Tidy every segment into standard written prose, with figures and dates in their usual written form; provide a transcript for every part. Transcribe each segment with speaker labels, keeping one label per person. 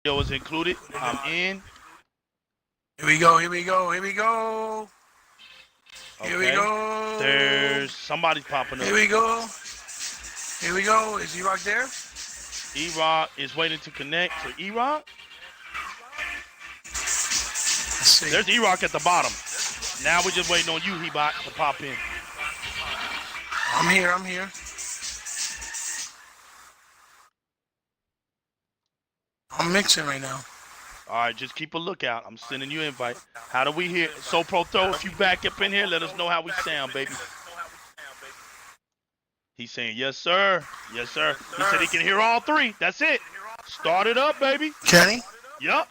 Speaker 1: Video is included. I'm in.
Speaker 2: Here we go. Here we go. Here we go. Here we
Speaker 1: Okay.
Speaker 2: go.
Speaker 1: There's somebody's popping up.
Speaker 2: Here we go. Here we go. Is EROK there?
Speaker 1: EROK is waiting to connect. So EROK?
Speaker 2: Let's see.
Speaker 1: There's EROK at the bottom. Now we're just waiting on you, Hebot, to pop in.
Speaker 2: I'm here. I'm here. I'm mixing right now.
Speaker 1: All right, just keep a lookout. I'm sending you an invite. How do we hear? So Pro Throw, if you back up in here, let us know how we sound, baby. He's saying, yes, sir. Yes, sir. He said he can hear all three. That's it. Start it up, baby.
Speaker 2: Kenny?
Speaker 1: Yep.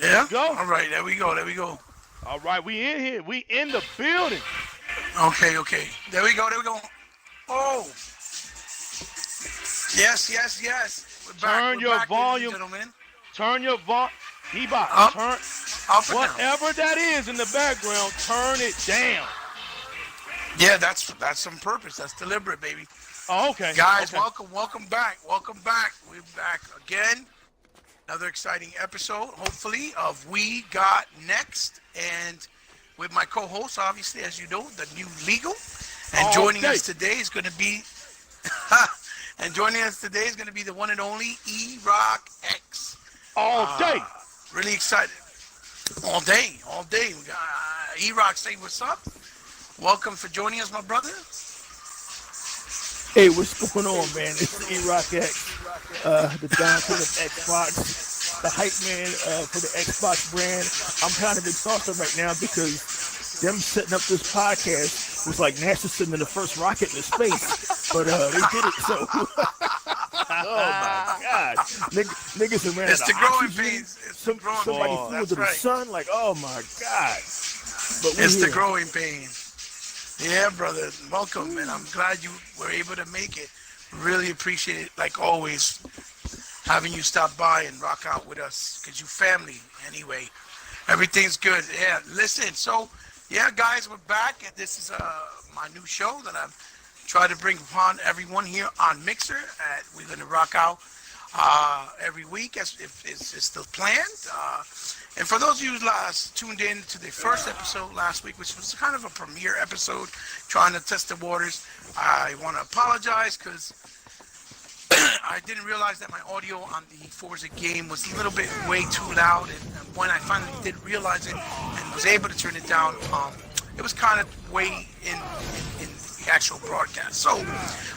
Speaker 2: Yeah?
Speaker 1: Go.
Speaker 2: All right, there we go. There we go.
Speaker 1: All right, we in here. We in the building.
Speaker 2: Okay, okay. There we go. There we go. Oh. Yes, yes, yes. We're back.
Speaker 1: Turn
Speaker 2: We're
Speaker 1: your
Speaker 2: back,
Speaker 1: volume.
Speaker 2: ladies and gentlemen.
Speaker 1: Turn your volume. Hebot,
Speaker 2: Up,
Speaker 1: turn.
Speaker 2: up and down.
Speaker 1: Whatever that is in the background, turn it down.
Speaker 2: Yeah, that's on purpose. That's deliberate, baby.
Speaker 1: Oh, okay.
Speaker 2: Guys,
Speaker 1: okay.
Speaker 2: welcome back. Welcome back. We're back again. Another exciting episode, hopefully, of We Got Next. And with my co-host, obviously, as you know, the new legal. And joining us today is going to be the one and only EROK X.
Speaker 1: All day.
Speaker 2: Really excited. All day. We got EROK, say what's up. Welcome for joining us, my brother.
Speaker 3: Hey, what's going on, man? It's EROK X, the Downtown of Xbox, the hype man for the Xbox brand. I'm kind of exhausted right now because them setting up this podcast was like NASA sending the first rocket into space, but they did it. So, oh my God, niggas are ran
Speaker 2: It's the growing pains.
Speaker 3: Somebody flew into the sun. Like, oh my God. But
Speaker 2: it's the growing pains. Yeah, brother. Welcome, and I'm glad you were able to make it. Really appreciate it, like always, having you stop by and rock out with us, because you family anyway. Everything's good. Yeah, listen. So, yeah, guys, we're back, and this is my new show that I'm trying to bring upon everyone here on Mixer. We're going to rock out every week as if it's still planned. And for those of you who last tuned in to the first episode last week, which was kind of a premiere episode, trying to test the waters, I want to apologize because I didn't realize that my audio on the Forza game was a little bit way too loud. And when I finally did realize it and was able to turn it down, it was kind of way in the actual broadcast. So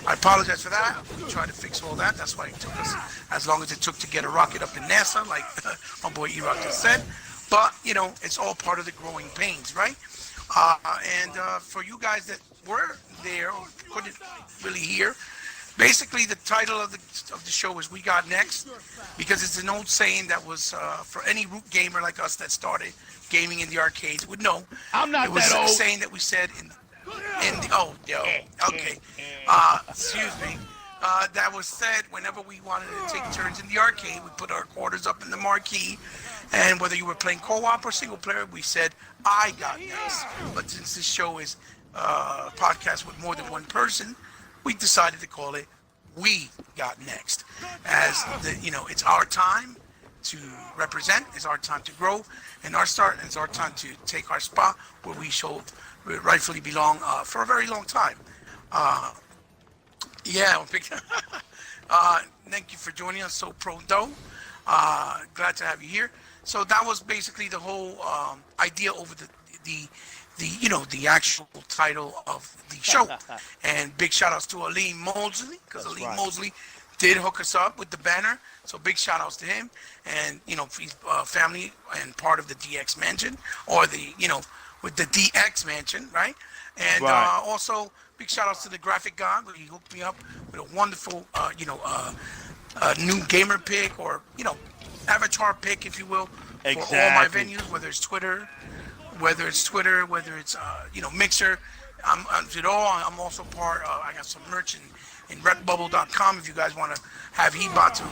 Speaker 2: I apologize for that. We tried to fix all that. That's why it took us as long as it took to get a rocket up in NASA, like my boy EROK just said. But, you know, it's all part of the growing pains, right? And for you guys that were there or couldn't really hear, basically the title of the show is We Got Next, because it's an old saying that was for any root gamer like us that started gaming in the arcades would know.
Speaker 1: I'm not that old.
Speaker 2: It was a saying that we said excuse me. That was said whenever we wanted to take turns in the arcade. We put our quarters up in the marquee, and whether you were playing co-op or single player, we said, I got next. But since this show is a podcast with more than one person, we decided to call it We Got Next. As it's our time to represent, it's our time to grow, and it's our time to take our spot where we rightfully belong for a very long time. Thank you for joining us, so pronto. Glad to have you here. So that was basically the whole idea over the actual title of the show. And big shout outs to Aleem Mosley, because Aleem Mosley did hook us up with the banner. So big shout outs to him, and he's family and part of the DX mansion, or with the DX mansion, right? And also big shout outs to the graphic god, where he hooked me up with a wonderful new gamer pick, or avatar pick, if you will, for all my venues, whether it's Twitter, whether it's Mixer. I'm also part. I got some merch in repbubble.com if you guys want to have Hebot to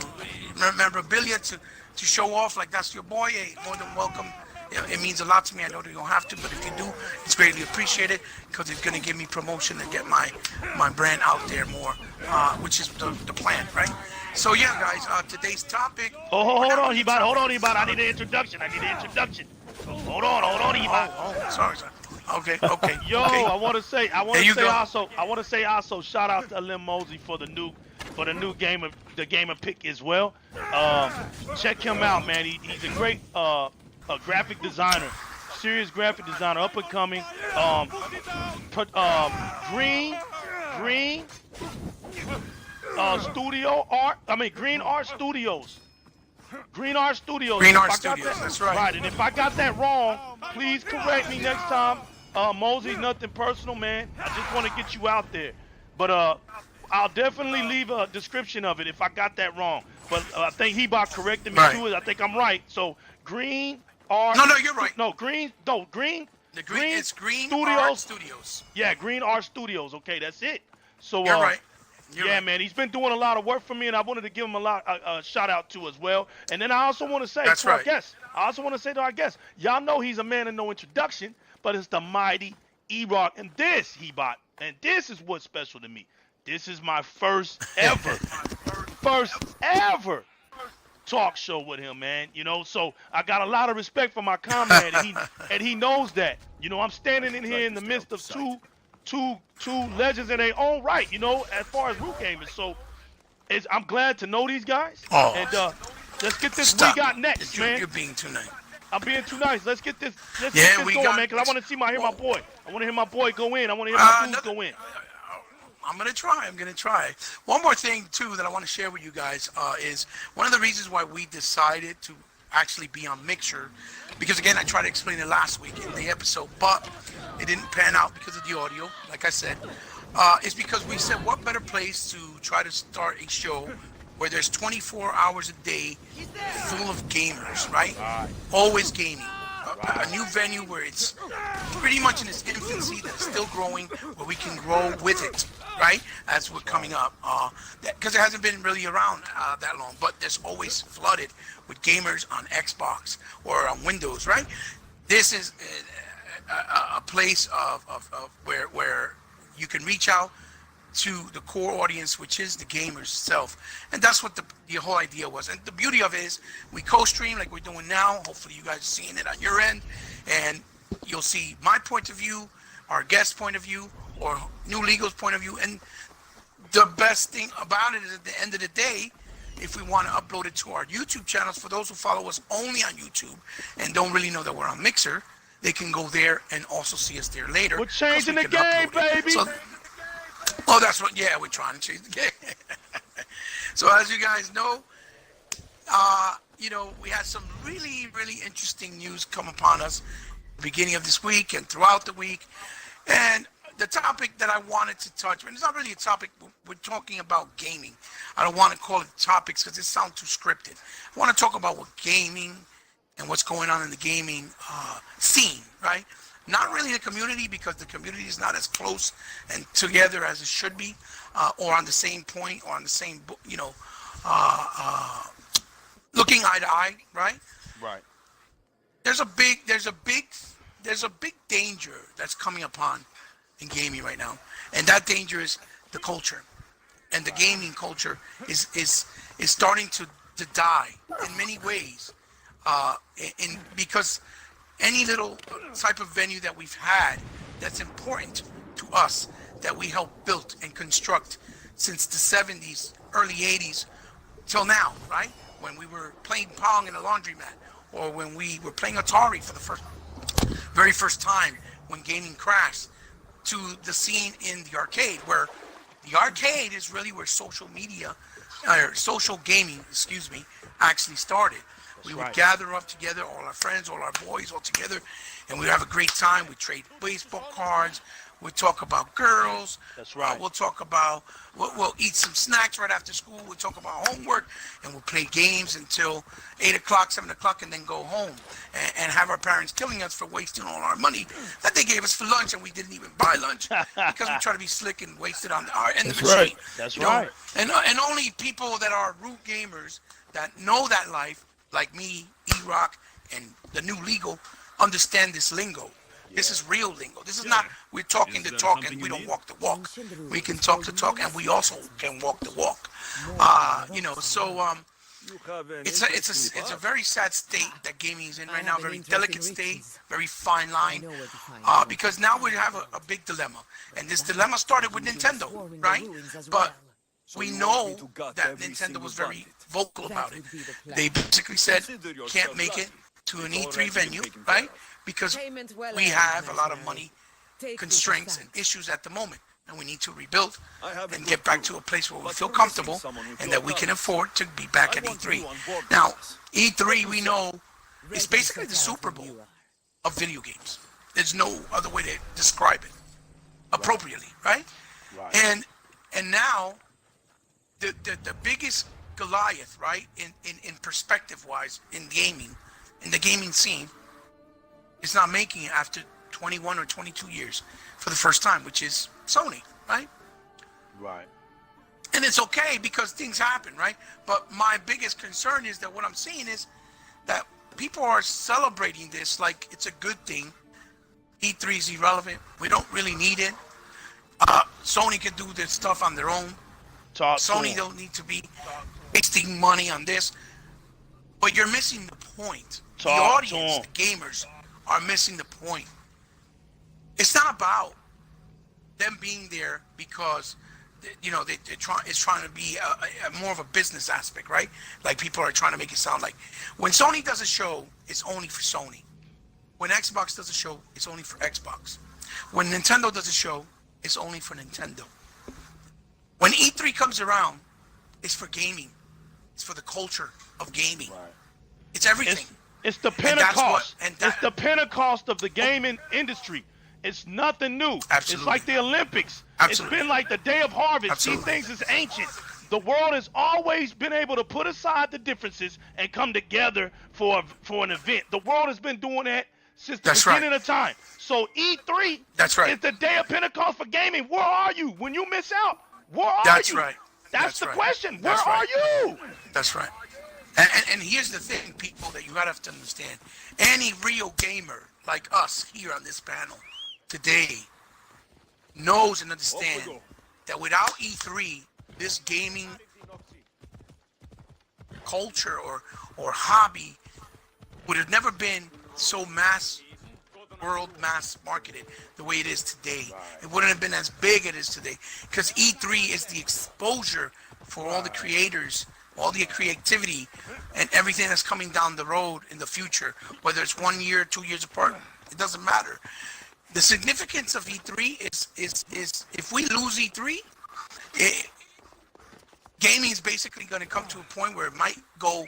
Speaker 2: memorabilia to show off, like that's your boy. Hey, more than welcome It means a lot to me. I know that you don't have to, but if you do, it's greatly appreciated because it's going to give me promotion and get my brand out there more, which is the plan, right? So yeah, guys, today's topic.
Speaker 1: Hold on, Ebot. I need an introduction. Hold on, Ebot.
Speaker 2: Sorry. Okay.
Speaker 1: Yo,
Speaker 2: okay.
Speaker 1: I want to say also, shout out to Lim Mosey for the new game of pick as well. Check him out, man. He's a great a graphic designer, serious graphic designer, up and coming. Green Studio Art. Green Art Studios. Green Art Studios.
Speaker 2: That's right.
Speaker 1: Right, and if I got that wrong, please correct me next time. Mosey, nothing personal, man. I just want to get you out there. But I'll definitely leave a description of it if I got that wrong. But I think Hebot corrected me to it. I think I'm right. So Green Art.
Speaker 2: No, you're right.
Speaker 1: Green.
Speaker 2: It's Green
Speaker 1: Studios.
Speaker 2: Art Studios.
Speaker 1: Yeah, Green Art Studios. Okay, that's it. So
Speaker 2: you're right.
Speaker 1: Man, he's been doing a lot of work for me, and I wanted to give him a shout out to as well. And then I also want to say to our guests, y'all know he's a man of no introduction, but it's the mighty EROK, and this is what's special to me. This is my first ever talk show with him, man. You know, so I got a lot of respect for my comrade, and he knows that. You know, I'm standing in here in the midst of two legends in their own right, you know, as far as root gamers. So I'm glad to know these guys. And let's get this we got next, man.
Speaker 2: You're being too nice.
Speaker 1: I'm being too nice. Let's get this going, man, because I want to hear my boy. I want to hear my boy go in. I want to hear my dudes go in.
Speaker 2: I'm going to try. One more thing, too, that I want to share with you guys is one of the reasons why we decided to actually be on Mixer, because, again, I tried to explain it last week in the episode, but it didn't pan out because of the audio, like I said, is because we said what better place to try to start a show where there's 24 hours a day full of gamers, right? Always gaming. A new venue where it's pretty much in its infancy, that's still growing, where we can grow with it, right? As we're coming up. Because it hasn't been really around that long, but there's always flooded with gamers on Xbox or on Windows, right? This is a place of where you can reach out to the core audience, which is the gamers itself. And that's what the whole idea was. And the beauty of it is we co-stream like we're doing now. Hopefully you guys are seeing it on your end. And you'll see my point of view, our guest point of view, or New Legal's point of view. And the best thing about it is at the end of the day, if we want to upload it to our YouTube channels, for those who follow us only on YouTube and don't really know that we're on Mixer, they can go there and also see us there later.
Speaker 1: We're changing the game, baby.
Speaker 2: So, that's what, we're trying to change the game. So as you guys know, we had some really, really interesting news come upon us beginning of this week and throughout the week. And the topic that I wanted to touch, and it's not really a topic, we're talking about gaming. I don't want to call it topics because it sounds too scripted. I want to talk about what gaming and what's going on in the gaming scene, right? Not really the community, because the community is not as close and together as it should be, or on the same point, or on the same, looking eye to eye, right?
Speaker 1: Right.
Speaker 2: There's a big danger that's coming upon in gaming right now, and that danger is the culture, and the gaming culture is starting to die in many ways, because any little type of venue that we've had that's important to us, that we helped build and construct since the 70s, early 80s, till now, right? When we were playing Pong in a laundromat, or when we were playing Atari for the very first time, when gaming crashed, to the scene in the arcade, where the arcade is really where social gaming, actually started. We would gather up together, all our friends, all our boys, all together, and we'd have a great time. We'd trade baseball cards. We'd talk about girls.
Speaker 1: That's right.
Speaker 2: We'll talk about, we'll eat some snacks right after school. We'll talk about homework, and we'll play games until 8 o'clock, 7 o'clock, and then go home and have our parents killing us for wasting all our money that they gave us for lunch, and we didn't even buy lunch because we try to be slick and waste it on our end of the machine.
Speaker 1: That's right.
Speaker 2: And only people that are root gamers that know that life, like me, EROK, and the New Legal, understand this lingo. This is real lingo. This is not, we're talking the talk and we don't walk the walk. We can talk the talk and we also can walk the walk. So it's a very sad state that gaming is in right now, very delicate state, very fine line, because now we have a big dilemma. And this dilemma started with Nintendo, right? But we know that Nintendo was very vocal about it. They basically said, can't make it to an E3 venue, right? Because we have a lot of money constraints and issues at the moment, and we need to rebuild and get back to a place where we feel comfortable and that we can afford to be back at E3. Now, E3, we know, is basically the Super Bowl of video games. There's no other way to describe it appropriately, right? And now, the biggest Goliath, right, in perspective-wise, in the gaming scene, is not making it after 21 or 22 years for the first time, which is Sony, right?
Speaker 1: Right.
Speaker 2: And it's okay because things happen, right? But my biggest concern is that what I'm seeing is that people are celebrating this like it's a good thing. E3 is irrelevant. We don't really need it. Sony can do this stuff on their own. Sony don't need to be wasting money on this. But you're missing the point. The audience, the gamers, are missing the point. It's not about them being there because they're trying to be more of a business aspect, right? Like people are trying to make it sound like when Sony does a show, it's only for Sony. When Xbox does a show, it's only for Xbox. When Nintendo does a show, it's only for Nintendo. When E3 comes around, it's for gaming. It's for the culture of gaming. Right. It's everything.
Speaker 1: It's the Pentecost. It's the Pentecost of the gaming industry. It's nothing new.
Speaker 2: Absolutely.
Speaker 1: It's like the Olympics.
Speaker 2: Absolutely.
Speaker 1: It's been like the Day of Harvest.
Speaker 2: Absolutely.
Speaker 1: These things is ancient. The world has always been able to put aside the differences and come together for an event. The world has been doing that since the beginning of time. So E3 is the Day of Pentecost for gaming. Where are you when you miss out? Where are you?
Speaker 2: That's right.
Speaker 1: That's the question. Where are you?
Speaker 2: That's right. And here's the thing, people, that you gotta have to understand. Any real gamer like us here on this panel today knows and understands that without E3, this gaming culture or hobby would have never been so world mass marketed the way it is today. It wouldn't have been as big as it is today because E3 is the exposure for all the creators, all the creativity, and everything that's coming down the road in the future, whether it's 1 year, 2 years apart, it doesn't matter. The significance of E3 is if we lose E3, gaming is basically going to come to a point where it might go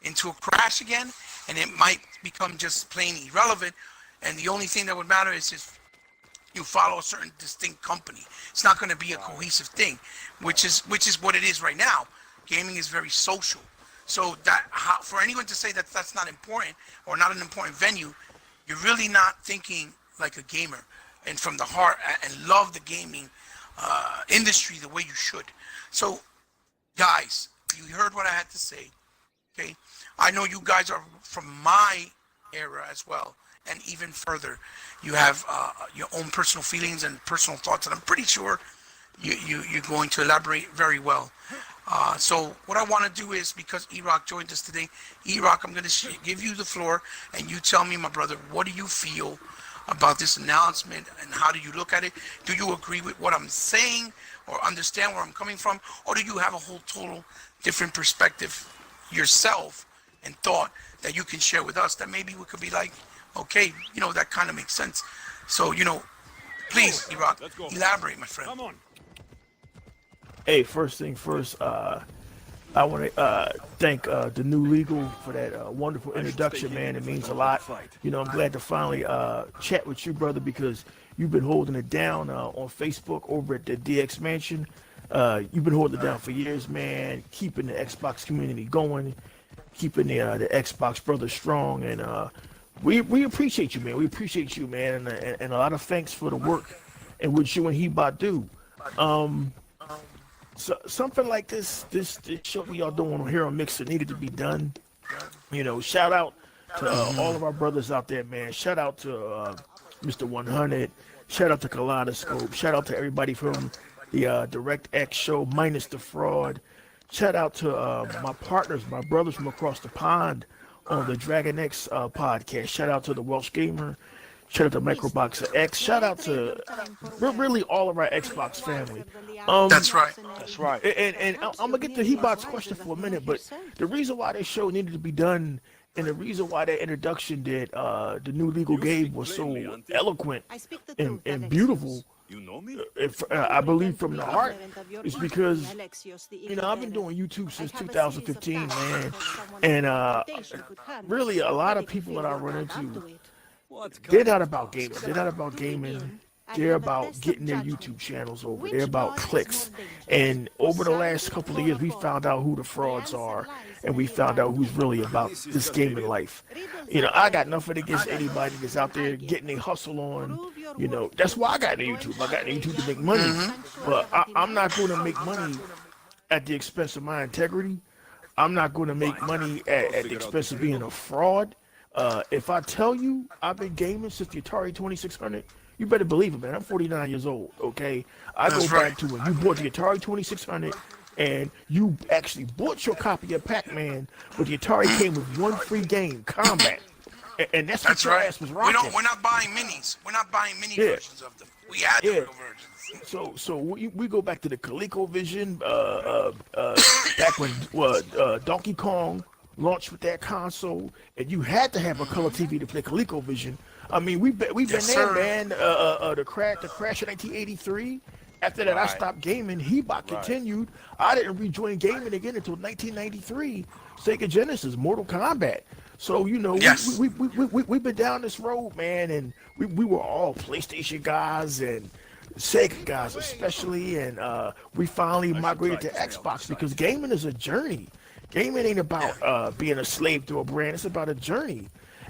Speaker 2: into a crash again, and it might become just plain irrelevant. And the only thing that would matter is if you follow a certain distinct company. It's not going to be a cohesive thing, which is what it is right now. Gaming is very social. So for anyone to say that that's not important or not an important venue, you're really not thinking like a gamer and from the heart and love the gaming industry the way you should. So, guys, you heard what I had to say. Okay, I know you guys are from my era as well. And even further, you have your own personal feelings and personal thoughts, and I'm pretty sure you're going to elaborate very well. So what I want to do is, because EROK joined us today, EROK, I'm going to give you the floor, and you tell me, my brother, what do you feel about this announcement, and how do you look at it? Do you agree with what I'm saying, or understand where I'm coming from, or do you have a whole total different perspective yourself and thought that you can share with us that maybe we could be like, okay, that kind of makes sense. So, please, EROK, elaborate, my friend.
Speaker 3: Come on. Hey, first thing first, I want to thank the new legal for that wonderful introduction, man. It means a lot. I'm glad to finally chat with you, brother, because you've been holding it down on Facebook over at the DX Mansion. You've been holding it down for years, man, keeping the Xbox community going, keeping the Xbox brothers strong, and we appreciate you, man. We appreciate you, man, and a lot of thanks for the work in which you and Hebot do. So something like this show we are doing here on Mixer needed to be done. Shout out to all of our brothers out there, man. Shout out to Mr. 100. Shout out to Kaleidoscope. Shout out to everybody from the DI-RREC show, minus the fraud. Shout out to my partners, my brothers from across the pond on the Dragon X podcast. Shout out to the Welsh Gamer. Shout out to Microboxer X. Shout out to really all of our Xbox family.
Speaker 2: That's right.
Speaker 1: That's right.
Speaker 3: And I'm gonna get to Hebot's question for a minute, but the reason why this show needed to be done, and the reason why that introduction did the new legal game was so eloquent and beautiful, I believe from the heart, is because I've been doing YouTube since 2015, man, and really a lot of people that I run into, they're not about gaming. They're not about gaming. They're about getting their YouTube channels over. They're about clicks. And over the last couple of years, we found out who the frauds are, and we found out who's really about this gaming life. I got nothing against anybody that's out there getting a hustle on. That's why I got into YouTube. I got into YouTube to make money, but I'm not going to make money at the expense of my integrity. I'm not going to make money at the expense of being a fraud. If I tell you I've been gaming since the Atari 2600, you better believe it, man. I'm 49 years old, okay? I go back to when you bought the Atari 2600 and you actually bought your copy of Pac-Man, but the Atari came with one free game, Combat. And that's what your ass was rocking.
Speaker 2: We're not buying minis. We're not buying mini versions of them. We had the real versions.
Speaker 3: So we go back to the ColecoVision, back when Donkey Kong launched with that console, and you had to have a color TV to play ColecoVision. I mean, we've been there, man. The crash of 1983. After that, I stopped gaming. Hebot continued. I didn't rejoin gaming again until 1993. Sega Genesis, Mortal Kombat. So we've been down this road, man, and we were all PlayStation guys and Sega guys especially, and we finally migrated to Xbox because gaming is a journey. Gaming ain't about being a slave to a brand. It's about a journey.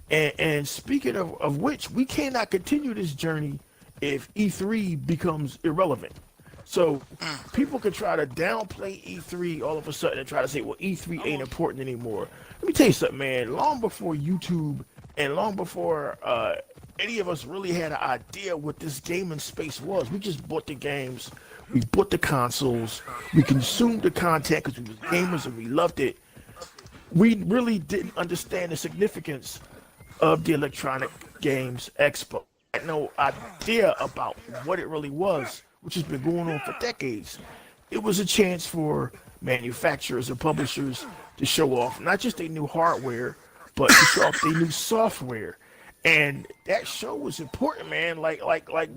Speaker 3: And speaking of which, we cannot continue this journey if E3 becomes irrelevant. So people can try to downplay E3 all of a sudden and try to say, well, E3 ain't important anymore. Let me tell you something, man. Long before YouTube and long before any of us really had an idea what this gaming space was, we just bought the games, we bought the consoles, we consumed the content because we were gamers and we loved it. We really didn't understand the significance of the Electronic Games Expo. I had no idea about what it really was, which has been going on for decades. It was a chance for manufacturers and publishers to show off not just their new hardware, but to show off their new software. And that show was important, man. Like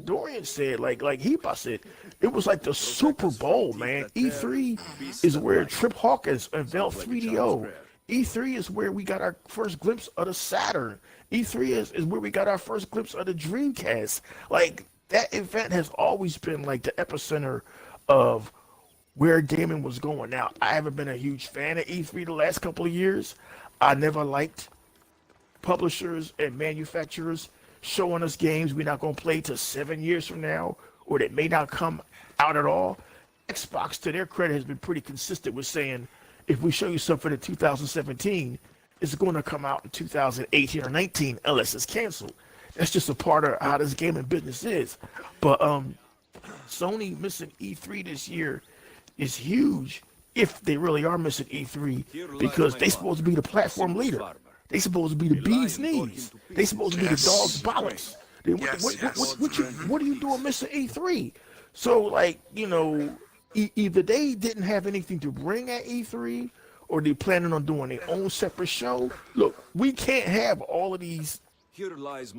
Speaker 3: Dorian said, like Hepa said, it was like the Super Bowl, man. E3 is where Trip Hawkins unveiled 3DO. E3 is where we got our first glimpse of the Saturn. E3 is where we got our first glimpse of the Dreamcast. Like, that event has always been like the epicenter of where gaming was going. Now, I haven't been a huge fan of E3 the last couple of years. I never liked publishers and manufacturers showing us games we're not going to play till 7 years from now, or that may not come out at all. Xbox, to their credit, has been pretty consistent with saying, if we show you something in 2017, it's going to come out in 2018 or 19 unless it's canceled. That's just a part of how this gaming business is. But Sony missing E3 this year is huge, if they really are missing E3, because they're supposed to be the platform leader. They're supposed to be the bee's knees. They're supposed to be the dog's bollocks. What are you doing missing E3? So, like, either they didn't have anything to bring at E3, or they planning on doing their own separate show. Look, we can't have all of these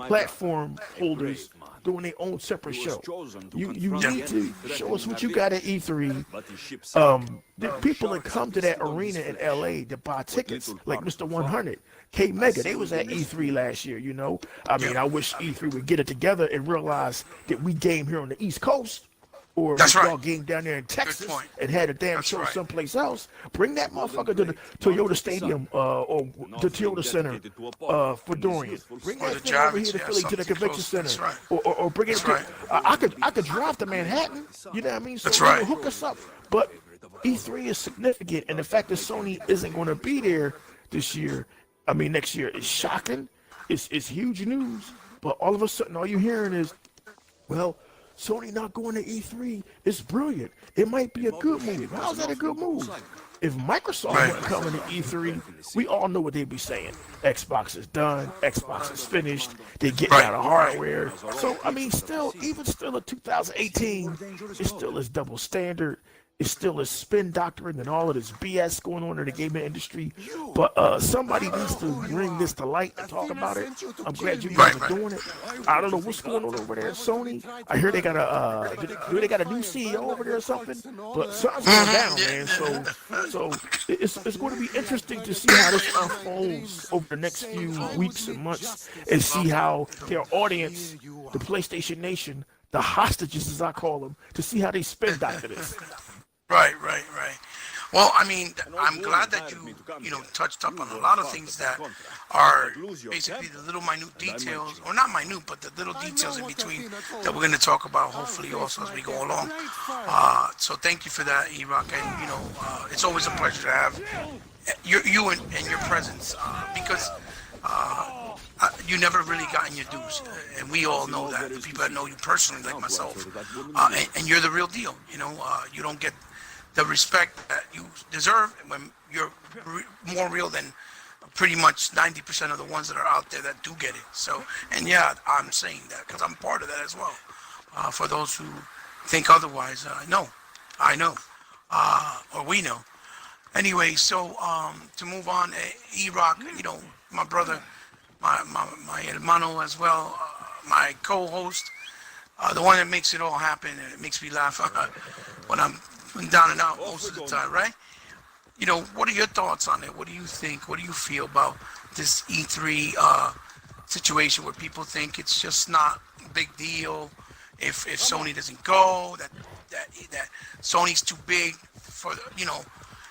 Speaker 3: platform holders doing their own separate show. You need to show us what you got at E3. The people that come to that arena in LA to buy tickets, like Mr. 100, K Mega, they was at E3 last year, I mean, I wish E3 would get it together and realize that we game here on the East Coast. Or if y'all game down there in Texas and had a damn show someplace else, bring that motherfucker to the Toyota Stadium or the Toyota Center for Dorian. Bring that thing over here to Philly to the convention center, or bring it to. I could drive to Manhattan. You know what I mean? So hook us up. But E3 is significant, and the fact that Sony isn't going to be there this year I mean, next year is shocking. It's huge news. But all of a sudden, all you're hearing is, well, Sony not going to E3 is brilliant. It might be a good move. How's that a good move? If Microsoft wasn't coming to E3, we all know what they'd be saying. Xbox is done. Xbox is finished. They're getting out of hardware. So, I mean, even still in 2018, it still is double standard. It's still a spin doctrine and all of this BS going on in the gaming industry. But somebody needs to bring this to light and talk about it. I'm glad you guys are doing it. I don't know what's going on over there at Sony. I hear they got a new CEO over there or something. But something's going down, man. So it's going to be interesting to see how this unfolds over the next few weeks and months, and see how their audience, the PlayStation Nation, the hostages as I call them, to see how they spin doctor this.
Speaker 2: Right. Well, I mean, I'm glad that you touched up on a lot of things that are basically the little minute details, or not minute, but the little details in between that we're going to talk about, hopefully, also as we go along. So thank you for that, EROK, and it's always a pleasure to have you and your presence, because you never really gotten your dues, and we all know that. The people that know you personally, like myself, and you're the real deal. You don't get the respect that you deserve when you're more real than pretty much 90% of the ones that are out there that do get it. So, and yeah, I'm saying that because I'm part of that as well. For those who think otherwise, I know, or we know. Anyway, so to move on, EROK, my brother, my hermano as well, my co-host, the one that makes it all happen, and it makes me laugh when I'm down and out most of the time, right? What are your thoughts on it? What do you think? What do you feel about this E3 situation where people think it's just not a big deal if Sony doesn't go, that Sony's too big for,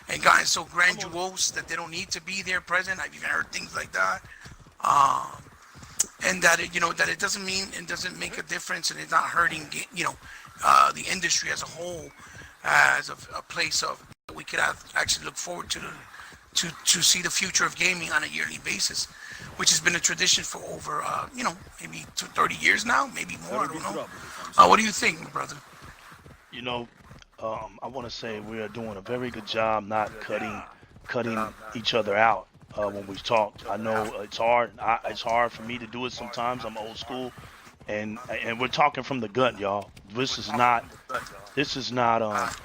Speaker 2: and gotten so grandiose that they don't need to be there present? I've even heard things like that. And that it doesn't mean and doesn't make a difference, and it's not hurting, the industry as a whole, as a place of we could actually look forward to see the future of gaming on a yearly basis, which has been a tradition for over maybe 30 years now, maybe more. I don't know. What do you think, my brother?
Speaker 1: I want to say we are doing a very good job not cutting each other out when we talk. I know it's hard. It's hard for me to do it sometimes. I'm old school, and we're talking from the gut, y'all. This is not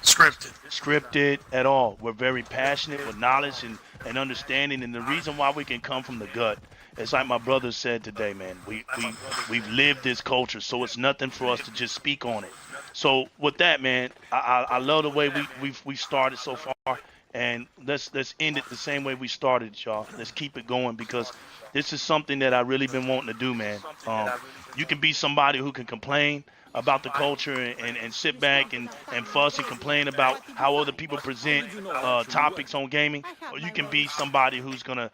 Speaker 1: scripted at all. We're very passionate with knowledge and understanding, and the reason why we can come from the gut, it's like my brother said today, man. We've lived this culture, so it's nothing for us to just speak on it. So with that, man, I love the way we started so far, and let's end it the same way we started, y'all. Let's keep it going, because this is something that I really been wanting to do, man. You can be somebody who can complain about the culture and sit back and fuss and complain about how other people present topics on gaming, or you can be somebody who's gonna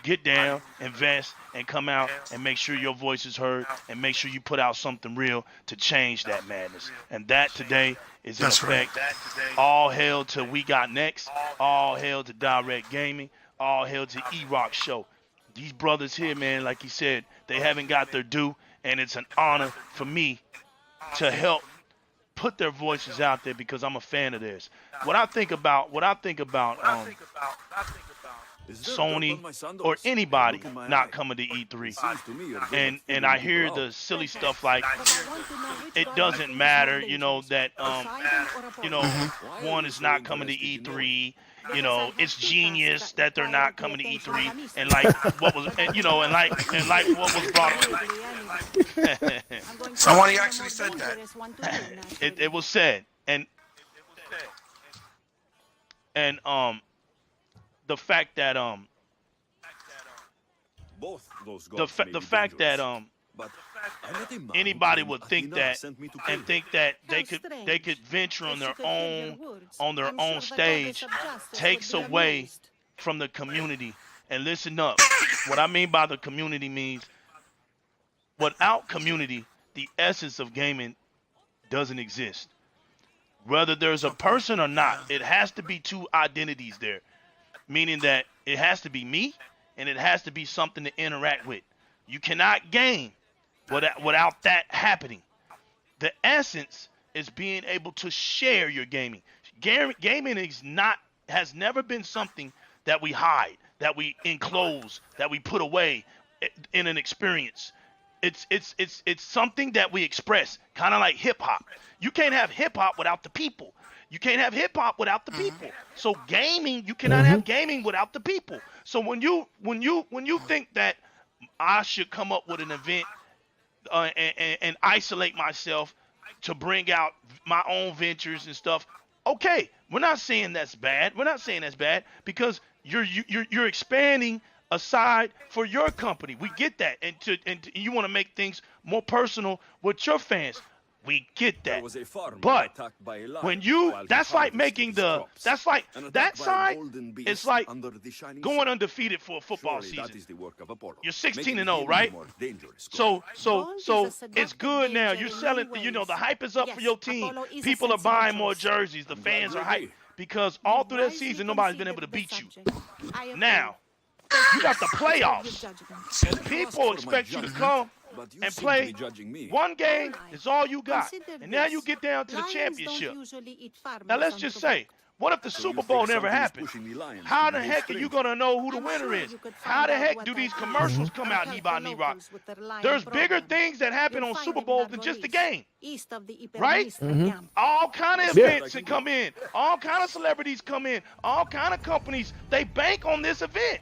Speaker 1: get down, invest, and come out and make sure your voice is heard, and make sure you put out something real to change that madness. And that today is in effect. All hail to We Got Next. All hail to Di-RREC Gaming. All hail to EROK Show. These brothers here, man, like he said, they haven't got their due, and it's an honor for me to help put their voices out there, because I'm a fan of theirs. What I think about Sony or anybody not coming to E3, and I hear the silly stuff like it doesn't matter, that one is not coming to E3. It's genius that they're not coming to E3, and like what was, and like what was brought up.
Speaker 2: Somebody actually said that.
Speaker 1: It was said, and the fact that the fact that anybody would think that and think that they could venture on their own stage takes away from the community. And listen up, what I mean by the community means without community, the essence of gaming doesn't exist. Whether there's a person or not, it has to be two identities there, meaning that it has to be me and it has to be something to interact with. You cannot game without that happening. The essence is being able to share your gaming. Gaming has never been something that we hide, that we enclose, that we put away in an experience. It's something that we express, kind of like hip hop. You can't have hip hop without the people. You can't have hip hop without the people. So gaming, you cannot have gaming without the people. So when you think that I should come up with an event and isolate myself to bring out my own ventures and stuff, okay, we're not saying that's bad. We're not saying that's bad because you're expanding aside for your company. We get that, and you want to make things more personal with your fans. We get that, but when that's like making that side, it's like going undefeated for a football season. You're 16-0, right? So it's good now. You're selling, the hype is up for your team. People are buying more jerseys. The fans are hyped because all through that season, nobody's been able to beat you. Now, you got the playoffs. People expect you to come and play one game is all you got. And now you get down to the championship. Now let's just say, what if the Super Bowl never happened? How the heck are you going to know who the winner is? How the heck do these commercials come out, E-ROK? There's bigger things that happen on Super Bowl than just the game. Right? All kind of events that come in. All kind of celebrities come in. All kind of companies, they bank on this event.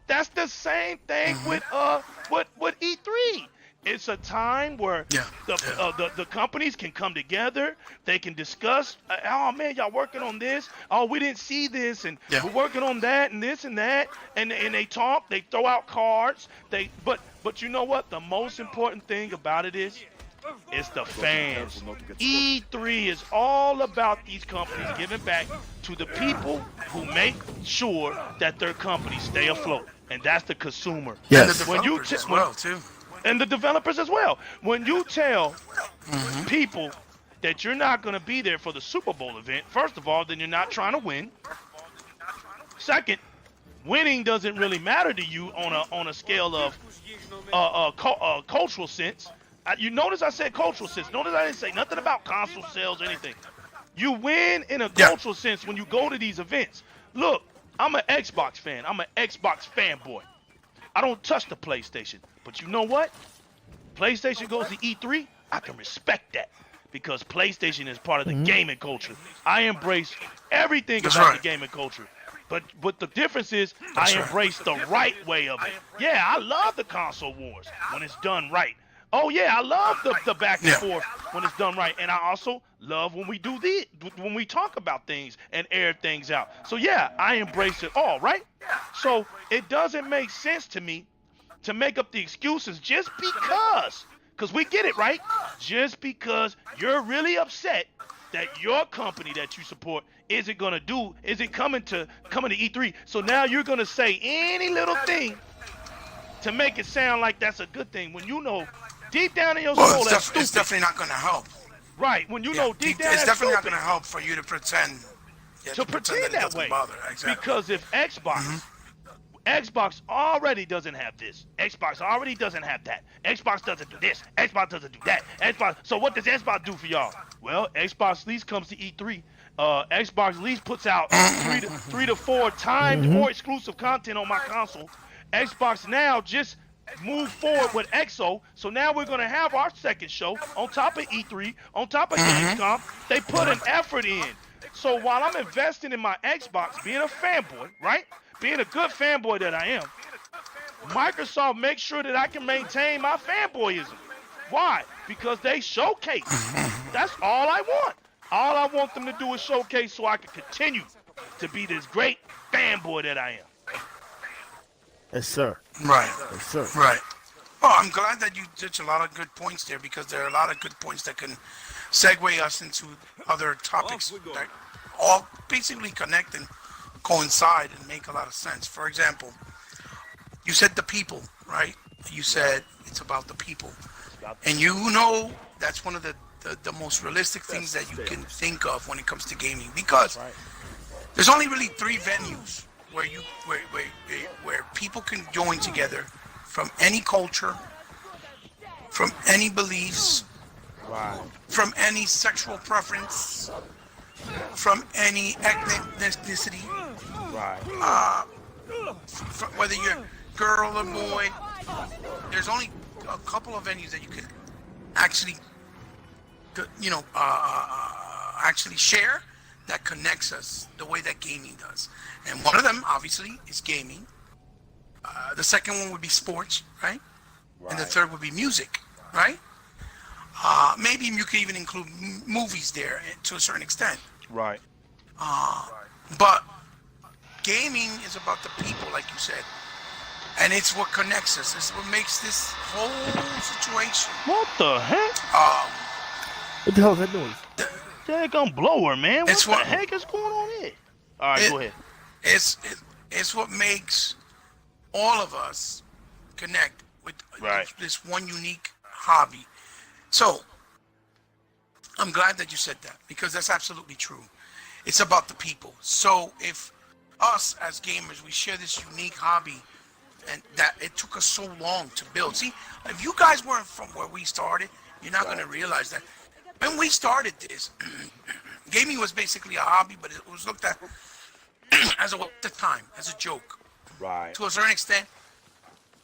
Speaker 1: That's the same thing with E3. It's a time where the companies can come together. They can discuss. Oh man, y'all working on this? Oh, we didn't see this, and we're working on that, and this and that. And they talk. They throw out cards. But you know what? The most important thing about it is, it's the fans. E3 is all about these companies giving back to the people who make sure that their companies stay afloat, and that's the consumer.
Speaker 2: Yes. And the developers as well.
Speaker 1: When you tell people that you're not going to be there for the Super Bowl event, first of all, then you're not trying to win. Second, winning doesn't really matter to you on a scale of cultural sense. You notice I said cultural sense. Notice I didn't say nothing about console sales or anything. You win in a cultural sense when you go to these events. Look, I'm an Xbox fan. I'm an Xbox fanboy. I don't touch the PlayStation. But you know what? PlayStation goes to E3. I can respect that because PlayStation is part of the gaming culture. I embrace everything about the gaming culture. But the difference is I embrace the right way of it. Yeah, I love the console wars when it's done right. Oh yeah, I love the back and forth when it's done right, and I also love when we when we talk about things and air things out. So yeah, I embrace it all, right? So it doesn't make sense to me to make up the excuses just because we get it, right? Just because you're really upset that your company that you support isn't coming to E3. So now you're gonna say any little thing to make it sound like that's a good thing when you know deep down in your soul that's stupid.
Speaker 2: It's definitely not gonna help.
Speaker 1: Right, when you know deep down
Speaker 2: it's
Speaker 1: that's
Speaker 2: definitely
Speaker 1: stupid.
Speaker 2: not gonna help for you to pretend.
Speaker 1: To pretend that way.
Speaker 2: Exactly.
Speaker 1: Because if Xbox already doesn't have this. Xbox already doesn't have that. Xbox doesn't do this. Xbox doesn't do that. So what does Xbox do for y'all? Well, Xbox at least comes to E3. Xbox at least puts out three to four times more exclusive content on my console. Xbox now just moved forward with EXO. So now we're going to have our second show on top of E3, on top of Gamescom. They put an effort in. So while I'm investing in my Xbox, being a fanboy, right? Being a good fanboy that I am, Microsoft makes sure that I can maintain my fanboyism. Why? Because they showcase. That's all I want. All I want them to do is showcase so I can continue to be this great fanboy that I am.
Speaker 3: Yes, sir.
Speaker 2: Right.
Speaker 3: Yes, sir.
Speaker 2: Right. Oh, I'm glad that you touched a lot of good points there because there are a lot of good points that can segue us into other topics that all basically connect and coincide and make a lot of sense. For example, you said the people, right? You said it's about the people. And you know that's one of the most realistic things that you can think of when it comes to gaming because there's only really three venues where people can join together from any culture, from any beliefs,
Speaker 1: Right.
Speaker 2: from any sexual preference, from any ethnicity,
Speaker 1: Right.
Speaker 2: whether you're girl or boy. There's only a couple of venues that you can actually, actually share that connects us the way that gaming does. And one of them, obviously, is gaming. The second one would be sports, right? And the third would be music, right? Maybe you could even include movies there to a certain extent.
Speaker 1: Right.
Speaker 2: But gaming is about the people, like you said. And it's what connects us. It's what makes this whole situation.
Speaker 1: What the heck?
Speaker 3: What the hell is that noise?
Speaker 1: Daggone blower, man. What
Speaker 2: It's
Speaker 1: the
Speaker 2: what-
Speaker 1: heck is going on here? All right, go ahead.
Speaker 2: It's what makes all of us connect with this one unique hobby. So I'm glad that you said that, because that's absolutely true. It's about the people. So if us as gamers, we share this unique hobby, and that it took us so long to build. See, if you guys weren't from where we started, you're not going to realize that. When we started this, gaming was basically a hobby, but it was looked at as at the time, as a joke.
Speaker 1: Right.
Speaker 2: To a certain extent,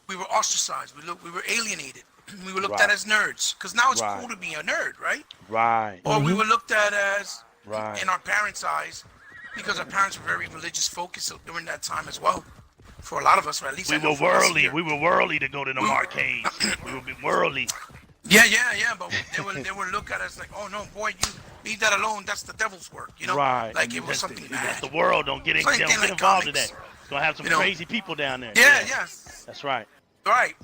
Speaker 2: we were ostracized. We were alienated. We were looked at as nerds, because now it's cool to be a nerd, right?
Speaker 1: Right.
Speaker 2: Or we were looked at as,
Speaker 1: Right.
Speaker 2: in our parents' eyes, because our parents were very religious focused during that time as well. For a lot of us, or at least
Speaker 1: We
Speaker 2: I know
Speaker 1: were
Speaker 2: for us
Speaker 1: worldly.
Speaker 2: here.
Speaker 1: We were worldly to go to the arcades. We were worldly.
Speaker 2: Yeah, but they would look at us like, oh no, boy, you leave that alone. That's the devil's work, you know?
Speaker 1: Right.
Speaker 2: Like it was
Speaker 1: That's
Speaker 2: something
Speaker 1: That's
Speaker 2: bad.
Speaker 1: the world. Don't get
Speaker 2: Same thing
Speaker 1: get
Speaker 2: like
Speaker 1: involved in
Speaker 2: comics.
Speaker 1: that. It's gonna have some
Speaker 2: You know?
Speaker 1: crazy people down there.
Speaker 2: Yeah.
Speaker 1: That's right.
Speaker 2: Right.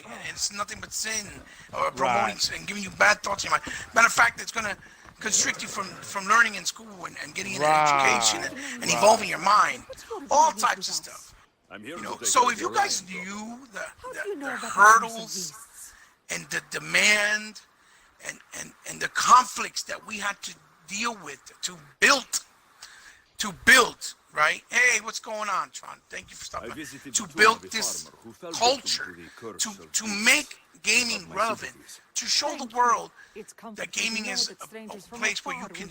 Speaker 2: And it's nothing but sin, or promoting and giving you bad thoughts in your mind. Matter of fact, it's gonna constrict you from learning in school and getting an education and evolving your mind. All types of stuff. You know, so if you guys knew the hurdles and the demand and the conflicts that we had to deal with to build, right? Hey, what's going on, Tron? Thank you for stopping by. To build this culture, to make gaming relevant, to show the world that gaming is a place where you can,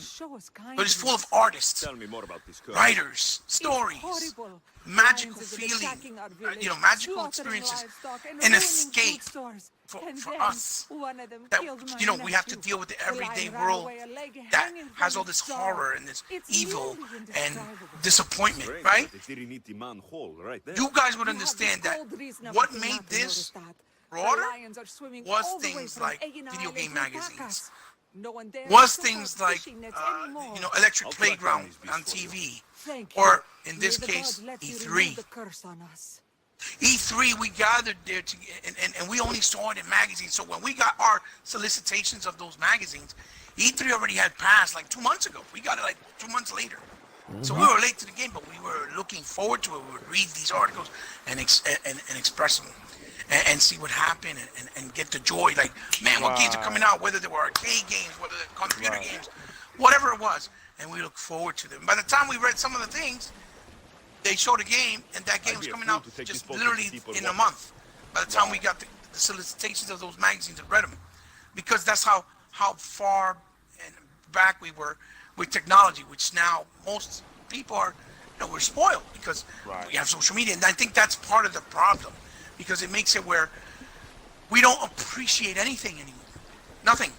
Speaker 2: but it's full of artists,
Speaker 4: Tell me more about this curse.
Speaker 2: writers, stories, magical feelings, magical experiences, an escape for us. That, we have to deal with the everyday world that has all this horror and this evil and disappointment, right?
Speaker 4: The Di-RREC man hole right there.
Speaker 2: You guys would understand that what made this broader was things like video game magazines, was things like, Electric Playground on TV, or in this case, E3. E3, we gathered there and we only saw it in magazines. So when we got our solicitations of those magazines, E3 already had passed like 2 months ago. We got it like 2 months later. So we were late to the game, but we were looking forward to it. We would read these articles and express them and see what happened and get the joy. Like, man, what games are coming out, whether they were arcade games, whether they're computer games, whatever it was. And we look forward to them. By the time we read some of the things, they showed a game, and that game was coming out just literally in a month. By the time we got the solicitations of those magazines and read them, because that's how far and back we were with technology, which now most people are, we're spoiled because we have social media, and I think that's part of the problem, because it makes it where we don't appreciate anything anymore, nothing,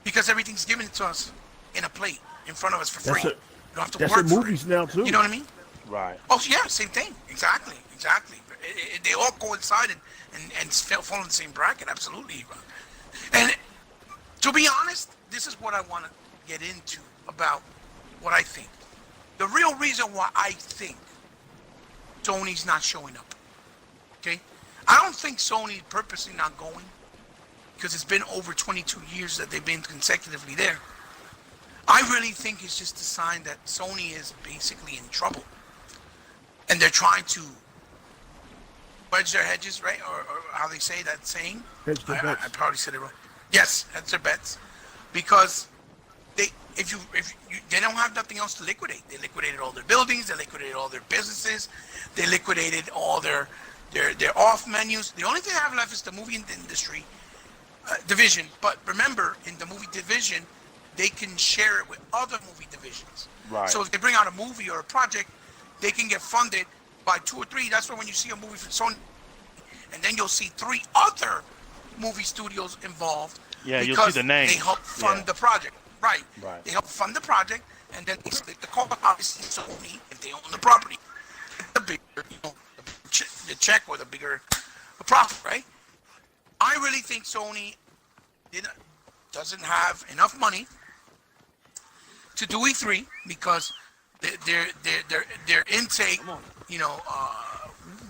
Speaker 2: because everything's given to us in a plate in front of us for free. You don't have to
Speaker 3: That's
Speaker 2: work
Speaker 3: in
Speaker 2: for
Speaker 3: movies
Speaker 2: it.
Speaker 3: now too.
Speaker 2: You know what I mean?
Speaker 1: Right.
Speaker 2: Oh yeah, same thing. Exactly. They all coincided and fall in the same bracket. Absolutely. And to be honest, this is what I want to get into about what I think. The real reason why I think Sony's not showing up. Okay? I don't think Sony purposely not going, because it's been over 22 years that they've been consecutively there. I really think it's just a sign that Sony is basically in trouble. And they're trying to wedge their hedges, right? Or how they say that saying.
Speaker 3: Hedge their bets.
Speaker 2: I probably said it wrong. Yes, hedge their bets. Because they don't have nothing else to liquidate. They liquidated all their buildings. They liquidated all their businesses. They liquidated all their off menus. The only thing I have left is the movie industry division. But remember, in the movie division, they can share it with other movie divisions.
Speaker 1: Right.
Speaker 2: So if they bring out a movie or a project, they can get funded by 2 or 3. That's why when you see a movie from Sony, and then you'll see 3 other movie studios involved.
Speaker 1: Yeah, you'll see the names.
Speaker 2: They help fund the project. Right.
Speaker 1: Right.
Speaker 2: They help fund the project, and then they split the cost. Obviously, Sony, if they own the property, the bigger, the check or the bigger profit, right? I really think Sony doesn't have enough money to do E3 because their intake,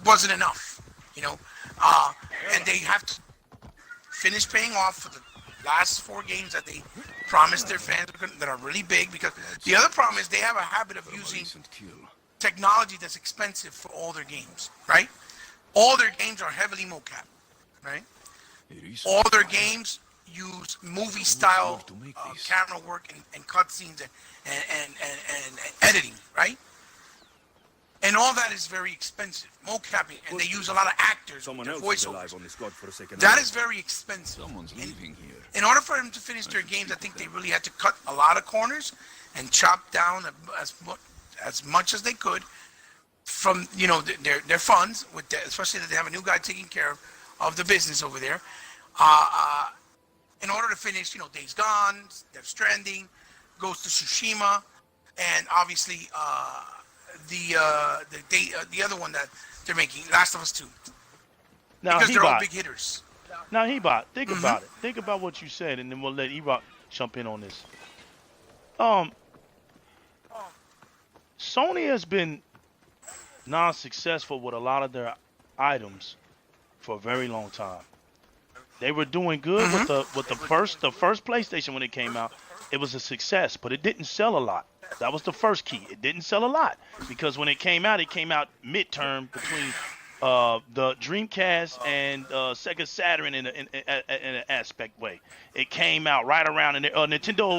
Speaker 2: wasn't enough, and they have to finish paying off for the last 4 games that they promised their fans that are really big. Because the other problem is they have a habit of using technology that's expensive for all their games, right? All their games are heavily mocap, right? All their games use movie style camera work and cutscenes and editing, right? And all that is very expensive. Mocapping, and they use a lot of actors, voiceovers. That is very expensive. In order for them to finish their games, I think they really had to cut a lot of corners and chop down as much as they could from their funds, especially that they have a new guy taking care of the business over there. In order to finish, Days Gone, Death Stranding, Ghost of Tsushima, and obviously the other one that they're making, Last of Us 2.
Speaker 1: Now,
Speaker 2: because they're all big hitters.
Speaker 1: Now, Hebot, think about it. Think about what you said, and then we'll let EROK jump in on this. Sony has been non-successful with a lot of their items for a very long time. They were doing good with the first PlayStation when it came out. It was a success, but it didn't sell a lot. That was the first key. It didn't sell a lot because when it came out midterm between the Dreamcast and Sega Saturn in an aspect way. It came out right around in Nintendo.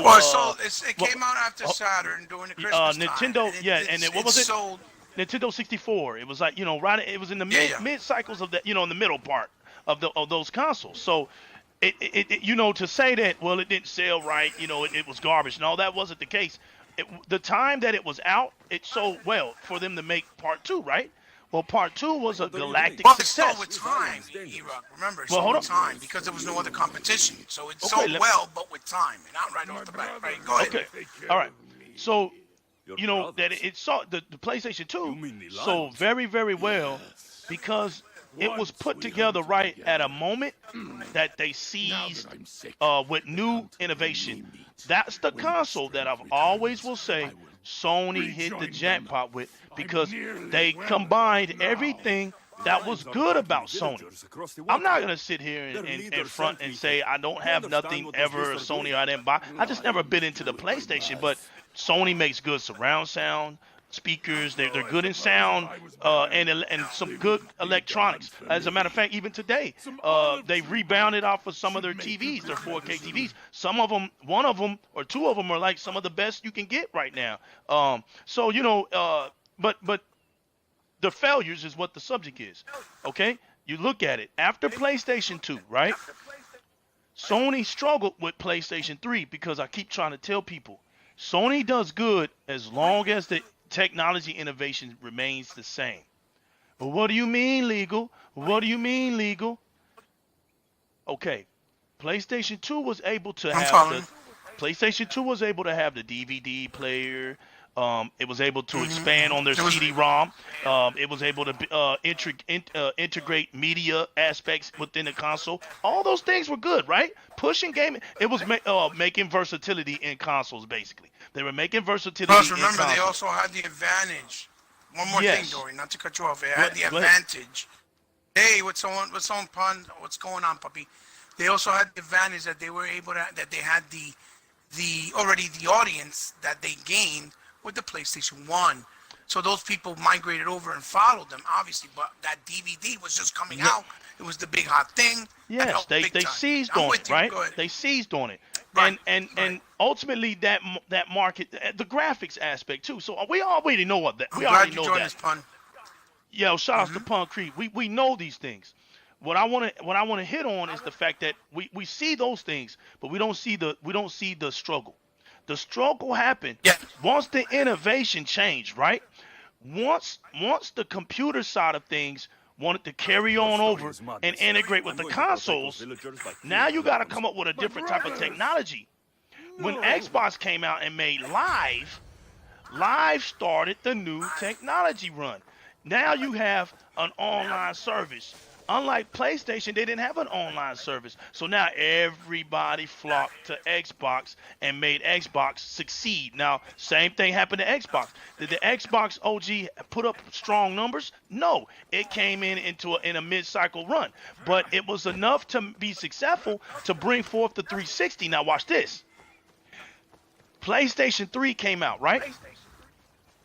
Speaker 2: It came out after Saturn during the Christmas
Speaker 1: Nintendo,
Speaker 2: time.
Speaker 1: what was it?
Speaker 2: Sold.
Speaker 1: Nintendo 64. It was like right. It was in the mid cycles of in the middle part of those consoles. So. To say that, well, it didn't sell right, it was garbage. No, that wasn't the case. The time that it was out, it sold well for them to make part 2, right? Well, part 2 was a galactic success.
Speaker 2: But it's sold with time, EROK. Remember, it's
Speaker 1: sold
Speaker 2: with time because there was no other competition. So it sold well, but with time, and not right off the bat. Right, go ahead.
Speaker 1: Okay, all right. So, that it saw the PlayStation 2 sold very, very well because it was put together right at a moment that they seized with new innovation. That's the console that I've always will say Sony hit the jackpot with because they combined everything that was good about Sony. I'm not going to sit here in front and say I don't have nothing ever Sony I didn't buy. I just never been into the PlayStation, but Sony makes good surround sound. Speakers, they're good in sound and some good electronics. As a matter of fact, even today, they rebounded off of some of their TVs, their 4K TVs. Some of them, one of them or two of them are like some of the best you can get right now. But the failures is what the subject is. Okay, you look at it after PlayStation 2, right? Sony struggled with PlayStation 3 because I keep trying to tell people Sony does good as long as the technology innovation remains the same. But what do you mean legal? What do you mean legal? Okay, PlayStation 2 was able to have the DVD player. It was able to expand on their CD-ROM. It was able to integrate media aspects within the console. All those things were good, right? Pushing gaming. It was making versatility in consoles, basically. They were making versatility in consoles.
Speaker 2: Remember, they also had the advantage. One more thing, Dory, not to cut you off. They had the advantage. Hey, what's going on, puppy? They also had the advantage that they were able to, that they had the audience that they gained with the PlayStation 1. So those people migrated over and followed them, obviously. But that DVD was just coming out. It was the big hot thing.
Speaker 1: Yes, they seized on it, right? They seized on it. And ultimately that market, the graphics aspect too. So we already know what that.
Speaker 2: I'm
Speaker 1: We
Speaker 2: glad
Speaker 1: already
Speaker 2: you
Speaker 1: know
Speaker 2: joined
Speaker 1: that.
Speaker 2: us, Pun.
Speaker 1: Yo, shout outs to Pun Creek. We know these things. What I want to hit on is the fact that we see those things, but we don't see the struggle. The struggle happened
Speaker 2: Yeah.
Speaker 1: once the innovation changed, right? Once the computer side of things wanted to carry on over and integrate with the consoles, now you got to come up with a different type of technology. When Xbox came out and made Live started the new technology run. Now you have an online service. Unlike PlayStation, they didn't have an online service. So now everybody flocked to Xbox and made Xbox succeed. Now, same thing happened to Xbox. Did the Xbox OG put up strong numbers? No. It came in a mid-cycle run. But it was enough to be successful to bring forth the 360. Now watch this. PlayStation 3 came out, right?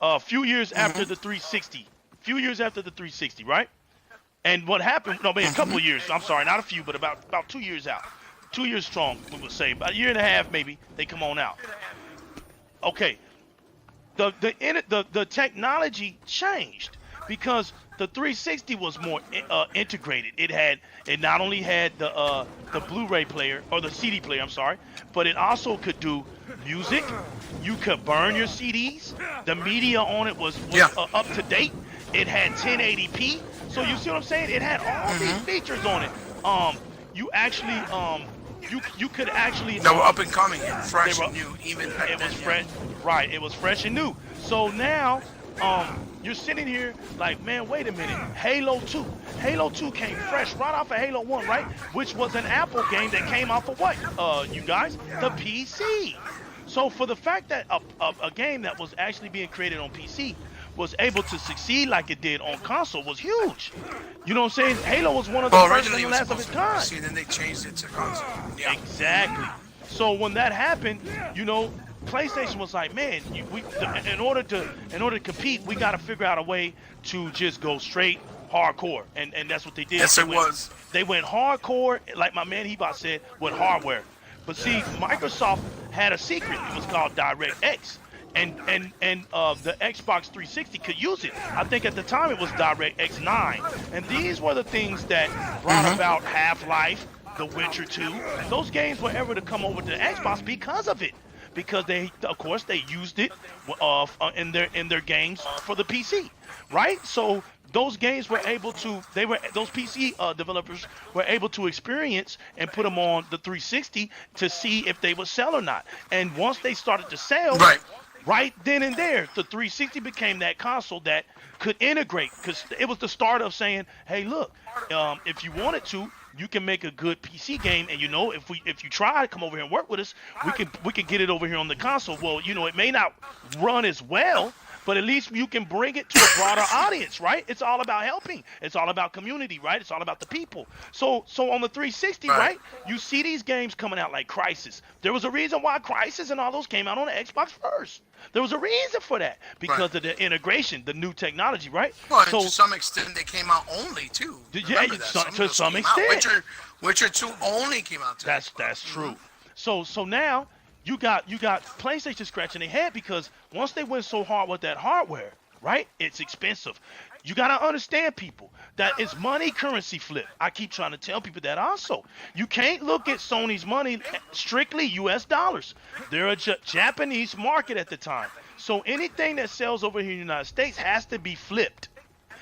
Speaker 1: A few years after the 360. Few years after the 360, right? And what happened, no, maybe a couple of years, I'm sorry, not a few, but about 2 years out. 2 years strong, we would say. About a year and a half, maybe, they come on out. Okay. The technology changed because the 360 was more integrated. It not only had the Blu-ray player, or the CD player, I'm sorry, but it also could do music. You could burn your CDs. The media on it was up to date. It had 1080p. So you see what I'm saying? It had all these features on it. You actually, you could actually.
Speaker 2: They were up and coming, and fresh and new, even back
Speaker 1: it
Speaker 2: then.
Speaker 1: was fresh, right? It was fresh and new. So now, you're sitting here like, man, wait a minute. Halo 2 came fresh right off of Halo 1, right? Which was an Apple game that came off of what? You guys, the PC. So for the fact that a game that was actually being created on PC was able to succeed like it did on console was huge. You know what I'm saying? Halo was one of the first and the last of its kind.
Speaker 2: See, then they changed it to console. Yeah.
Speaker 1: Exactly. So when that happened, you know, PlayStation was like, man, in order to compete, we got to figure out a way to just go straight hardcore, and that's what they did.
Speaker 2: Yes, it was.
Speaker 1: They went hardcore, like my man Hebot said, with hardware. But see, Microsoft had a secret. It was called DirectX. And the Xbox 360 could use it. I think at the time it was DirectX 9. And these were the things that brought about Half-Life, The Witcher 2. Those games were ever to come over to the Xbox because of it. Because they, of course, they used it in their games for the PC, right? So those games were able to, those PC developers were able to experience and put them on the 360 to see if they would sell or not. And once they started to sell, right then and there, the 360 became that console that could integrate, because it was the start of saying, hey, look, if you wanted to, you can make a good PC game, and you know, if you try to come over here and work with us, we can get it over here on the console. Well, you know, it may not run as well, but at least you can bring it to a broader audience, right? It's all about helping. It's all about community, right? It's all about the people. So on the 360, right, you see these games coming out like Crysis. There was a reason why Crysis and all those came out on the Xbox first. There was a reason for that, because of the integration, the new technology, right?
Speaker 2: Well, so, to some extent, they came out only, too.
Speaker 1: Yeah, to some extent.
Speaker 2: Witcher 2 only came out to Xbox.
Speaker 1: That's true. So now you got PlayStation scratching their head, because once they went so hard with that hardware, right, it's expensive. You got to understand, people, that it's money currency flip. I keep trying to tell people that also. You can't look at Sony's money strictly U.S. dollars. They're a Japanese market at the time. So anything that sells over here in the United States has to be flipped.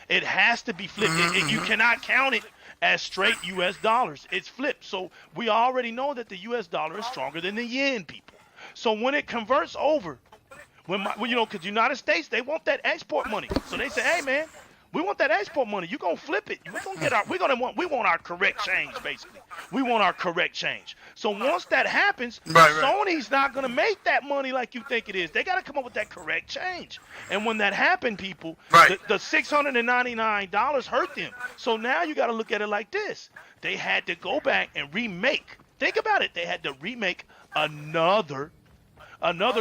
Speaker 1: It has to be flipped. You cannot count it as straight U.S. dollars. It's flipped. So we already know that the U.S. dollar is stronger than the yen, people. So when it converts over, when you know, because the United States, they want that export money. So they say, hey, man, we want that export money. You're going to flip it. We want our correct change, basically. We want our correct change. So once that happens, Sony's not going to make that money like you think it is. They got to come up with that correct change. And when that happened, people, the $699 hurt them. So now you got to look at it like this. They had to go back and remake. Think about it. They had to remake another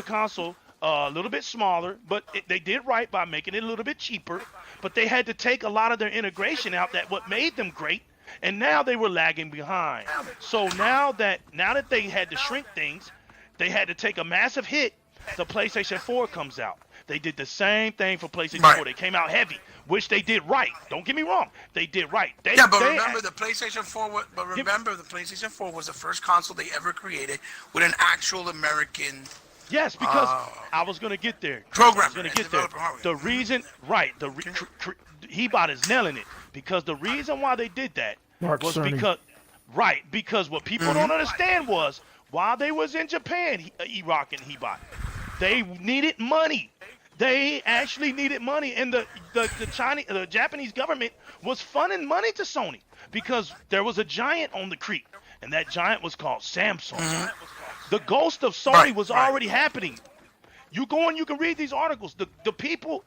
Speaker 1: console, a little bit smaller, but they did right by making it a little bit cheaper. But they had to take a lot of their integration out, that what made them great, and now they were lagging behind. So now that they had to shrink things, they had to take a massive hit. The PlayStation 4 comes out. They did the same thing for PlayStation 4. They came out heavy, which they did right. Don't get me wrong. They did right.
Speaker 2: Remember the PlayStation 4 was the first console they ever created with an actual American
Speaker 1: Yes, because I was going to get there.
Speaker 2: Program.
Speaker 1: The reason, right, Hebot is nailing it, because the reason why they did that was because what people don't understand was while they was in Japan, EROK and Hebot, they needed money. They actually needed money, and the Japanese government was funding money to Sony because there was a giant on the creek, and that giant was called Samsung. The ghost of Sony was already happening. You go and you can read these articles. The people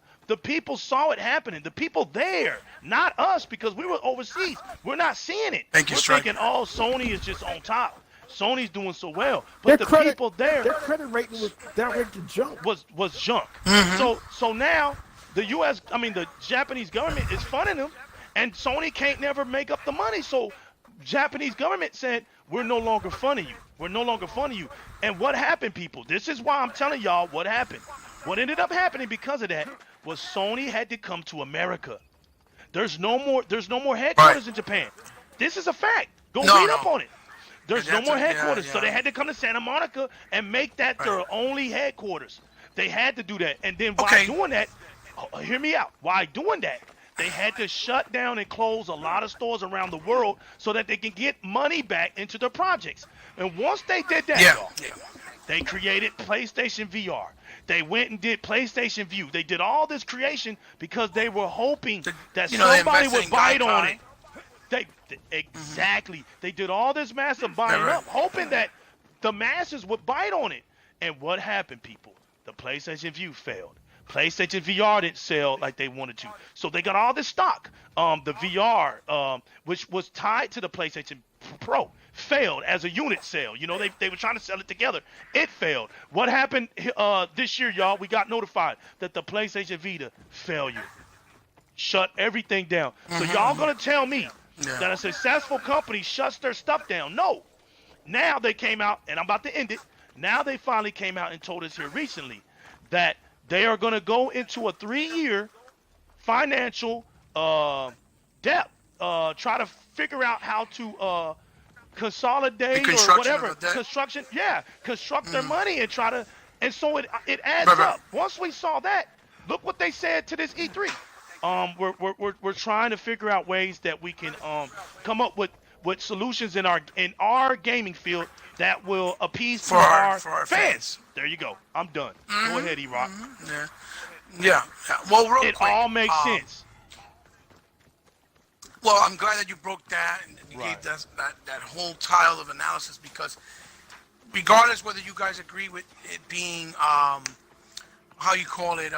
Speaker 1: saw it happening. The people there, not us, because we were overseas. We're not seeing it. We're thinking, oh, Sony is just on top. Sony's doing so well, but people there,
Speaker 3: their credit rating was down ready to jump.
Speaker 1: Was junk. So now the Japanese government is funding them, and Sony can't never make up the money. So Japanese government said, we're no longer funding you. We're no longer funding you. And what happened, people? This is why I'm telling y'all what happened. What ended up happening because of that was Sony had to come to America. There's no more headquarters in Japan. This is a fact. Go read up on it. There's no more headquarters, so they had to come to Santa Monica and make that their only headquarters. They had to do that, and then while doing that, hear me out. While doing that, they had to shut down and close a lot of stores around the world so that they can get money back into their projects. And once they did that, they created PlayStation VR. They went and did PlayStation View. They did all this creation because they were hoping that somebody would bite on it. Exactly. They did all this massive buying up, hoping that the masses would bite on it. And what happened, people? The PlayStation View failed. PlayStation VR didn't sell like they wanted to. So they got all this stock. The VR, which was tied to the PlayStation Pro, failed as a unit sale. You know, they were trying to sell it together. It failed. What happened this year, y'all? We got notified that the PlayStation Vita failure shut everything down. So y'all gonna tell me that a successful company shuts their stuff down? No. Now they came out, and I'm about to end it. Now they finally came out and told us here recently that they are going to go into a 3-year financial debt, try to figure out how to consolidate or whatever. Construct their money and try to, and so it adds up. Once we saw that, look what they said to this E3. We're trying to figure out ways that we can come up with solutions in our gaming field that will appease for our fans. There you go. I'm done. Go ahead, EROK.
Speaker 2: Yeah. Well, real
Speaker 1: it
Speaker 2: quick,
Speaker 1: all makes sense.
Speaker 2: Well, I'm glad that you broke that and you gave that whole tile of analysis, because regardless whether you guys agree with it being how you call it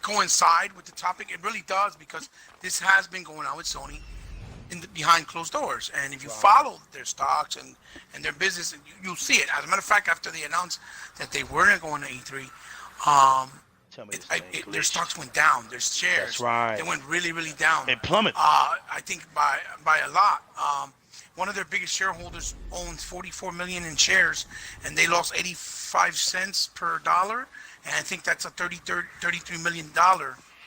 Speaker 2: coincide with the topic, it really does, because this has been going on with Sony behind closed doors, and if you follow their stocks and their business, you'll see it. As a matter of fact, after they announced that they weren't going to E3, their stocks went down. Their shares, they went really down.
Speaker 1: It plummeted.
Speaker 2: I think by a lot. One of their biggest shareholders owns 44 million in shares, and they lost 85 cents per dollar, and I think that's a $33 million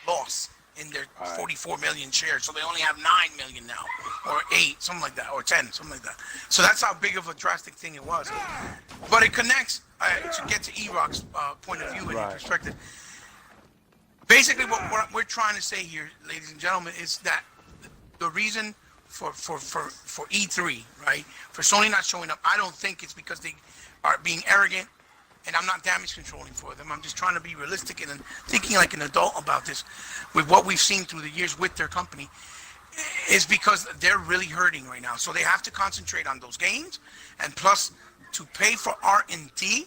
Speaker 2: loss in their 44 million shares. So they only have 9 million now, or 8, something like that, or 10, something like that. So that's how big of a drastic thing it was. But it connects to get to EROK's point of view and perspective. Basically, what we're trying to say here, ladies and gentlemen, is that the reason for E3, right, for Sony not showing up, I don't think it's because they are being arrogant, and I'm not damage controlling for them. I'm just trying to be realistic and thinking like an adult about this. With what we've seen through the years with their company, is because they're really hurting right now. So they have to concentrate on those games, and plus to pay for R&D,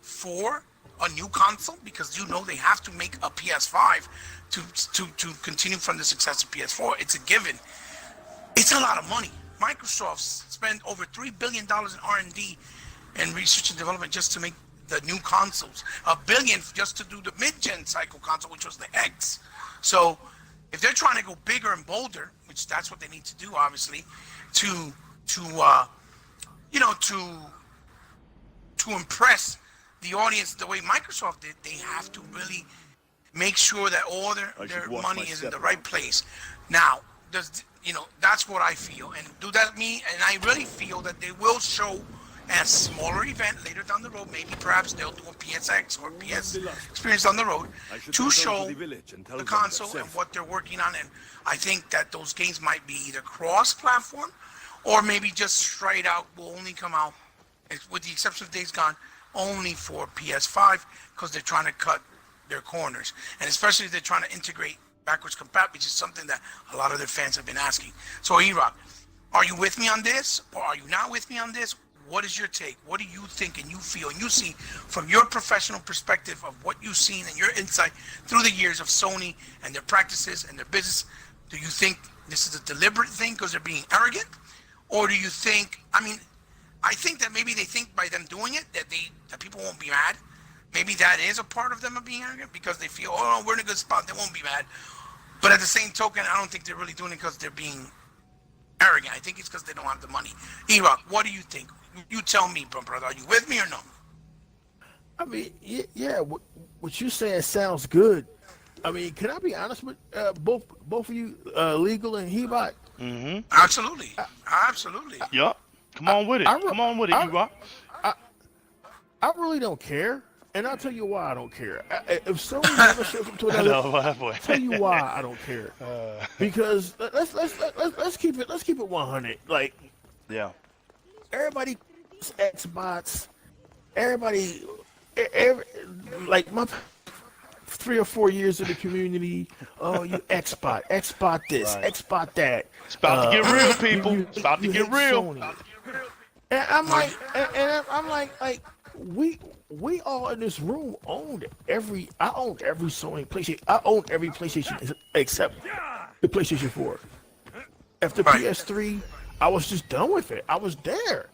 Speaker 2: for a new console, because they have to make a PS5 to continue from the success of PS4. It's a given. It's a lot of money. Microsoft spent over $3 billion in R&D and research and development just to make the new consoles. $1 billion just to do the mid-gen cycle console, which was the X. So if they're trying to go bigger and bolder, which that's what they need to do, obviously, to impress the audience the way Microsoft did, they have to really make sure that all their money is in the right place. Now, that's what I feel. And do that mean, and I really feel that they will show a smaller event later down the road. Maybe perhaps they'll do a PSX or PS experience down the road to show the console and what they're working on. And I think that those games might be either cross-platform or maybe just straight out will only come out, with the exception of Days Gone, only for PS5 because they're trying to cut their corners. And especially if they're trying to integrate backwards compatibility, which is something that a lot of their fans have been asking. So, EROK, are you with me on this or are you not with me on this? What is your take? What do you think and you feel and you see from your professional perspective of what you've seen and your insight through the years of Sony and their practices and their business? Do you think this is a deliberate thing because they're being arrogant? Or do you think, I think that maybe they think by them doing it that people won't be mad. Maybe that is a part of them of being arrogant because they feel, oh, we're in a good spot, they won't be mad. But at the same token, I don't think they're really doing it because they're being arrogant. I think it's because they don't have the money. EROK, what do you think? You tell me, brother. Are you with me or no?
Speaker 3: Yeah. What you saying sounds good. Can I be honest with both of you, Legal and Hebot?
Speaker 1: Mm-hmm.
Speaker 2: Absolutely. Absolutely.
Speaker 1: Yup. Come on with it. Come on with it, EROK.
Speaker 3: I really don't care, and I'll tell you why I don't care. If someone never shows up to another, I'll tell you why I don't care. Because let's keep it 100. Like,
Speaker 1: yeah.
Speaker 3: Everybody, Xbox, like my 3 or 4 years in the community. Oh, you Xbox this, right. Xbox that.
Speaker 1: It's about to get real, people. It's about to get real.
Speaker 3: Sony. And I'm like, we all in this room owned I owned every Sony PlayStation. I owned every PlayStation except the PlayStation 4. After PS3. I was just done with it. I was there.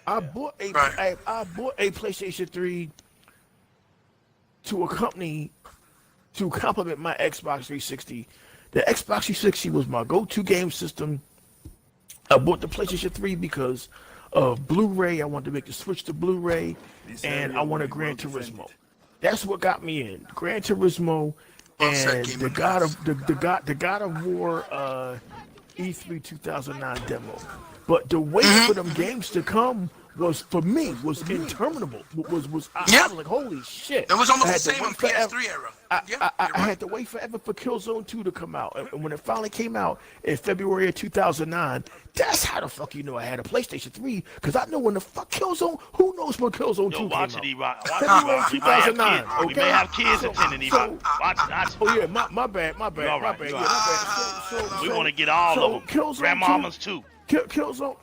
Speaker 3: I bought a PlayStation 3 to a company to complement my Xbox 360. The Xbox 360 was my go-to game system. I bought the PlayStation 3 because of Blu-ray. I wanted to make the switch to Blu-ray, and I wanted Gran Turismo. That's what got me in. Gran Turismo and the God of War E3 2009 demo. But the wait for them games to come was interminable. I was like, holy shit.
Speaker 2: It was almost the same in PS3 era.
Speaker 3: I had to wait forever for Killzone 2 to come out. And when it finally came out in February of 2009, that's how the fuck you know I had a PlayStation 3. Because I know when the fuck Killzone, who knows when Killzone 2 came out.
Speaker 1: February 2009. We may have kids attending, watch it.
Speaker 3: Oh yeah, my bad.
Speaker 1: All right,
Speaker 3: My bad. Yeah,
Speaker 1: we want to get all of them. Grandmamas too.
Speaker 3: Killzone.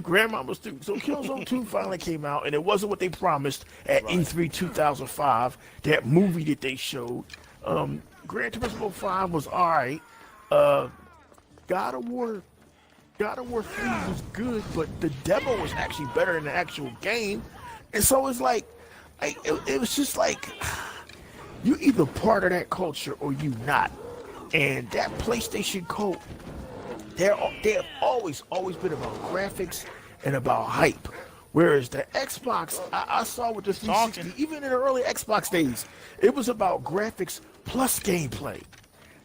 Speaker 3: Grandmama's too. So Killzone 2 finally came out, and it wasn't what they promised at E3 2005. That movie that they showed. Gran Turismo 5 was alright. God of War 3 was good, but the demo was actually better than the actual game. And so it's like, it was just like, you either part of that culture or you not. And that PlayStation cult, they have always been about graphics and about hype. Whereas the Xbox, I saw with the 360, even in the early Xbox days, it was about graphics plus gameplay.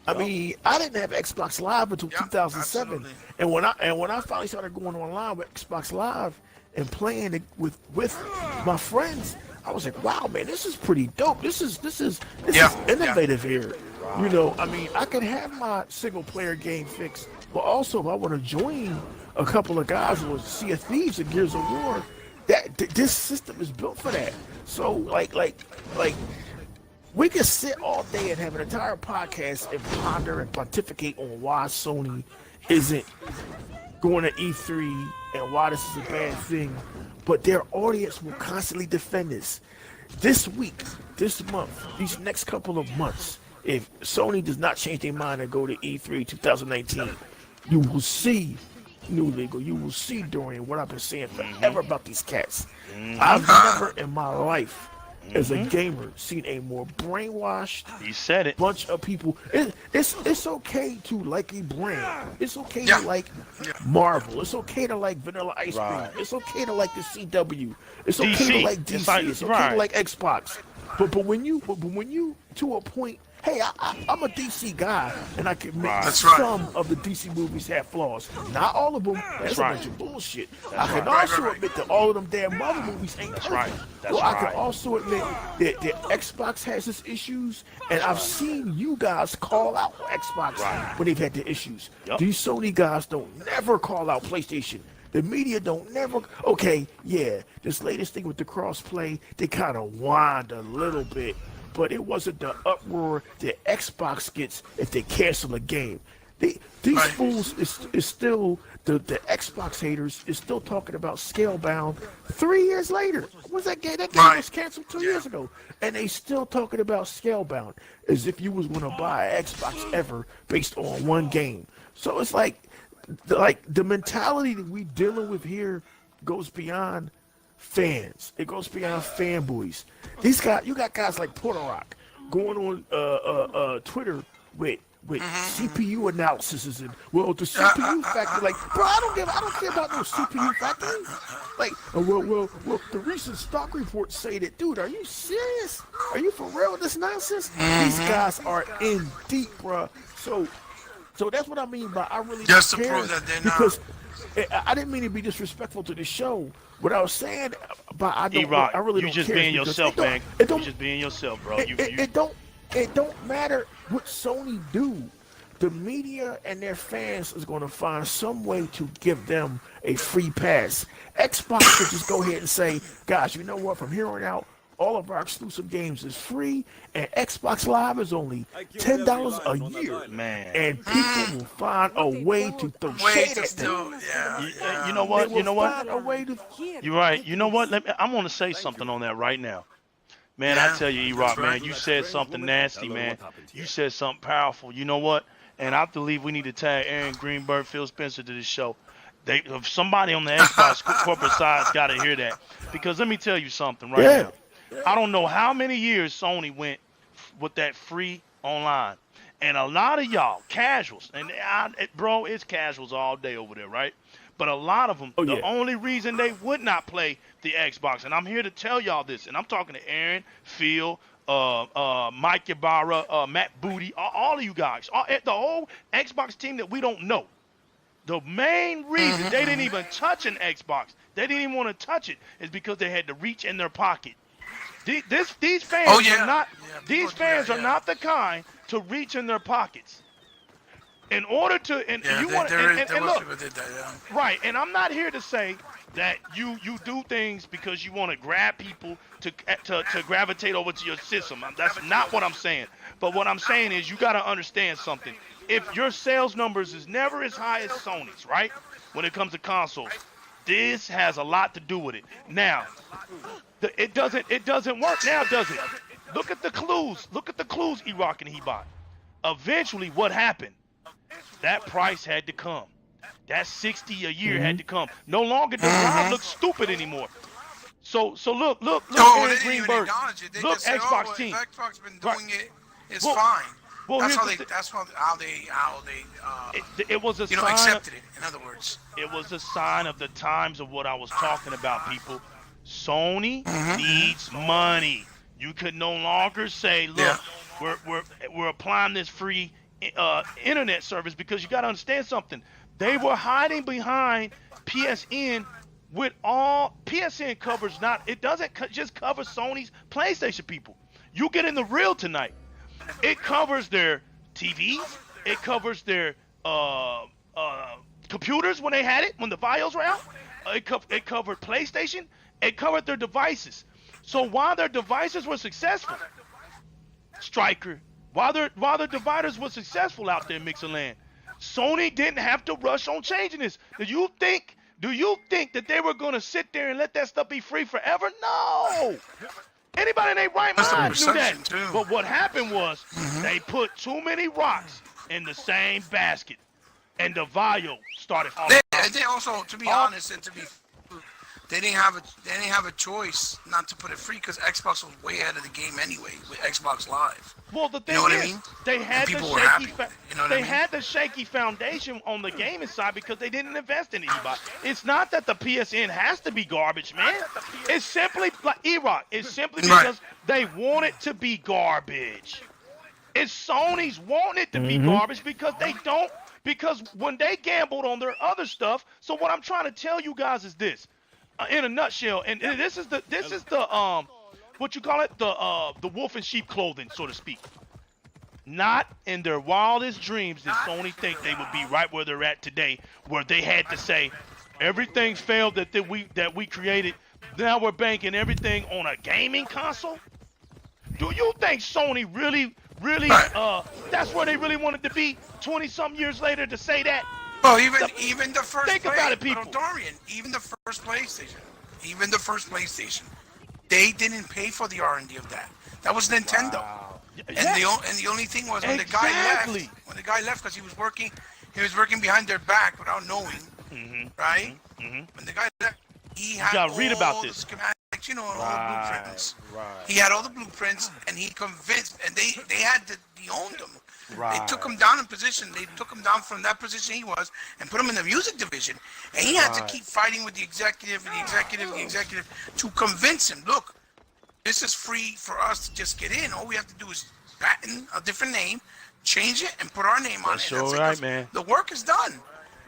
Speaker 3: I mean, I didn't have Xbox Live until 2007, and when I finally started going online with Xbox Live and playing it with my friends, I was like, wow, man, this is pretty dope. This is innovative here. You know, I mean, I can have my single player game fixed, but also if I want to join a couple of guys who are Sea of Thieves and Gears of War, this system is built for that. So like we can sit all day and have an entire podcast and ponder and pontificate on why Sony isn't going to E3 and why this is a bad thing, but their audience will constantly defend this. This week, this month, these next couple of months, if Sony does not change their mind and go to E3 2019, you will see, New Legal, you will see, Dorian, what I've been saying forever about these cats. I've never in my life as a gamer, seen a more brainwashed
Speaker 1: He said it.
Speaker 3: bunch of people. It's okay to like a brand. It's okay
Speaker 2: Yeah.
Speaker 3: to like Marvel. It's okay to like Vanilla Ice
Speaker 1: Right.
Speaker 3: Cream. It's okay to like the CW. It's okay
Speaker 1: DC.
Speaker 3: to like
Speaker 1: It's
Speaker 3: DC.
Speaker 1: like-
Speaker 3: It's okay
Speaker 1: right.
Speaker 3: to like Xbox. But when you to a point, hey, I'm a DC guy, and I can admit
Speaker 2: That's right.
Speaker 3: some of the DC movies have flaws. Not all of them. That's a
Speaker 1: right.
Speaker 3: bunch of bullshit. I can
Speaker 1: right.
Speaker 3: also
Speaker 2: Right.
Speaker 3: admit that all of them damn Marvel movies ain't perfect.
Speaker 1: right. That's
Speaker 3: Well, I
Speaker 1: right.
Speaker 3: can also admit that Xbox has its issues, and I've seen you guys call out Xbox when they've had the issues.
Speaker 1: Yep.
Speaker 3: These Sony guys don't never call out PlayStation. The media don't never. Okay, yeah, this latest thing with the crossplay, they kind of whined a little bit, but it wasn't the uproar that Xbox gets if they cancel a game. These
Speaker 2: Right.
Speaker 3: fools is still the Xbox haters is still talking about Scalebound 3 years later. When's that game? That game
Speaker 2: Right.
Speaker 3: was canceled 2 years ago, and they still talking about Scalebound as if you was going to buy an Xbox ever based on one game. So it's like the mentality that we dealing with here goes beyond fans. It goes beyond fanboys. These guys, you got guys like Porter Rock going on Twitter with CPU analysis and the CPU factor. Like, bro, I don't care about no CPU factor. Like, well, the recent stock reports say that, dude. Are you serious? Are you for real with this nonsense? These guys are in deep, bro. So that's what I mean by I really
Speaker 2: Just
Speaker 3: don't
Speaker 2: to
Speaker 3: care
Speaker 2: prove that they're not.
Speaker 3: because I didn't mean to be disrespectful to the show. What I was saying, but I don't.
Speaker 1: E-Rock,
Speaker 3: I really
Speaker 1: you
Speaker 3: don't
Speaker 1: just
Speaker 3: care
Speaker 1: being
Speaker 3: because
Speaker 1: yourself, man.
Speaker 3: It
Speaker 1: You
Speaker 3: don't.
Speaker 1: just being yourself, bro.
Speaker 3: It don't matter what Sony do. The media and their fans is going to find some way to give them a free pass. Xbox could just go ahead and say, guys, you know what? From here on out, all of our exclusive games is free, and Xbox Live is only $10 a year.
Speaker 1: Man.
Speaker 3: And people will find a way to throw
Speaker 2: Wait
Speaker 3: shade
Speaker 2: to
Speaker 3: at them.
Speaker 2: still, yeah.
Speaker 1: You know
Speaker 3: They
Speaker 1: what?
Speaker 3: will
Speaker 1: You know what?
Speaker 3: find a way to.
Speaker 1: You're right. You know what? I'm gonna say something on that right now. Man,
Speaker 2: Yeah,
Speaker 1: I tell you, E-Rock,
Speaker 2: that's right.
Speaker 1: man, you said something nasty, man. You said something powerful. You know what? And I believe we need to tag Aaron Greenberg, Phil Spencer to this show. If somebody on the Xbox corporate side's got to hear that. Because let me tell you something right now. I don't know how many years Sony went with that free online. And a lot of y'all, casuals, and bro, it's casuals all day over there, right? But a lot of them, the only reason they would not play the Xbox, and I'm here to tell y'all this, and I'm talking to Aaron, Phil, Mike Ybarra, Matt Booty, all of you guys, the whole Xbox team that we don't know. The main reason they didn't even touch an Xbox, they didn't even want to touch it, is because they had to reach in their pocket. These fans are not. These fans are not the kind to reach in their pockets. In order to, and you want to, and look,
Speaker 2: people did that, yeah.
Speaker 1: right? And I'm not here to say that you do things because you want to grab people to gravitate over to your system. That's not what I'm saying. But what I'm saying is you got to understand something. If your sales numbers is never as high as Sony's, right? When it comes to consoles, this has a lot to do with it. Now, it doesn't work now, does it? Look at the clues. Look at the clues, E-Rock and Hebot. Eventually, what happened? That price had to come. That 60 a year had to come. No longer does Rob look stupid anymore. So look,
Speaker 2: No,
Speaker 1: Aaron
Speaker 2: they didn't even
Speaker 1: Greenberg.
Speaker 2: acknowledge it. They
Speaker 1: Look,
Speaker 2: just said,
Speaker 1: Xbox team.
Speaker 2: If Xbox been
Speaker 1: Right.
Speaker 2: doing it, it's
Speaker 1: Well-
Speaker 2: fine.
Speaker 1: well,
Speaker 2: That's
Speaker 1: here's
Speaker 2: how they
Speaker 1: it was a
Speaker 2: you know,
Speaker 1: sign.
Speaker 2: accepted it. In other words,
Speaker 1: It was a sign of the times of what I was talking about, people. Sony needs money. You could no longer say, look, we're applying this free internet service, because you got to understand something. They were hiding behind PSN with all PSN covers. It doesn't just cover Sony's PlayStation people. You get in the real tonight. It covers their TVs. It covers their computers when they had it, when the files were out. It covered PlayStation. It covered their devices. So while their devices were successful, Striker, while their dividers were successful out there in Mixerland, Sony didn't have to rush on changing this. Do you think that they were going to sit there and let that stuff be free forever? No. Anybody in their right
Speaker 2: That's the
Speaker 1: mind knew that.
Speaker 2: perception, too.
Speaker 1: But what happened was they put too many rocks in the same basket, and the value started falling.
Speaker 2: they also, to be honest and to be they didn't have a choice not to put it free because Xbox was way ahead of the game anyway with Xbox Live.
Speaker 1: Well, the thing
Speaker 2: You know what
Speaker 1: is,
Speaker 2: I mean?
Speaker 1: they had the
Speaker 2: people were happy
Speaker 1: shaky,
Speaker 2: with it, you know what I
Speaker 1: they
Speaker 2: mean?
Speaker 1: had the shaky foundation on the gaming side because they didn't invest in anybody. It's not that the PSN has to be garbage, man. It's simply like EROK. It's simply because they want it to be garbage. It's Sony's want it to be garbage because they don't. Because when they gambled on their other stuff. So what I'm trying to tell you guys is this, in a nutshell, and this is the what you call it, the wolf in sheep clothing, so to speak. Not in their wildest dreams did Sony think they would be right where they're at today, where they had to say everything failed that we created. Now we're banking everything on a gaming console. Do you think Sony really, that's where they really wanted to be 20-something years later to say that?
Speaker 2: Well, even the first
Speaker 1: think about it, people.
Speaker 2: Dorian, even the first PlayStation, they didn't pay for the R&D of that. That was Nintendo.
Speaker 1: Wow.
Speaker 2: And the only thing was when the guy left because he was working behind their back without knowing, right? When the guy left, he had all
Speaker 1: read about
Speaker 2: the
Speaker 1: this.
Speaker 2: schematics, and all the blueprints. He had all the blueprints, and he convinced, and they owned them. They took him down in position. They took him down from that position he was and put him in the music division. And he had to keep fighting with the executive to convince him, look, this is free for us to just get in. All we have to do is patent a different name, change it, and put our name on it.
Speaker 1: That's right, man.
Speaker 2: The work is done.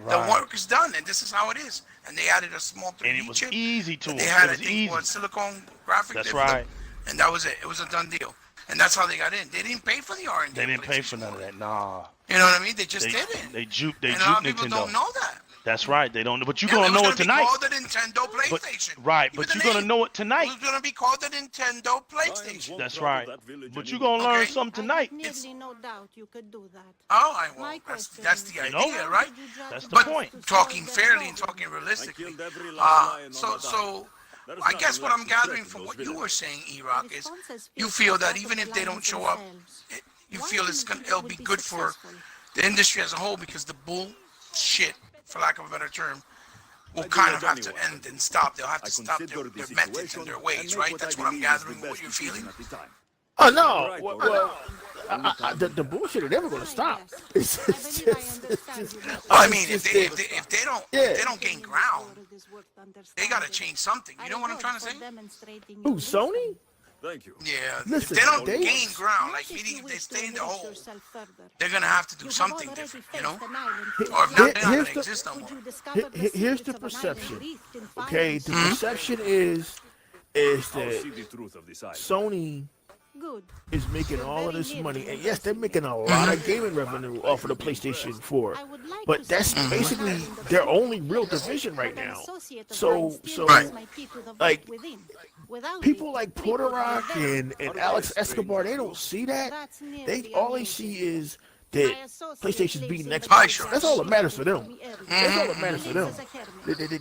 Speaker 2: The work is done, and this is how it is. And they added a small 3D
Speaker 1: And it was
Speaker 2: chip.
Speaker 1: easy to
Speaker 2: They
Speaker 1: them.
Speaker 2: had,
Speaker 1: It was easy.
Speaker 2: silicone graphics.
Speaker 1: That's right.
Speaker 2: And that was it. It was a done deal. And that's how they got in. They didn't pay for the R&D.
Speaker 1: They didn't pay for none of that. Nah.
Speaker 2: You know what I mean? They just did it.
Speaker 1: They juked
Speaker 2: And a lot of people
Speaker 1: Nintendo.
Speaker 2: don't know that.
Speaker 1: That's right. They don't. But you're gonna know it tonight.
Speaker 2: It was going to be called the Nintendo PlayStation.
Speaker 1: But you're gonna know it tonight.
Speaker 2: It was going to be called the Nintendo PlayStation.
Speaker 1: That's right. But you're gonna learn something tonight.
Speaker 5: I have nearly no doubt you could do that.
Speaker 2: Oh, I will.
Speaker 5: My
Speaker 2: That's
Speaker 5: question
Speaker 2: the
Speaker 5: is,
Speaker 2: idea, right?
Speaker 1: That's the
Speaker 2: But
Speaker 1: point.
Speaker 2: talking fairly and talking realistically. So I guess what I'm gathering from what you were saying, EROK, is you feel that even if they don't show up, you feel it'll be good for the industry as a whole because the bullshit, for lack of a better term, will kind of have to end and stop. They'll have to stop their methods and their ways, right? That's what I'm gathering, what you're feeling.
Speaker 3: Oh no! Well, the bullshit is never going to stop.
Speaker 2: I mean, if they don't gain ground, they got to change something. You know what I'm trying to say?
Speaker 3: Who, Sony?
Speaker 4: Thank you.
Speaker 2: Yeah.
Speaker 3: Listen,
Speaker 2: if they don't
Speaker 3: they-
Speaker 2: gain ground, like meaning if they stay in the hole, they're gonna have to do something different, you know? Or if not, they're not gonna
Speaker 3: Here's the-
Speaker 2: exist no more.
Speaker 3: Here's the perception. Okay, the perception is
Speaker 4: I'll see
Speaker 3: that
Speaker 4: the truth of this island.
Speaker 3: Sony
Speaker 5: Good.
Speaker 3: is making all of this money, and yes, they're making a lot of gaming revenue off of the PlayStation 4. But that's basically their only real division right now. So like, people like Porter Rock and Alex Escobar, they don't see that. All they see is that PlayStation's beating Xbox. That's all that matters for them. That's all that matters for them.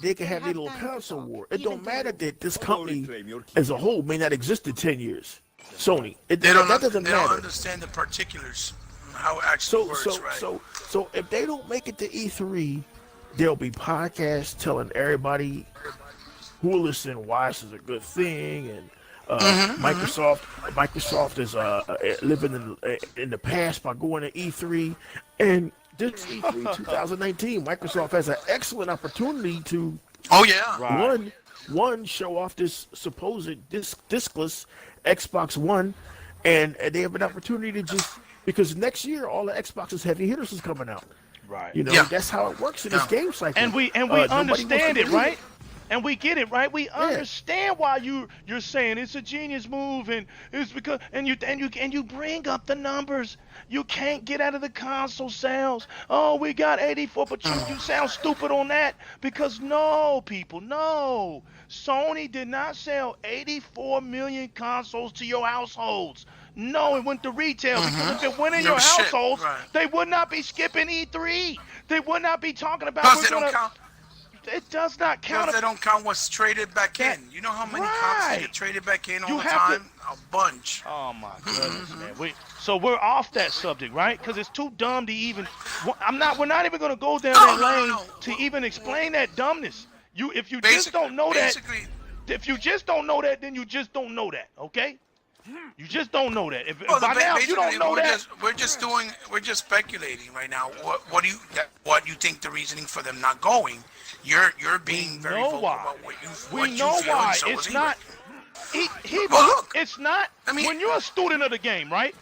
Speaker 3: They can have their little console war. It don't matter that this company as a whole may not exist in 10 years. Sony. That doesn't
Speaker 2: They don't
Speaker 3: matter.
Speaker 2: understand the particulars, how it actually works, right?
Speaker 3: So if they don't make it to E3, there'll be podcasts telling everybody who will listen why this is a good thing, and Microsoft is living in the past by going to E3, and this E3 2019, Microsoft has an excellent opportunity to one show off this supposed diskless Xbox One, and they have an opportunity to just, because next year all the Xbox's heavy hitters is coming out.
Speaker 1: Right.
Speaker 3: You know, that's how it works in this game cycle.
Speaker 1: And we understand it, right? And we get it, right? We understand why you're saying it's a genius move, and it's because and you bring up the numbers. You can't get out of the console sales. Oh, we got 84, but you sound stupid on that because no, people, no. Sony did not sell 84 million consoles to your households. No, it went to retail because if it went in your households, they would not be skipping E3. They would not be talking about.
Speaker 2: Because they don't count.
Speaker 1: It does not count.
Speaker 2: Because they don't count what's traded back in. You know how many consoles get traded back in all the time? A bunch.
Speaker 1: Oh my goodness, man. So we're off that subject, right? Because it's too dumb to even. We're not even gonna go down that lane to even explain that dumbness. If you just don't know that,
Speaker 2: basically,
Speaker 1: if you just don't know that, then you just don't know that. Okay? You just don't know that. If
Speaker 2: well,
Speaker 1: by now you don't know that,
Speaker 2: we're just speculating right now. What do you think the reasoning for them not going? You're being very vocal about what you feel.
Speaker 1: We know why.
Speaker 2: So
Speaker 1: It's not.
Speaker 2: Well, look,
Speaker 1: it's not.
Speaker 2: I mean,
Speaker 1: when you're a student of the game, right?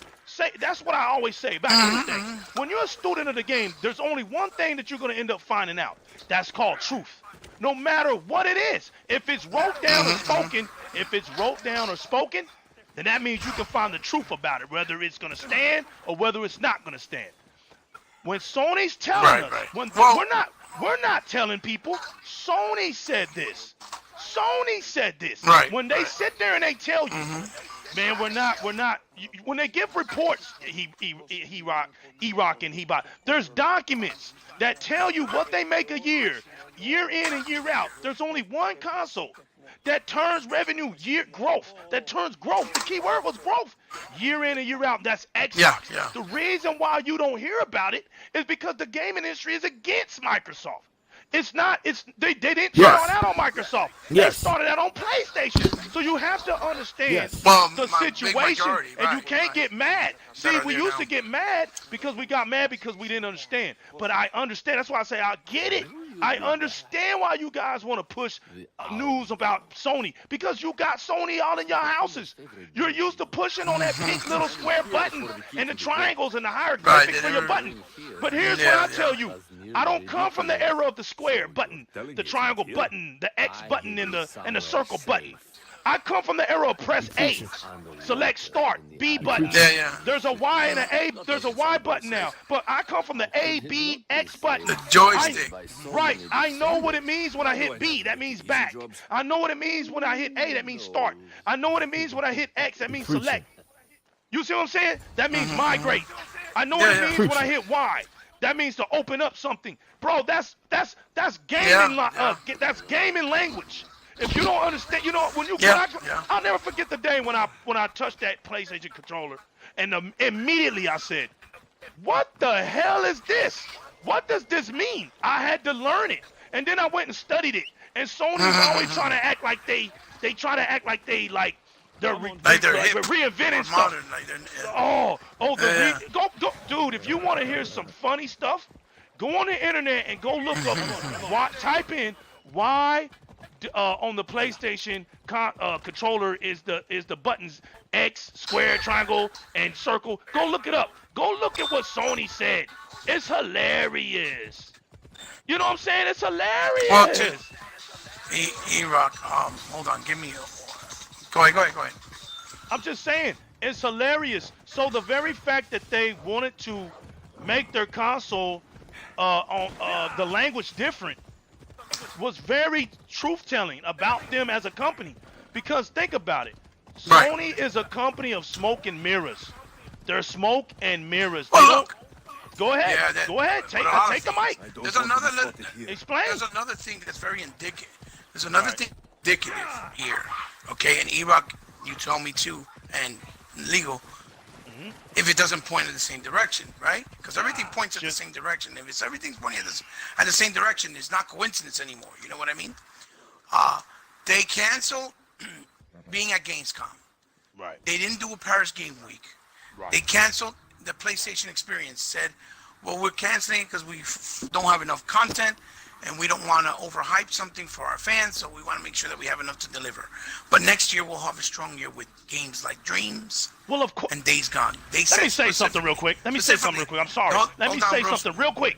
Speaker 1: That's what I always say back in the day. When you're a student of the game, there's only one thing that you're going to end up finding out. That's called truth. No matter what it is, if it's wrote down or spoken, then that means you can find the truth about it, whether it's going to stand or whether it's not going to stand. When Sony's telling us, we're not telling people. Sony said this. Right. When they sit there and they tell you, man, we're not. When they give reports, EROK and Hebot, there's documents that tell you what they make a year in and year out. There's only one console that turns revenue growth. That turns growth. The key word was growth. Year in and year out. That's excellent.
Speaker 2: Yeah.
Speaker 1: The reason why you don't hear about it is because the gaming industry is against Microsoft. It's not. They didn't start out on Microsoft. They started out on PlayStation. So you have to understand the situation, and you can't get mad. See, we used to get mad because we didn't understand. But I understand. That's why I say I get it. I understand why you guys want to push news about Sony, because you got Sony all in your houses. You're used to pushing on that pink little square button and the triangles and the hieroglyphics for your button. But here's what I tell you. I don't come from the era of the square button, the triangle button, the X button, and the circle button. I come from the era of press A, select start, B button. There's a Y and an A. There's a Y button now, but I come from the A, B, X button.
Speaker 2: The joystick.
Speaker 1: I know what it means when I hit B. That means back. I know what it means when I hit A. That means start. I know what it means when I hit X. That means select. You see what I'm saying? That means migrate. I know what it means when I hit Y. That means to open up something, bro. That's gaming. That's gaming language. If you don't understand, I'll never forget the day when I touched that PlayStation controller, and immediately I said, "What the hell is this? What does this mean?" I had to learn it, and then I went and studied it. And Sony's always trying to act like they're reinventing stuff. Dude, if you want to hear some funny stuff, go on the internet and go look up. Type in why. On the PlayStation controller is the buttons X, square, triangle, and circle. Go look it up. Go look at what Sony said. It's hilarious. You know what I'm saying? It's hilarious.
Speaker 2: Well, EROK, hold on. Go ahead.
Speaker 1: I'm just saying, it's hilarious. So the very fact that they wanted to make their console on the language different was very truth-telling about them as a company. Because think about it. Sony is a company of smoke and mirrors. They're smoke and mirrors.
Speaker 2: Well,
Speaker 1: go ahead. Go ahead. Take the mic.
Speaker 2: There's
Speaker 1: Explain.
Speaker 2: There's another thing that's very indicative. There's another thing indicative here. Okay, and EROK, you told me too, and legal. If it doesn't point in the same direction, right? Because everything points in the same direction. If it's everything's pointing at the same direction, it's not coincidence anymore. You know what I mean? They canceled being at Gamescom.
Speaker 1: Right.
Speaker 2: They didn't do a Paris Game Week. Right. They canceled the PlayStation Experience. Said, well, we're canceling it because we don't have enough content, and we don't want to overhype something for our fans, so we want to make sure that we have enough to deliver. But next year we'll have a strong year with games like Dreams. Well, of course. And Days Gone.
Speaker 1: Let me say something real quick. I'm sorry. Let me say something real quick.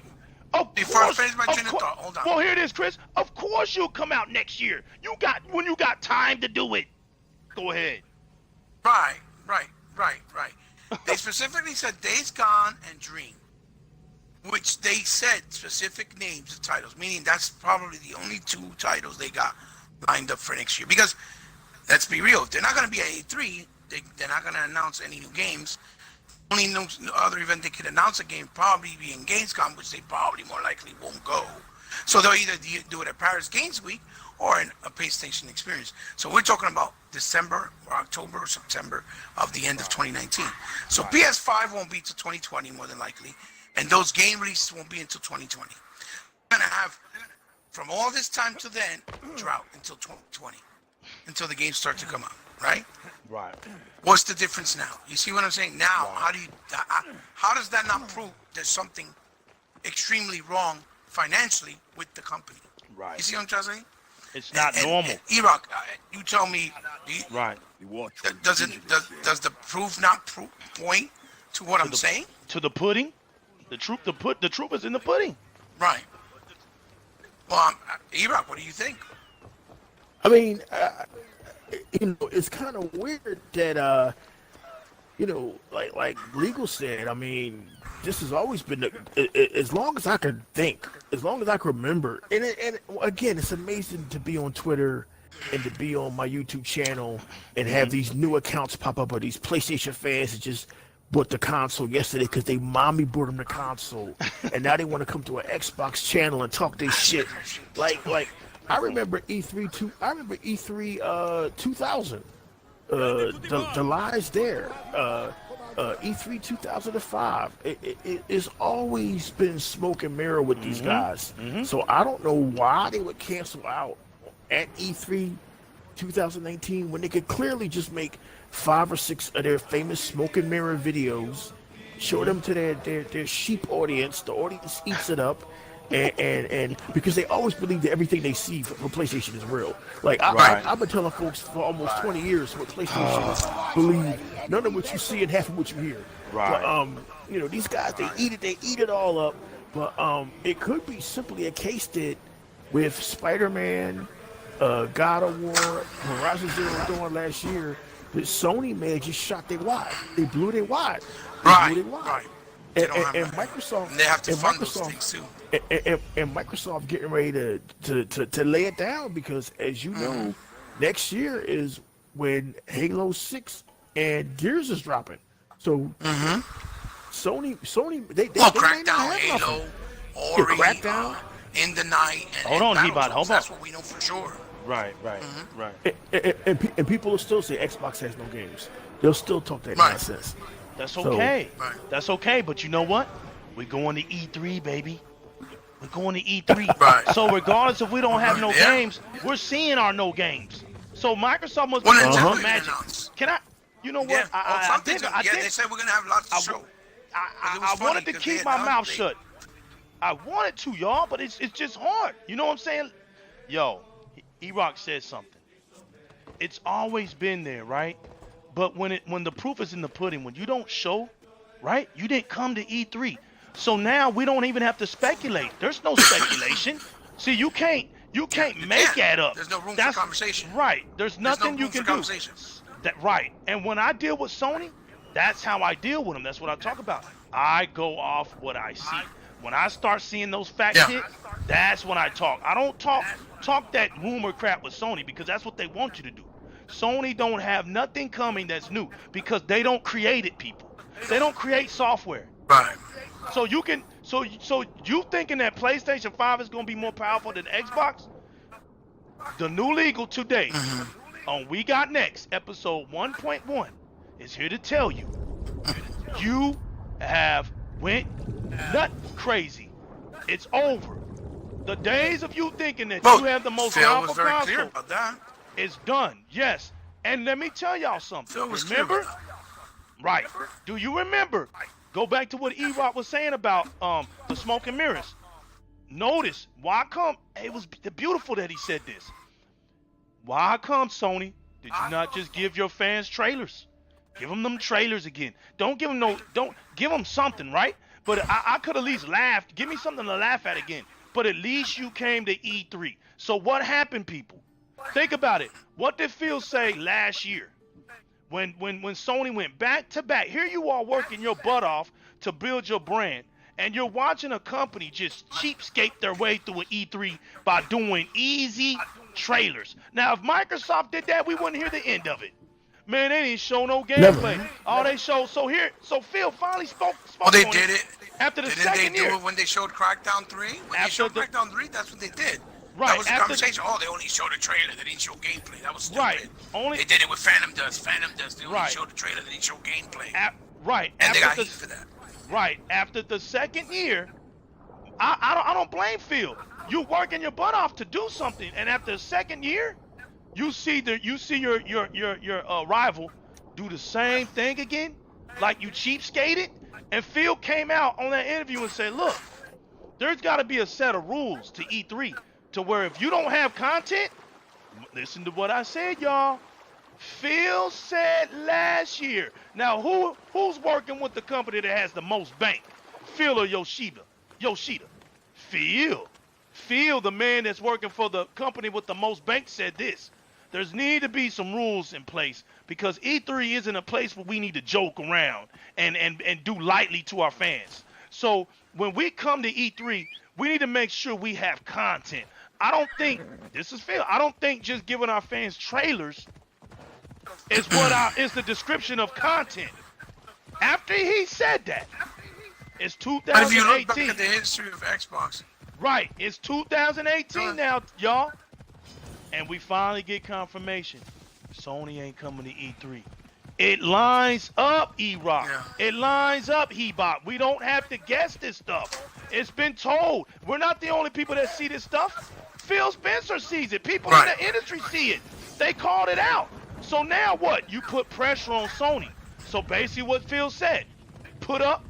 Speaker 2: Before I finish my train of thought, hold on.
Speaker 1: Well, here it is, Chris. Of course you'll come out next year. When you got time to do it. Go ahead.
Speaker 2: Right. They specifically said Days Gone and Dream, which they said specific names of titles, meaning that's probably the only two titles they got lined up for next year. Because, let's be real, if they're not going to be at E3, they're not going to announce any new games. Only no other event they could announce a game probably be in Gamescom, which they probably more likely won't go. So they'll either do it at Paris Games Week or in a PlayStation Experience. So we're talking about December or October or September of the end of 2019. So PS5 won't be till 2020 more than likely, and those game releases won't be until 2020. We're gonna have from all this time to then, drought until 2020, until the games start to come out, right?
Speaker 1: Right.
Speaker 2: What's the difference now? You see what I'm saying? Now, how does that not prove there's something extremely wrong financially with the company?
Speaker 1: Right.
Speaker 2: You see what I'm trying to say?
Speaker 1: It's not normal.
Speaker 2: EROK, you tell me,
Speaker 1: Right.
Speaker 2: does the proof not point to what I'm saying?
Speaker 1: To the pudding? The truth is in the pudding.
Speaker 2: Right. Well, EROK, what do you think?
Speaker 3: I mean, it's kind of weird that, like Legal said, I mean, this has always been, as long as I can think, as long as I can remember. And again, it's amazing to be on Twitter and to be on my YouTube channel and have these new accounts pop up of these PlayStation fans that just bought the console yesterday because they mommy bought them the console. And now they want to come to an Xbox channel and talk this shit. Like, I remember E3 2000. The lies there. E3 2005. It's always been smoke and mirror with these guys. So I don't know why they would cancel out at E3 2019 when they could clearly just make 5 or 6 of their famous smoke and mirror videos, show them to their sheep audience. The audience eats it up. And because they always believe that everything they see from PlayStation is real. Like I've been telling folks for almost 20 years what PlayStation believe none of what you see and half of what you hear.
Speaker 1: Right.
Speaker 3: But these guys they eat it all up. But it could be simply a case that with Spider-Man, God of War, Horizon Zero Dawn last year, that Sony may have just shot their wide. They blew their wide.
Speaker 2: Right.
Speaker 3: And Microsoft,
Speaker 2: and they have to fund those things too.
Speaker 3: And Microsoft getting ready to lay it down because, as you know, next year is when Halo 6 and Gears is dropping. So Sony, they
Speaker 2: Crackdown, Halo, Ori,
Speaker 3: Crackdown,
Speaker 2: In the Night.
Speaker 1: Hold on,
Speaker 2: Battletoads.
Speaker 1: hold on.
Speaker 2: That's what we know for sure.
Speaker 1: Right.
Speaker 3: and people will still say Xbox has no games. They'll still talk that nonsense.
Speaker 1: That's okay.
Speaker 2: Right.
Speaker 1: That's okay. But you know what? We're going to E3, baby. We're going to E3.
Speaker 2: Right.
Speaker 1: So regardless if we don't have no games, we're seeing our no games. So Microsoft must be
Speaker 2: When it's
Speaker 1: doing magic.
Speaker 2: announced.
Speaker 1: Can I? You know
Speaker 2: Yeah.
Speaker 1: what? I
Speaker 2: They said we're gonna have lots to show.
Speaker 1: I wanted to keep my mouth shut. I wanted to, y'all, but it's just hard. You know what I'm saying? Yo, EROK said something. It's always been there, right? But when the proof is in the pudding, when you don't show, right? You didn't come to E3. So now we don't even have to speculate. There's no speculation. See, you can't make that up.
Speaker 2: There's no room for conversation.
Speaker 1: Right. There's nothing
Speaker 2: no
Speaker 1: you can
Speaker 2: room
Speaker 1: do.
Speaker 2: for
Speaker 1: That right. And when I deal with Sony, that's how I deal with them. That's what I talk about. I go off what I see. When I start seeing those facts hit, that's when I talk. I don't talk that rumor crap with Sony because that's what they want you to do. Sony don't have nothing coming that's new because they don't create it, people. They don't create software.
Speaker 2: Right.
Speaker 1: So you can so you thinking that PlayStation 5 is gonna be more powerful than Xbox? The new legal today on We Got Next, episode 1.1, is here to tell you you have went nut crazy. It's over. The days of you thinking that you have the most
Speaker 2: Phil was
Speaker 1: powerful
Speaker 2: very clear
Speaker 1: console
Speaker 2: about that.
Speaker 1: is done. Yes. And let me tell y'all something.
Speaker 2: Phil was clear
Speaker 1: Remember?
Speaker 2: about that.
Speaker 1: Right. Do you remember? Go back to what EROK was saying about the smoke and mirrors. Notice, why come, it was beautiful that he said this. Why come, Sony, did you not just give your fans trailers? Give them trailers again. Don't give them something, right? But I could at least laughed. Give me something to laugh at again. But at least you came to E3. So what happened, people? Think about it. What did Phil say last year? When Sony went back to back, here you are working your butt off to build your brand, and you're watching a company just cheapskate their way through an E3 by doing easy trailers. Now, if Microsoft did that, we wouldn't hear the end of it. Man, they didn't show no gameplay. All they showed, so Phil finally spoke
Speaker 2: Well, they
Speaker 1: on
Speaker 2: did it.
Speaker 1: after the
Speaker 2: Didn't
Speaker 1: second
Speaker 2: they do
Speaker 1: year.
Speaker 2: it when they showed Crackdown 3? When they showed Crackdown 3, that's what they did.
Speaker 1: Right,
Speaker 2: That was the
Speaker 1: after-
Speaker 2: conversation. Oh, they only showed a trailer. They didn't show gameplay. That was stupid.
Speaker 1: Right. Only-
Speaker 2: They did it with Phantom Dust. They only
Speaker 1: Right.
Speaker 2: showed the trailer. They didn't show gameplay.
Speaker 1: Right.
Speaker 2: And they
Speaker 1: after
Speaker 2: got
Speaker 1: the-
Speaker 2: heat for that.
Speaker 1: Right. After the second year, I don't blame Phil. You working your butt off to do something, and after the second year, you see your rival do the same thing again, like you cheapskated. And Phil came out on that interview and said, "Look, there's got to be a set of rules to E3 to where if you don't have content, listen to what I said, y'all. Phil said last year. Now, who's working with the company that has the most bank? Phil or Yoshida? Yoshida. Phil. Phil, the man that's working for the company with the most bank, said this. There's need to be some rules in place because E3 isn't a place where we need to joke around and do lightly to our fans. So when we come to E3, we need to make sure we have content. I don't think, this is Phil, I don't think just giving our fans trailers is is the description of content. After he said that, it's 2018.
Speaker 2: But if you look back at the history of Xbox.
Speaker 1: Right, it's 2018 now, y'all. And we finally get confirmation. Sony ain't coming to E3. It lines up, EROK.
Speaker 2: Yeah.
Speaker 1: It lines up, Hebot. We don't have to guess this stuff. It's been told. We're not the only people that see this stuff. Phil Spencer sees it. People in the industry see it. They called it out. So now what? You put pressure on Sony. So basically what Phil said, put up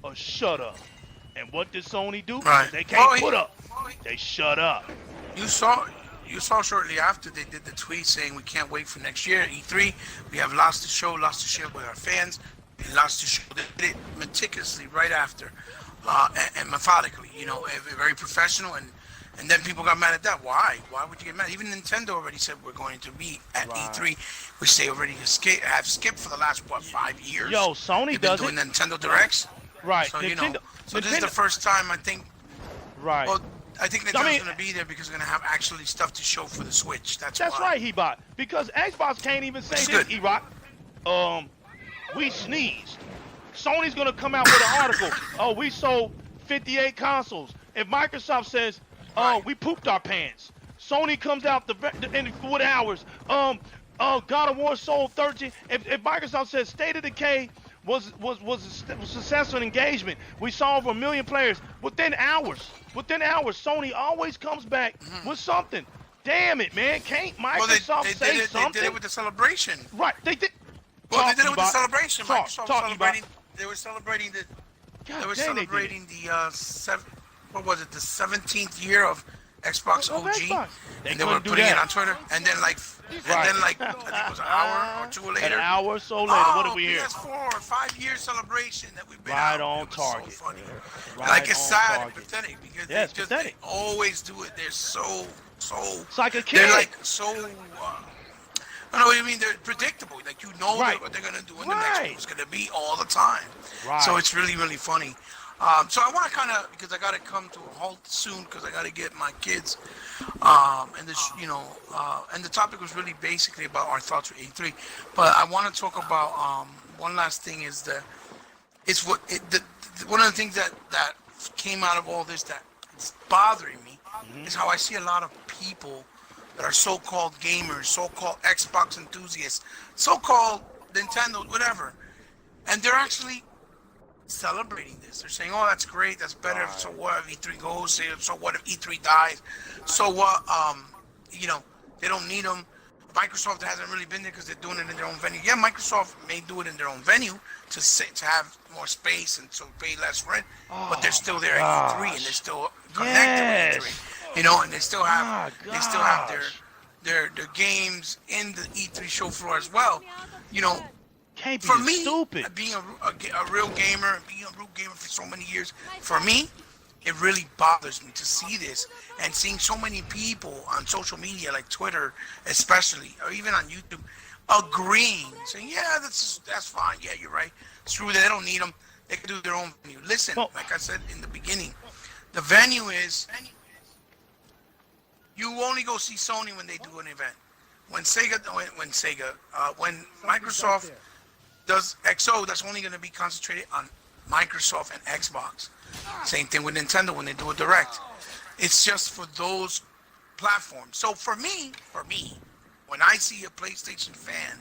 Speaker 1: or shut up. And what did Sony do?
Speaker 2: Right.
Speaker 1: They can't put up. They shut up.
Speaker 2: You saw shortly after they did the tweet saying we can't wait for next year, E3. We have lots to show, lots to share with our fans, and lots to show. They did it meticulously right after, and methodically, you know, very professional. And then people got mad at that. Why? Why would you get mad? Even Nintendo already said we're going to be at E3, which they already have skipped for the last, 5 years?
Speaker 1: Yo, Sony does
Speaker 2: doing Nintendo Directs.
Speaker 1: Right.
Speaker 2: So, you know, so this is the first time I think.
Speaker 1: Right.
Speaker 2: Well, I think Nintendo's going to be there because they're going to have actually stuff to show for the Switch. That's why.
Speaker 1: right, Hebot. Because Xbox can't even say this, EROK. We sneezed. Sony's going to come out with an article. Oh, we sold 58 consoles. If Microsoft says, we pooped our pants. Sony comes out in 4 hours. God of War sold 13. If Microsoft says State of Decay was a successful engagement, we saw over 1 million players within hours. Sony always comes back with something. Damn it, man! Can't Microsoft say something?
Speaker 2: They did it with the celebration.
Speaker 1: Right, they did.
Speaker 2: Well, they did it with the celebration. Microsoft
Speaker 1: celebrating.
Speaker 2: They were celebrating the.
Speaker 1: God
Speaker 2: They were
Speaker 1: dang,
Speaker 2: celebrating the the 17th year of Xbox OG,
Speaker 1: Xbox.
Speaker 2: and they were putting it on Twitter. And then I think it was an hour or two later.
Speaker 1: An hour or so later, what did we hear?
Speaker 2: PS4 5-year celebration that we've been
Speaker 1: Right
Speaker 2: out.
Speaker 1: on
Speaker 2: It was
Speaker 1: target.
Speaker 2: So funny.
Speaker 1: Right
Speaker 2: Like it's
Speaker 1: on
Speaker 2: sad
Speaker 1: target.
Speaker 2: and pathetic because
Speaker 1: It's
Speaker 2: they
Speaker 1: pathetic.
Speaker 2: always do it. They're so.
Speaker 1: It's like a kid.
Speaker 2: They're like so. I know what you mean. They're predictable. Like you know what they're gonna do in the next one. It's gonna be all the time.
Speaker 1: Right.
Speaker 2: So it's really funny. So I want to kind of, because I got to come to a halt soon because I got to get my kids. And this, and the topic was really basically about our thoughts with E3. But I want to talk about one last thing is one of the things that came out of all this that's bothering me is how I see a lot of people that are so-called gamers, so-called Xbox enthusiasts, so-called Nintendo, whatever, and they're actually celebrating this. They're saying, "Oh, that's great. That's better." Right. So what if E3 goes? So what if E3 dies? So what? They don't need them. Microsoft hasn't really been there because they're doing it in their own venue. Yeah, Microsoft may do it in their own venue to have more space and to pay less rent, but they're still there at E3 and they're still connected with E3. And they still have their games in the E3 show floor as well.
Speaker 1: Can't be
Speaker 2: for me,
Speaker 1: stupid.
Speaker 2: Being a real gamer, being a root gamer for so many years, for me, it really bothers me to see this and seeing so many people on social media, like Twitter especially, or even on YouTube, agreeing, saying, "Yeah, that's fine. Yeah, you're right. Screw that. They don't need them. They can do their own venue." Listen, like I said in the beginning, the venue is you only go see Sony when they do an event. When Microsoft does XO, that's only going to be concentrated on Microsoft and Xbox. Same thing with Nintendo when they do a Direct. It's just for those platforms. So for me, when I see a PlayStation fan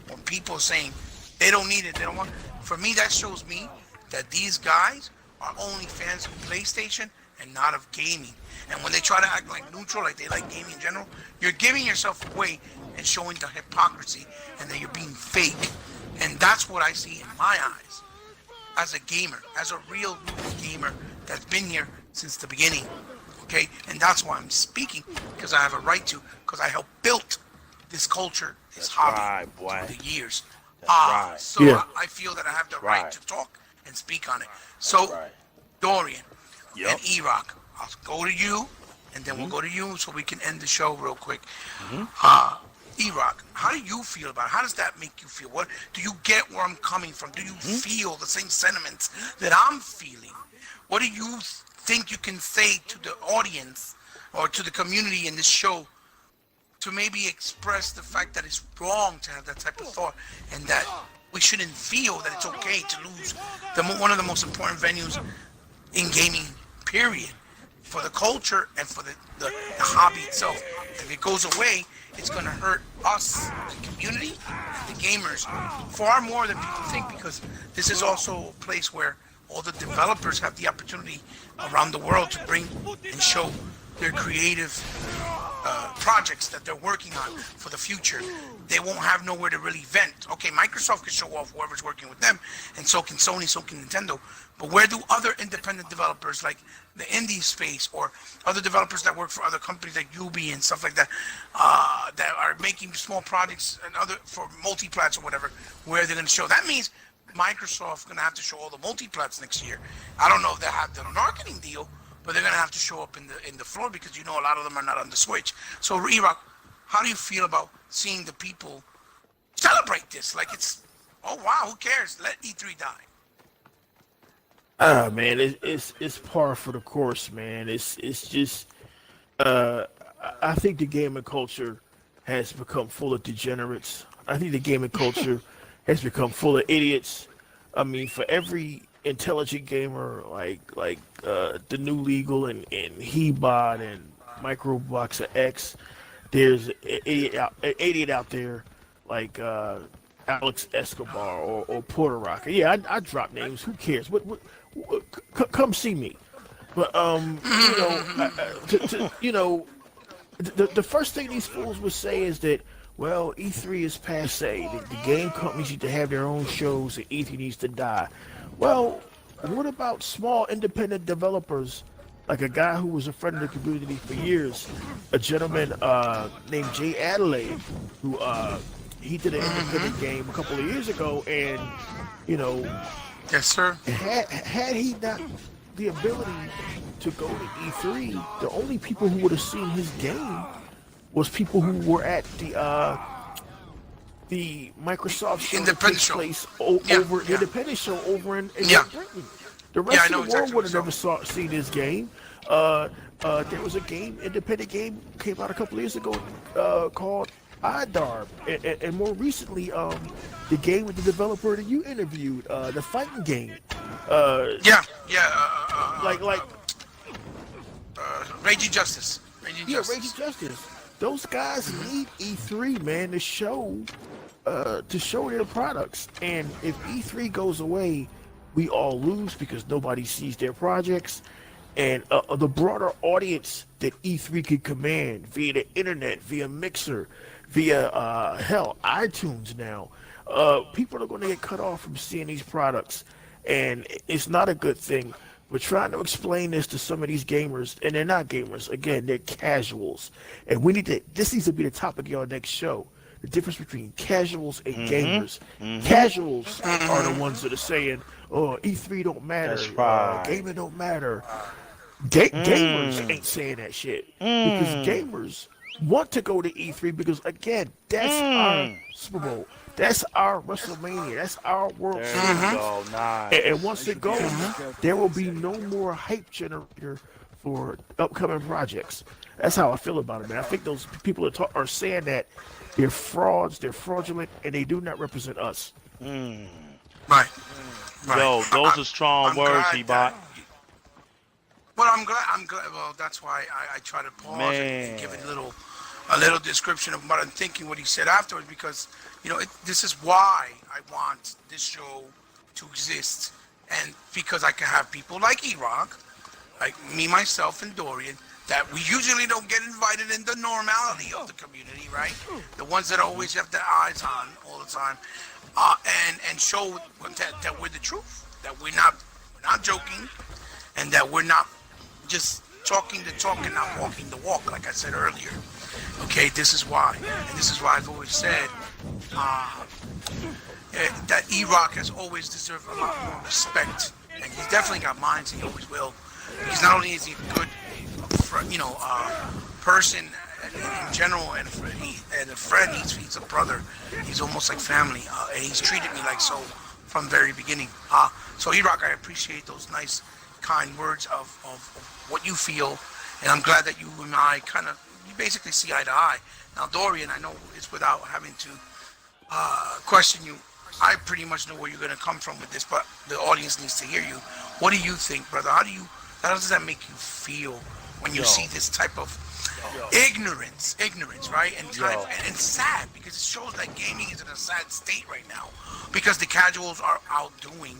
Speaker 2: or people saying they don't need it, they don't want it, for me that shows me that these guys are only fans of PlayStation and not of gaming. And when they try to act like neutral, like they like gaming in general, you're giving yourself away and showing the hypocrisy and that you're being fake. And that's what I see in my eyes as a gamer, as a real gamer that's been here since the beginning. Okay, and that's why I'm speaking, because I have a right to, because I helped build this culture, this hobby through the years. So
Speaker 3: Yeah.
Speaker 2: I feel that I have the right to talk and speak on it. So, Dorian and EROK, I'll go to you, and then we'll go to you so we can end the show real quick. EROK, how do you feel about it? How does that make you feel? What do you get where I'm coming from? Do you feel the same sentiments that I'm feeling? What do you think you can say to the audience or to the community in this show to maybe express the fact that it's wrong to have that type of thought, and that we shouldn't feel that it's okay to lose one of the most important venues in gaming, period, for the culture and for the hobby itself? If it goes away, it's going to hurt us, the community, and the gamers, far more than people think, because this is also a place where all the developers have the opportunity around the world to bring and show their creative projects that they're working on for the future. They won't have nowhere to really vent. Okay, Microsoft can show off whoever's working with them, and so can Sony, so can Nintendo. But where do other independent developers like the indie space, or other developers that work for other companies like Ubi and stuff like that, that are making small projects and other for multi-plats or whatever, where they're going to show? That means Microsoft's going to have to show all the multi-plats next year. I don't know if they have the marketing deal, but they're going to have to show up in the floor, because a lot of them are not on the Switch. So, EROK, how do you feel about seeing the people celebrate this? Like, it's, oh wow, who cares? Let E3 die.
Speaker 3: Man, it's par for the course, man. It's just, I think the gaming culture has become full of degenerates. I think the gaming culture has become full of idiots. I mean, for every intelligent gamer like the New Legal and Hebot and Microboxer X, there's an idiot out there like Alex Escobar or Puerto Rocker. Yeah, I drop names. Who cares? What come see me. But the first thing these fools would say is that, well, E3 is passe. The game companies need to have their own shows, and E3 needs to die. Well, what about small independent developers, like a guy who was a friend of the community for years, a gentleman named Jay Adelaide, who he did an independent game a couple of years ago, and
Speaker 2: yes, sir.
Speaker 3: Had he not the ability to go to E3, the only people who would have seen his game was people who were at the Microsoft show
Speaker 2: Independent
Speaker 3: that
Speaker 2: show.
Speaker 3: takes place over independent show over in Great Britain. The rest of the world would have never seen this game. There was a independent game came out a couple of years ago called IDARB, and more recently, the game with the developer that you interviewed, the fighting game.
Speaker 2: Raging Justice.
Speaker 3: Raging Justice. Those guys need E3, man, to show their products. And if E3 goes away, we all lose, because nobody sees their projects. And the broader audience that E3 could command via the internet, via Mixer, via iTunes now, people are going to get cut off from seeing these products, and it's not a good thing. We're trying to explain this to some of these gamers, and they're not gamers. Again, they're casuals, and this needs to be the topic of our next show: the difference between casuals and gamers. Casuals are the ones that are saying, "Oh, E3 don't matter, gaming don't matter." Gamers ain't saying that shit, because gamers want to go to E3, because again, that's our Super Bowl, that's our WrestleMania, that's our World Series. And once it goes, there will be no more hype generator for upcoming projects. That's how I feel about it, man. I think those people are saying that they're frauds, they're fraudulent, and they do not represent us.
Speaker 2: Right.
Speaker 1: Yo, those are strong words, Hebot.
Speaker 2: Well, I'm glad. Well, that's why I try to pause and give it a little description of what I'm thinking, what he said afterwards, because this is why I want this show to exist, and because I can have people like EROK like me, myself, and Dorian, that we usually don't get invited in the normality of the community, right? The ones that always have their eyes on all the time, and show that we're the truth, that we're not joking, and that we're not just talking the talk and not walking the walk, like I said earlier. Okay, this is why, and this is why I've always said that EROK has always deserved a lot more respect, and he's definitely got minds. He always will. Because not only is he a good, person in general, and a friend, he's a brother. He's almost like family, and he's treated me like so from the very beginning. So EROK, I appreciate those nice, kind words of what you feel, and I'm glad that you and I you basically see eye to eye. Now, Dorian, I know it's without having to question you. I pretty much know where you're going to come from with this, but the audience needs to hear you. What do you think, brother? How does that make you feel when you see this type of ignorance, right? And sad, because it shows that gaming is in a sad state right now, because the casuals are outdoing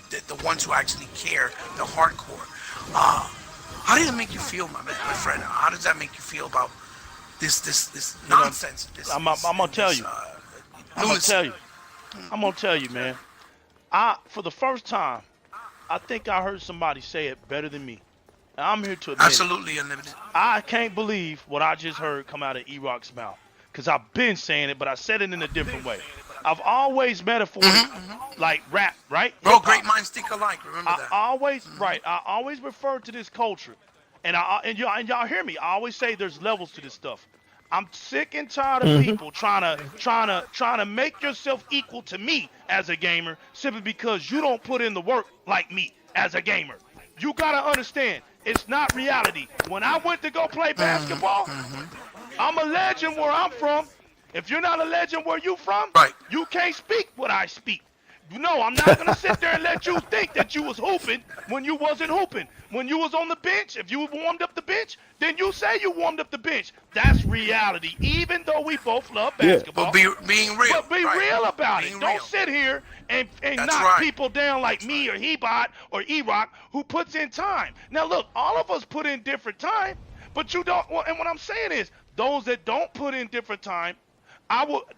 Speaker 2: the ones who actually care, the hardcore. How does it make you feel, my friend? How does that make you feel about this nonsense?
Speaker 1: I'm gonna tell you. I'm gonna tell you, man. For the first time, I think I heard somebody say it better than me. And I'm here to admit
Speaker 2: Absolutely unlimited.
Speaker 1: I can't believe what I just heard come out of EROK's mouth. Because I've been saying it, but I said it in a different way. I've always metaphor like rap, right?
Speaker 2: Bro, great minds think alike. Remember that.
Speaker 1: I always refer to this culture. And y'all hear me. I always say there's levels to this stuff. I'm sick and tired of people trying to make yourself equal to me as a gamer simply because you don't put in the work like me as a gamer. You gotta understand, it's not reality. When I went to go play basketball, I'm a legend where I'm from. If you're not a legend where you from, you can't speak what I speak. No, I'm not gonna sit there and let you think that you was hooping when you wasn't hooping. When you was on the bench, if you warmed up the bench, then you say you warmed up the bench. That's reality. Even though we both love basketball,
Speaker 2: but being real.
Speaker 1: But be real about it. Don't sit here and knock people down like me or Hebot or EROK who puts in time. Now look, all of us put in different time, but you don't. Well, and what I'm saying is, those that don't put in different time,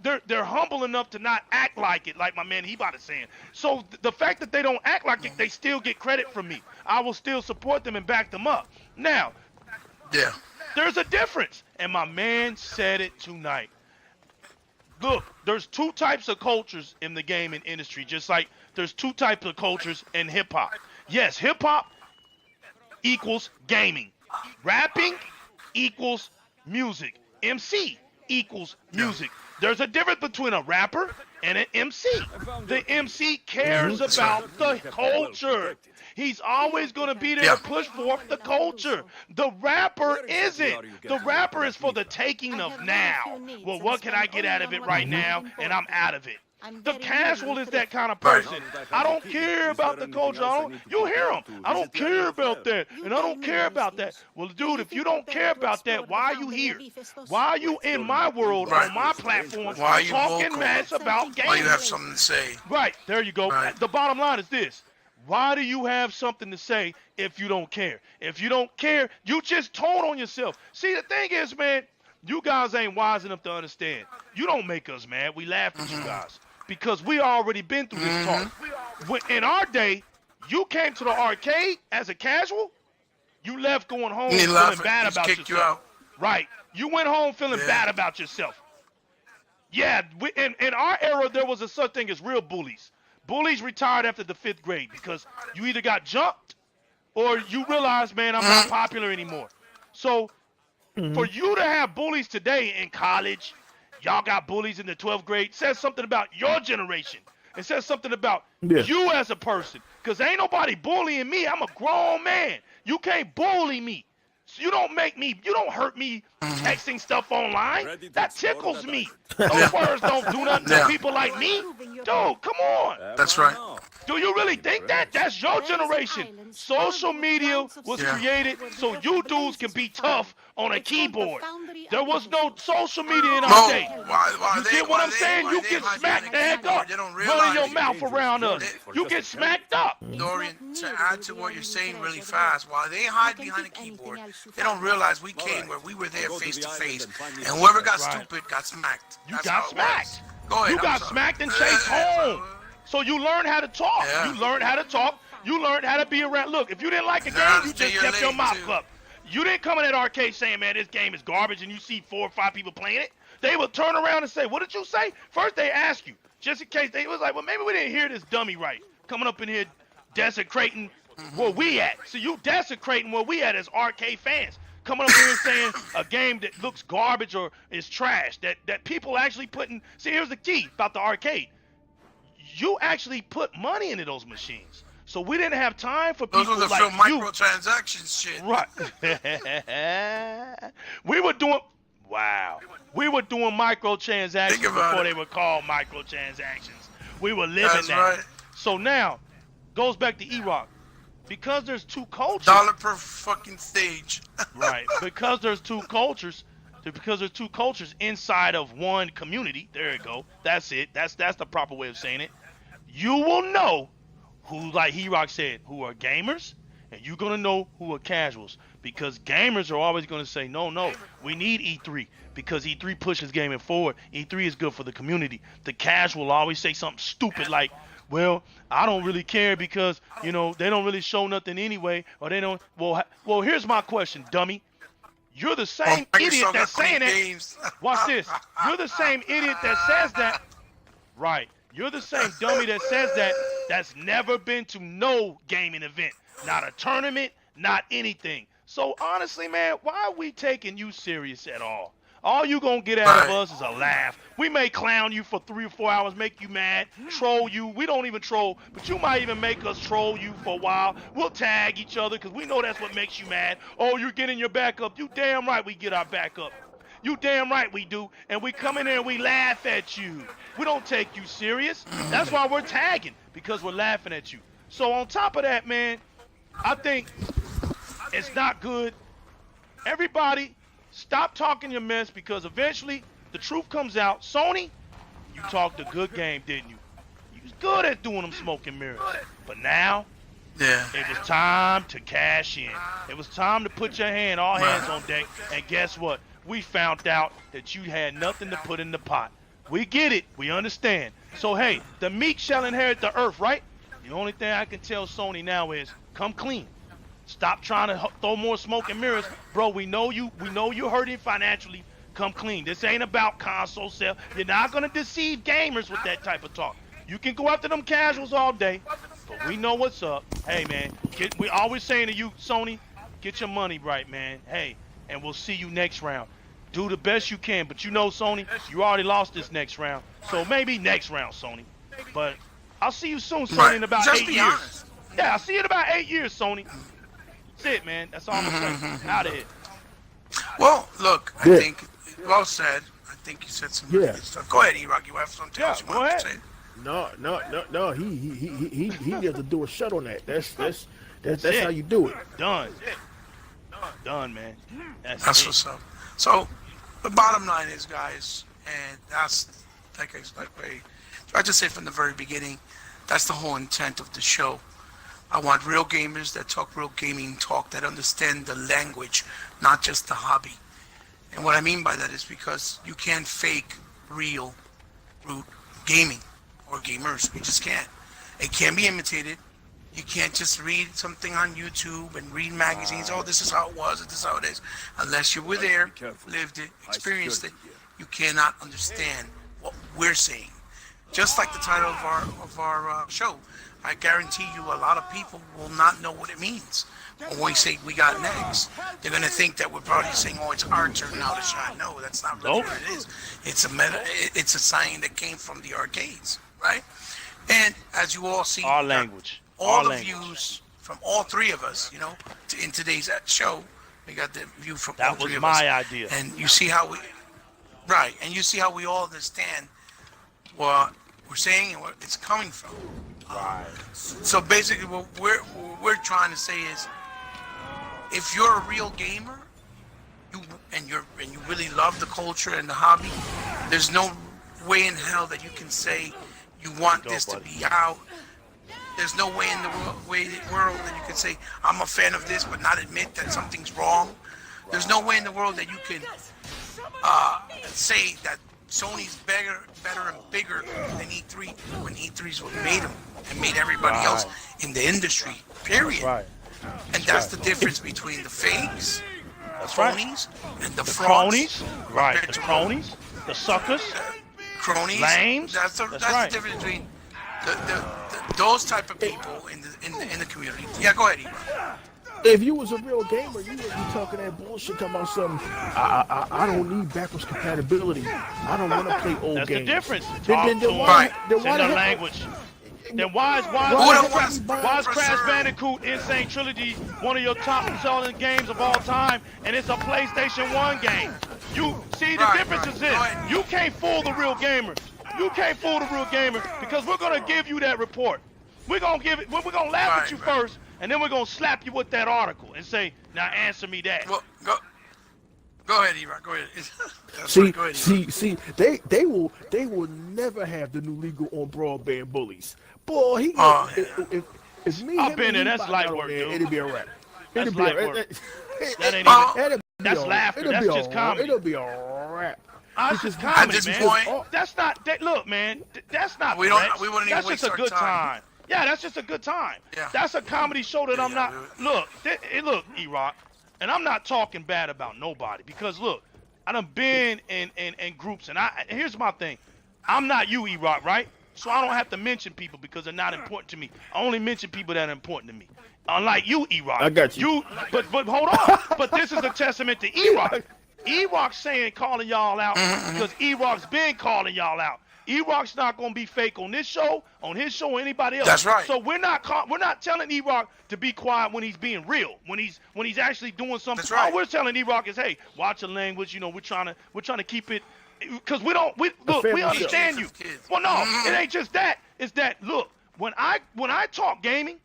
Speaker 1: they're humble enough to not act like it, like my man Hebot is saying. So the fact that they don't act like it, they still get credit from me. I will still support them and back them up. Now, there's a difference, and my man said it tonight. Look, there's two types of cultures in the gaming industry, just like there's two types of cultures in hip-hop. Yes, hip-hop equals gaming. Rapping equals music. MC equals music. There's a difference between a rapper and an MC. The MC cares about the culture. He's always going to be there to push forth the culture. The rapper isn't. The rapper is for the taking of now. Well, what can I get out of it right now? And I'm out of it. The casual is that kind of person. I don't care about the culture. You hear him. I don't care about that. And I don't care about that. Well, dude, if you don't care about that, why are you here? Why are you in my world, on my platform, talking mess about games?
Speaker 2: Why you have something to say?
Speaker 1: Right. There you go. The bottom line is this. Why do you have something to say if you don't care? If you don't care, you just told on yourself. See, the thing is, man, you guys ain't wise enough to understand. You don't make us mad. We laugh at you guys. Because we already been through this talk. In our day, you came to the arcade as a casual, you left going home feeling bad about yourself. Right. You went home feeling bad about yourself. Yeah, in our era, there was a such thing as real bullies. Bullies retired after the 5th grade because you either got jumped or you realized, man, I'm not popular anymore. So for you to have bullies today in college, y'all got bullies in the 12th grade, says something about your generation. It says something about you as a person. Because ain't nobody bullying me. I'm a grown man. You can't bully me. So you don't hurt me texting stuff online. That tickles me. Those words don't do nothing to people like me. Dude, come on.
Speaker 2: That's right.
Speaker 1: Do you really think that? That's your
Speaker 5: There is an
Speaker 1: generation.
Speaker 5: island
Speaker 1: Social
Speaker 5: spanned with
Speaker 1: media
Speaker 5: clouds of
Speaker 1: was
Speaker 2: Yeah.
Speaker 1: created
Speaker 5: where the
Speaker 1: so
Speaker 5: earth
Speaker 1: you dudes
Speaker 5: blazes
Speaker 1: can be
Speaker 5: with fire.
Speaker 1: tough on a
Speaker 5: It's called the
Speaker 1: keyboard.
Speaker 5: Foundry
Speaker 1: There was no
Speaker 5: Acquisitions.
Speaker 1: social media in
Speaker 2: No,
Speaker 1: our day.
Speaker 2: why
Speaker 1: You
Speaker 2: they,
Speaker 1: get what
Speaker 2: why
Speaker 1: I'm
Speaker 2: they,
Speaker 1: saying?
Speaker 2: why
Speaker 1: You
Speaker 2: they
Speaker 1: get
Speaker 2: hide
Speaker 1: smacked the
Speaker 2: behind a
Speaker 1: heck
Speaker 2: keyboard?
Speaker 1: up
Speaker 2: They don't
Speaker 1: running
Speaker 2: realize
Speaker 1: your
Speaker 2: it.
Speaker 1: mouth around us. You get smacked up.
Speaker 2: Dorian,
Speaker 5: It's
Speaker 2: to
Speaker 5: not
Speaker 2: add
Speaker 5: nearly
Speaker 2: to
Speaker 5: the
Speaker 2: what you're
Speaker 5: only
Speaker 2: saying really
Speaker 5: treasure there.
Speaker 2: fast, while they hide
Speaker 5: can
Speaker 2: behind a
Speaker 5: keep anything
Speaker 2: keyboard,
Speaker 5: else you
Speaker 2: they don't
Speaker 5: find.
Speaker 2: realize we
Speaker 4: All
Speaker 2: came
Speaker 4: right.
Speaker 2: where we were there
Speaker 4: I'll go to
Speaker 2: face
Speaker 4: the
Speaker 2: to
Speaker 4: island
Speaker 2: face,
Speaker 4: and find me
Speaker 2: and
Speaker 4: a
Speaker 2: whoever got
Speaker 1: Right.
Speaker 2: stupid got smacked.
Speaker 1: You
Speaker 2: That's
Speaker 1: got
Speaker 2: how it
Speaker 1: smacked.
Speaker 2: was. Go ahead.
Speaker 1: You
Speaker 2: I'm
Speaker 1: got
Speaker 2: sorry.
Speaker 1: smacked and chased home. So you learned how to talk.
Speaker 2: Yeah.
Speaker 1: You learned how to talk. You learned how to be around. Look, if you didn't like a game,
Speaker 2: Learn
Speaker 1: you
Speaker 2: to stay
Speaker 1: just
Speaker 2: your
Speaker 1: kept your
Speaker 2: lane,
Speaker 1: mouth
Speaker 2: too.
Speaker 1: up. You didn't come in that arcade saying, man, this game is garbage, and you see 4 or 5 people playing it. They would turn around and say, what did you say? First they ask you, just in case. They was like, well, maybe we didn't hear this dummy right. Coming up in here desecrating where we at. So you desecrating where we at as arcade fans. Coming up here and saying a game that looks garbage or is trash, that people actually putting. See, here's the key about the arcade. You actually put money into those machines. So we didn't have time for
Speaker 2: Those
Speaker 1: people
Speaker 2: were the
Speaker 1: like
Speaker 2: film
Speaker 1: you.
Speaker 2: microtransactions shit.
Speaker 1: Right. We were doing microtransactions
Speaker 2: Think about
Speaker 1: before
Speaker 2: it.
Speaker 1: they were called microtransactions. We were living
Speaker 2: That's
Speaker 1: that.
Speaker 2: right.
Speaker 1: So now, goes back to EROK. Because there's two cultures.
Speaker 2: Dollar per fucking stage.
Speaker 1: Right. Because there's two cultures. Because there's two cultures inside of one community. There you go. That's it. That's the proper way of saying it. You will know who, like EROK said, who are gamers, and you're gonna know who are casuals. Because gamers are always gonna say, no, we need E3 because E3 pushes gaming forward. E3 is good for the community. The casual always say something stupid like, well, I don't really care because, they don't really show nothing anyway, or they don't. Well, here's my question, dummy. You're the same idiot that's saying that. Watch this. You're the same idiot that says that. Right. You're the same dummy that says that. That's never been to no gaming event. Not a tournament, not anything. So honestly, man, why are we taking you serious at all? All you gonna get out of us is a laugh. We may clown you for 3 or 4 hours, make you mad, troll you. We don't even troll, but you might even make us troll you for a while. We'll tag each other because we know that's what makes you mad. Oh, you're getting your back up. You damn right we get our back up. You damn right we do. And we come in there and we laugh at you. We don't take you serious. That's why we're tagging, because we're laughing at you. So on top of that, man, I think it's not good. Everybody, stop talking your mess because eventually the truth comes out. Sony, you talked a good game, didn't you? You was good at doing them smoking mirrors. But now, it was time to cash in. It was time to put your hand, all hands on deck. And guess what? We found out that you had nothing to put in the pot. We get it. We understand. So, hey, the meek shall inherit the earth, right? The only thing I can tell Sony now is come clean. Stop trying to throw more smoke and mirrors. Bro, we know you're hurting financially. Come clean. This ain't about console sale. You're not going to deceive gamers with that type of talk. You can go after them casuals all day, but we know what's up. Hey, man, we always saying to you, Sony, get your money right, man. Hey, and we'll see you next round. Do the best you can, but Sony, you already lost this next round. So maybe next round, Sony. But I'll see you soon, Sony, in about 8 years.
Speaker 2: Honest.
Speaker 1: Yeah, I'll see you in about 8 years, Sony. That's it, man. That's all I'm going to say. Out of here.
Speaker 2: Well, look, I
Speaker 3: Yeah.
Speaker 2: think, well said. I think you said some really good stuff. Go ahead, EROK. You have something else you
Speaker 1: go
Speaker 2: want to
Speaker 1: ahead.
Speaker 2: say?
Speaker 3: No. He has to do a shut on that. That's
Speaker 1: it.
Speaker 3: how you do it.
Speaker 1: Done. Done, man.
Speaker 2: That's
Speaker 1: it.
Speaker 2: what's up. So, the bottom line is, guys, and that's, like I tried to say from the very beginning, that's the whole intent of the show. I want real gamers that talk real gaming talk, that understand the language, not just the hobby. And what I mean by that is because you can't fake real root gaming or gamers. You just can't. It can be imitated. You can't just read something on YouTube and read magazines. Oh, this is how it was. This is how it is. Unless you were there, lived it, experienced it, you cannot understand what we're saying. Just like the title of our show, I guarantee you a lot of people will not know what it means. When we say we got next, they're going to think that we're probably saying, oh, it's our turn now to shine. No, that's not really what it is. It's a sign that came from the arcades, right? And as you all see,
Speaker 1: Our language.
Speaker 2: all
Speaker 1: Our
Speaker 2: the
Speaker 1: language.
Speaker 2: views from all three of us, in today's show, we got the view from all
Speaker 1: That was
Speaker 2: three of us.
Speaker 1: my idea.
Speaker 2: And you see how we all understand what we're saying and where it's coming from. So basically, what we're trying to say is, if you're a real gamer, and you really love the culture and the hobby, there's no way in hell that you can say you want this to be out. There's no way in the world that you can say I'm a fan of this, but not admit that something's wrong. There's no way in the world that you can say that Sony's better and bigger than E3 when E3's what made them and made everybody else in the industry. Period. And that's the difference between the fakes, the phonies, and the frauds.
Speaker 1: Cronies, right? The cronies, the suckers,
Speaker 2: cronies,
Speaker 1: lames.
Speaker 2: That's the difference between those type of people in the community. Yeah, go ahead, Ebro.
Speaker 3: If you was a real gamer, you would be talking that bullshit, talking about something. I don't need backwards compatibility. I don't want to play old
Speaker 1: That's
Speaker 3: games.
Speaker 1: the difference.
Speaker 3: Then
Speaker 2: Right.
Speaker 1: Send the language. Then why is Crash Bandicoot Insane Trilogy one of your top selling games of all time, and it's a PlayStation 1 game? You see, the difference is this: you can't fool the real gamer. You can't fool the real gamer because we're gonna give you that report. We're gonna give it. We're gonna laugh at you first, and then we're gonna slap you with that article and say, "Now answer me that."
Speaker 2: Well, go ahead, E-Rock. Go ahead.
Speaker 3: See, they will never have the new legal on broadband bullies. Boy, if me,
Speaker 1: I've been there. That's light work, dude.
Speaker 3: It'll be a wrap.
Speaker 1: That's
Speaker 3: It'll be
Speaker 1: light
Speaker 3: a
Speaker 1: work.
Speaker 3: wrap.
Speaker 1: That ain't even. That's laughter.
Speaker 3: It'll
Speaker 1: That's
Speaker 3: be
Speaker 1: just comedy.
Speaker 3: It'll be a wrap.
Speaker 1: That's just comedy,
Speaker 2: At this
Speaker 1: man.
Speaker 2: point,
Speaker 1: That's not. Look, man. That's not.
Speaker 2: we
Speaker 1: threats.
Speaker 2: wouldn't even
Speaker 1: That's
Speaker 2: waste
Speaker 1: just a
Speaker 2: our
Speaker 1: good
Speaker 2: time.
Speaker 1: Yeah, that's just a good time.
Speaker 2: Yeah.
Speaker 1: That's a comedy show that I'm not. Look, look, E-Rock, and I'm not talking bad about nobody because look, I done been in groups, and here's my thing. I'm not you, E-Rock, right? So I don't have to mention people because they're not important to me. I only mention people that are important to me. Unlike you, E-Rock.
Speaker 3: I got you.
Speaker 1: But hold on. But this is a testament to E-Rock. E-Rock's calling y'all out because E-Rock's been calling y'all out. E-Rock's not gonna be fake on this show, on his show, or anybody else.
Speaker 2: That's right.
Speaker 1: So we're not telling E-Rock to be quiet when he's being real, when he's actually doing something.
Speaker 2: That's right.
Speaker 1: All we're telling E-Rock is, hey, watch your language. You know, we're trying to keep it, because we understand you. Well, no, it ain't just that. It's that look, when I talk gaming,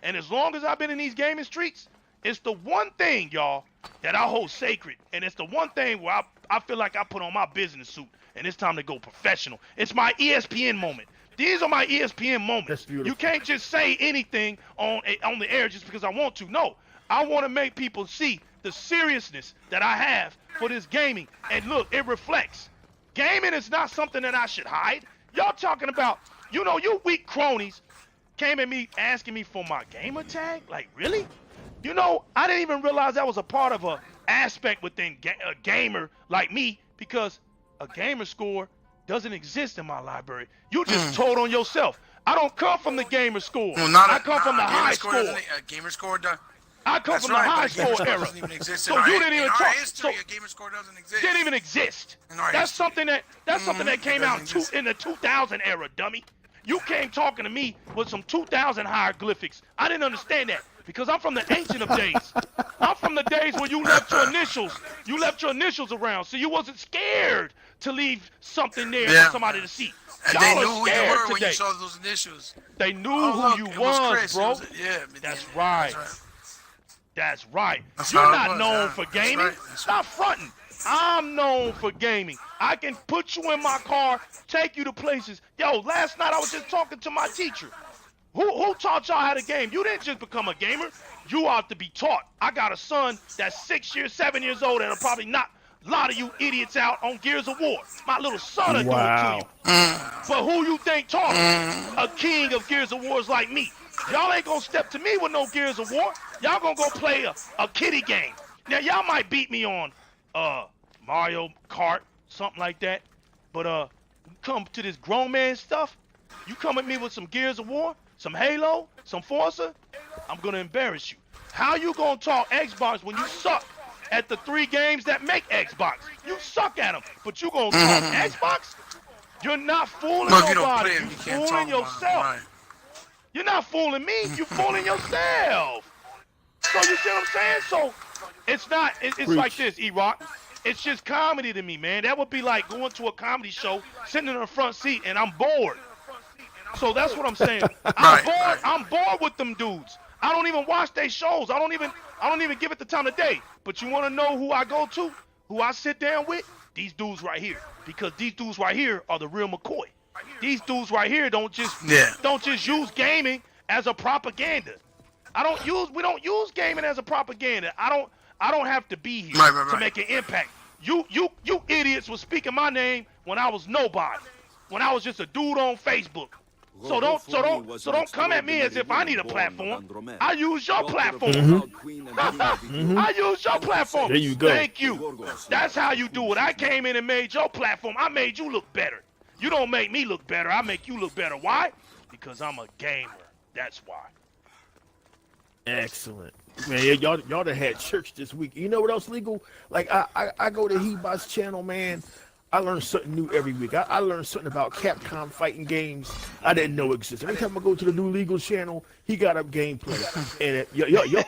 Speaker 1: and as long as I've been in these gaming streets, it's the one thing, y'all, that I hold sacred, and it's the one thing where I feel like I put on my business suit, and it's time to go professional. It's my ESPN moment. These are my ESPN moments.
Speaker 3: That's beautiful.
Speaker 1: You can't just say anything on the air just because I want to. No, I want to make people see the seriousness that I have for this gaming. And look, it reflects. Gaming is not something that I should hide. Y'all talking about, you weak cronies came at me asking me for my gamer tag. Like, really? I didn't even realize that was a part of a aspect within a gamer like me, because a gamer score doesn't exist in my library. You just told on yourself. I don't come from the gamer score. I come from the high score.
Speaker 2: A gamer score does.
Speaker 1: I come from the high score era.
Speaker 2: Doesn't even exist
Speaker 1: So you didn't even talk.
Speaker 2: History, a gamer score doesn't exist.
Speaker 1: Didn't even exist.
Speaker 2: That's
Speaker 1: something that came out in the 2000 era, dummy. You came talking to me with some 2000 hieroglyphics. I didn't understand that because I'm from the ancient of days. I'm from the days where you left your initials. You left your initials around, so you wasn't scared to leave something there for somebody to see.
Speaker 2: And they knew who you were when you saw those initials.
Speaker 1: They knew who you was, bro.
Speaker 2: Yeah,
Speaker 1: that's right. That's right.
Speaker 2: That's
Speaker 1: You're
Speaker 2: how it
Speaker 1: not
Speaker 2: was,
Speaker 1: known
Speaker 2: yeah.
Speaker 1: for
Speaker 2: That's
Speaker 1: gaming.
Speaker 2: right. That's
Speaker 1: Stop fronting. I'm known for gaming. I can put you in my car, take you to places. Yo, last night I was just talking to my teacher. Who taught y'all how to game? You didn't just become a gamer. You ought to be taught. I got a son that's 7 years old, and will probably knock a lot of you idiots out on Gears of War. My little son will do it to you. But who you think taught him? A king of Gears of Wars like me. Y'all ain't gonna step to me with no Gears of War. Y'all gonna go play a kiddie game. Now y'all might beat me on Mario Kart, something like that. But come to this grown man stuff, you come at me with some Gears of War, some Halo, some Forza, I'm gonna embarrass you. How you gonna talk Xbox when you suck at the 3 games that make Xbox? You suck at them, but you gonna talk Xbox? You're not fooling nobody.
Speaker 2: You don't play them, you can't
Speaker 1: fooling
Speaker 2: talk
Speaker 1: yourself.
Speaker 2: about it. Right.
Speaker 1: You're not fooling me. You're fooling yourself. So you see what I'm saying? So it's not. It's like this, E-Rock. It's just comedy to me, man. That would be like going to a comedy show, sitting in the front seat, and I'm bored. So that's what I'm saying.
Speaker 2: Right.
Speaker 1: I'm bored with them dudes. I don't even watch their shows. I don't even give it the time of day. But you want to know who I go to? Who I sit down with? These dudes right here. Because these dudes right here are the real McCoy. These dudes right here don't just use gaming as a propaganda. We don't use gaming as a propaganda. I don't have to be here to make an impact. You idiots was speaking my name when I was nobody. When I was just a dude on Facebook. So don't come at me as if I need a platform. I use your platform. I use your platform.
Speaker 3: There you go.
Speaker 1: Thank you. That's how you do it. I came in and made your platform. I made you look better. You don't make me look better. I make you look better. Why? Because I'm a gamer. That's why.
Speaker 3: Excellent. Man, y'all done had church this week. You know what else legal? Like I go to Hebot's channel, man. I learn something new every week. I learn something about Capcom fighting games I didn't know existed. Every time I go to the new legal channel, he got up gameplay. And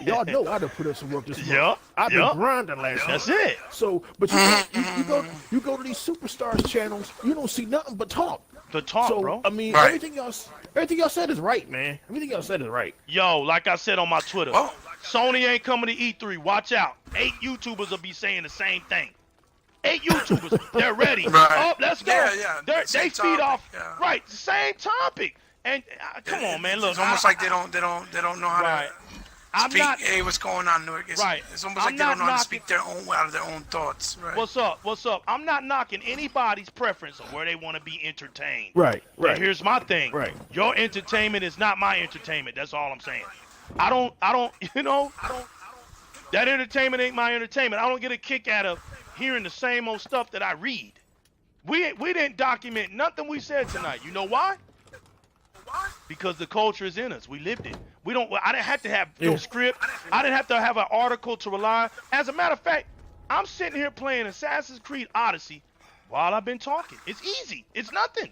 Speaker 3: y'all know I done put in some work this month. I've been grinding last month.
Speaker 1: That's it.
Speaker 3: So, but you go to these superstars channels, you don't see nothing but talk.
Speaker 1: The talk,
Speaker 3: So,
Speaker 1: bro.
Speaker 3: I mean, everything y'all said is right, man. Everything y'all said is right.
Speaker 1: Yo, like I said on my Twitter, Sony ain't coming to E3. Watch out. 8 YouTubers will be saying the same thing. 8 YouTubers, they're ready. Oh, let's go. They feed off. Right, the same topic. And come on, man. Look,
Speaker 2: it's almost like they don't know how to speak. Hey, what's going on, Newark? It's almost like they don't know how to speak their own out of their own thoughts. Right.
Speaker 1: What's up? I'm not knocking anybody's preference on where they want to be entertained.
Speaker 3: Right.
Speaker 1: And here's my thing.
Speaker 3: Right.
Speaker 1: Your entertainment is not my entertainment. That's all I'm saying. I don't. That entertainment ain't my entertainment. I don't get a kick out of hearing the same old stuff that I read. We didn't document nothing we said tonight. You know why? Because the culture is in us. We lived it. I didn't have to have no script. I didn't have to have an article to rely. As a matter of fact, I'm sitting here playing Assassin's Creed Odyssey while I've been talking. It's easy. It's nothing.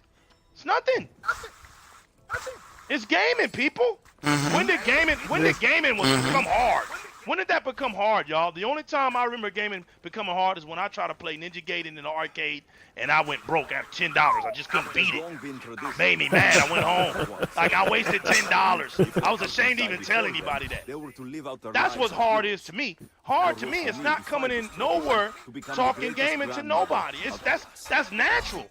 Speaker 1: It's nothing. It's gaming, people. When did gaming become hard? When did that become hard, y'all? The only time I remember gaming becoming hard is when I tried to play Ninja Gaiden in the arcade and I went broke after $10. I just couldn't beat it. Made me mad. I went home. Like I wasted $10. I was ashamed to even tell anybody that. That's what hard is to me. Hard to me is not coming in nowhere talking gaming to nobody. That's natural.